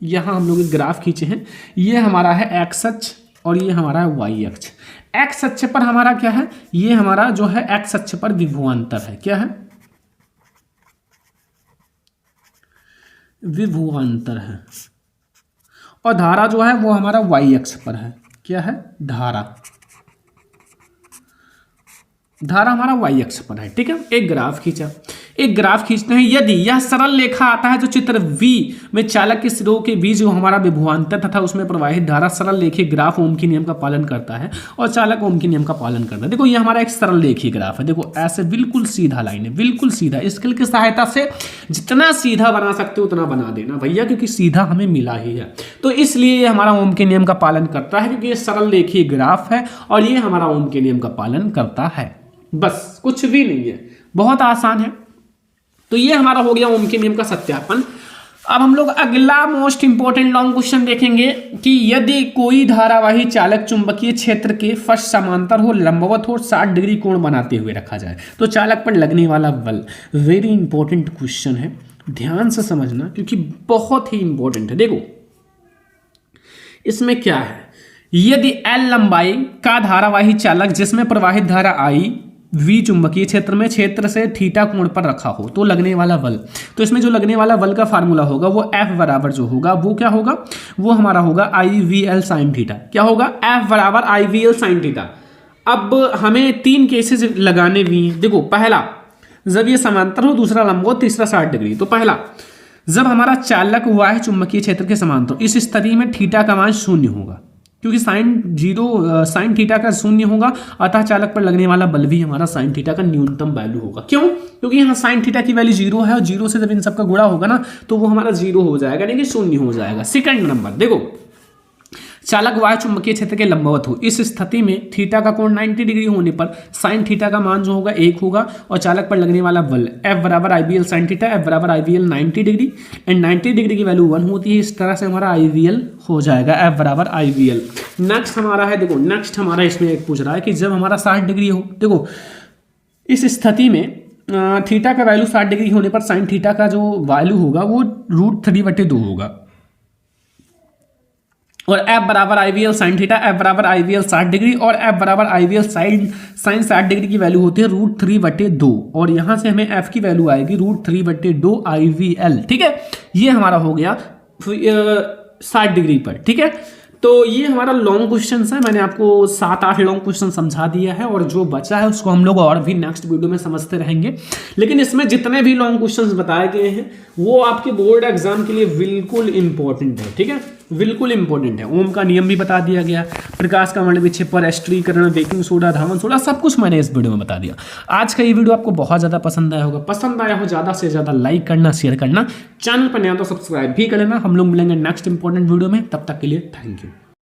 यहां हम लोग ग्राफ खींचे हैं, ये हमारा है एक्स अक्ष और ये हमारा है वाई अक्ष। एक्स अक्ष पर हमारा क्या है, ये हमारा जो है एक्स अक्ष पर विभवांतर है। क्या है? विभवांतर है। और धारा जो है वो हमारा वाई अक्ष पर है। क्या है? धारा हमारा वाई अक्ष पर है। ठीक है, एक ग्राफ खींचा, एक ग्राफ खींचते हैं। यदि यह सरल रेखा आता है जो चित्र V में चालक के सिरों के बीच जो हमारा विभवांतर तथा उसमें प्रवाहित धारा सरल रेखीय ग्राफ ओम के नियम का पालन करता है और चालक ओम के नियम का पालन करता है। देखो ये हमारा एक सरल रेखीय ग्राफ है। देखो ऐसे बिल्कुल सीधा लाइन है, बिल्कुल सीधा। स्केल की सहायता से जितना सीधा बना सकते हो उतना बना देना भैया, क्योंकि सीधा हमें मिला ही है। तो इसलिए ये हमारा ओम के नियम का पालन करता है, क्योंकि ये सरल रेखीय ग्राफ है और ये हमारा ओम के नियम का पालन करता है। बस कुछ भी नहीं है, बहुत आसान है। तो ये हमारा हो गया ओम के नियम का सत्यापन। अब हम लोग अगला मोस्ट इंपोर्टेंट लॉन्ग क्वेश्चन देखेंगे कि यदि कोई धारावाही चालक चुंबकीय क्षेत्र के फर्श समांतर हो, लंबवत हो, 60 डिग्री कोण बनाते हुए रखा जाए तो चालक पर लगने वाला बल। वेरी इंपॉर्टेंट क्वेश्चन है, ध्यान से समझना क्योंकि बहुत ही इंपॉर्टेंट है। देखो इसमें क्या है, यदि L लंबाई का धारावाही चालक जिसमें प्रवाहित धारा I वी चुंबकीय क्षेत्र में क्षेत्र से थीटा कोण पर रखा हो तो लगने वाला बल, तो इसमें जो लगने वाला बल का फार्मूला होगा वो F बराबर जो होगा वो क्या होगा, वो हमारा होगा IVL साइन थीटा। क्या होगा, F बराबर IVL साइन थीटा। अब हमें 3 केसेस लगाने भी हैं। देखो, पहला जब ये समांतर हो, दूसरा लंब हो, तीसरा 60 डिग्री। तो पहला, जब हमारा चालक वाह्य चुंबकीय क्षेत्र के समांतर, इस स्थिति में थीटा का मान 0 होगा, क्योंकि साइन थीटा का 0 होगा, अतः चालक पर लगने वाला बल भी हमारा साइन थीटा का न्यूनतम वैल्यू होगा। क्यों? क्योंकि यहाँ साइन थीटा की वैल्यू 0 है और 0 से जब इन सबका गुणा होगा ना तो वो हमारा 0 हो जाएगा, यानी कि 0 हो जाएगा। सेकंड नंबर देखो, चालक वाह्य चुंबकीय क्षेत्र के लंबवत हो, इस स्थिति में थीटा का कोण 90 डिग्री होने पर साइन थीटा का मान जो होगा 1 होगा और चालक पर लगने वाला बल F बराबर IVL साइन थीटा, F बराबर IVL 90 डिग्री एंड 90 डिग्री की वैल्यू 1 होती है। इस तरह से हमारा IVL हो जाएगा F बराबर IVL। नेक्स्ट हमारा है, देखो नेक्स्ट हमारा इसमें एक पूछ रहा है कि जब हमारा 60 डिग्री हो, देखो इस स्थिति में थीटा का वैल्यू 60 डिग्री होने पर साइन थीटा का जो वैल्यू होगा वो √3/2 होगा और F बराबर IVL साइन थीटा, F बराबर IVL 60 डिग्री और F बराबर IVL साइन 60 डिग्री की वैल्यू होती है √3/2 और यहाँ से हमें F की वैल्यू आएगी √3/2 IVL। ठीक है, ये हमारा हो गया 60 डिग्री पर। ठीक है, तो ये हमारा लॉन्ग क्वेश्चन है, मैंने आपको 7-8 लॉन्ग क्वेश्चन समझा दिया है और जो बचा है उसको हम लोग और भी नेक्स्ट वीडियो में समझते रहेंगे। लेकिन इसमें जितने भी लॉन्ग क्वेश्चंस बताए गए हैं वो आपके बोर्ड एग्जाम के लिए बिल्कुल इंपॉर्टेंट है। ठीक है, बिल्कुल इंपॉर्टेंट है। ओम का नियम भी बता दिया गया, प्रकाश का मंडल विक्षेपण, एस्टरीकरण, बेकिंग सोडा, धावन सोडा, सब कुछ मैंने इस वीडियो में बता दिया। आज का ये वीडियो आपको बहुत ज़्यादा पसंद आया होगा। पसंद आया हो ज़्यादा से ज़्यादा लाइक करना, शेयर करना, चैनल पर नया तो सब्सक्राइब भी कर लेना। हम लोग मिलेंगे नेक्स्ट इंपॉर्टेंट वीडियो में, तब तक के लिए थैंक यू।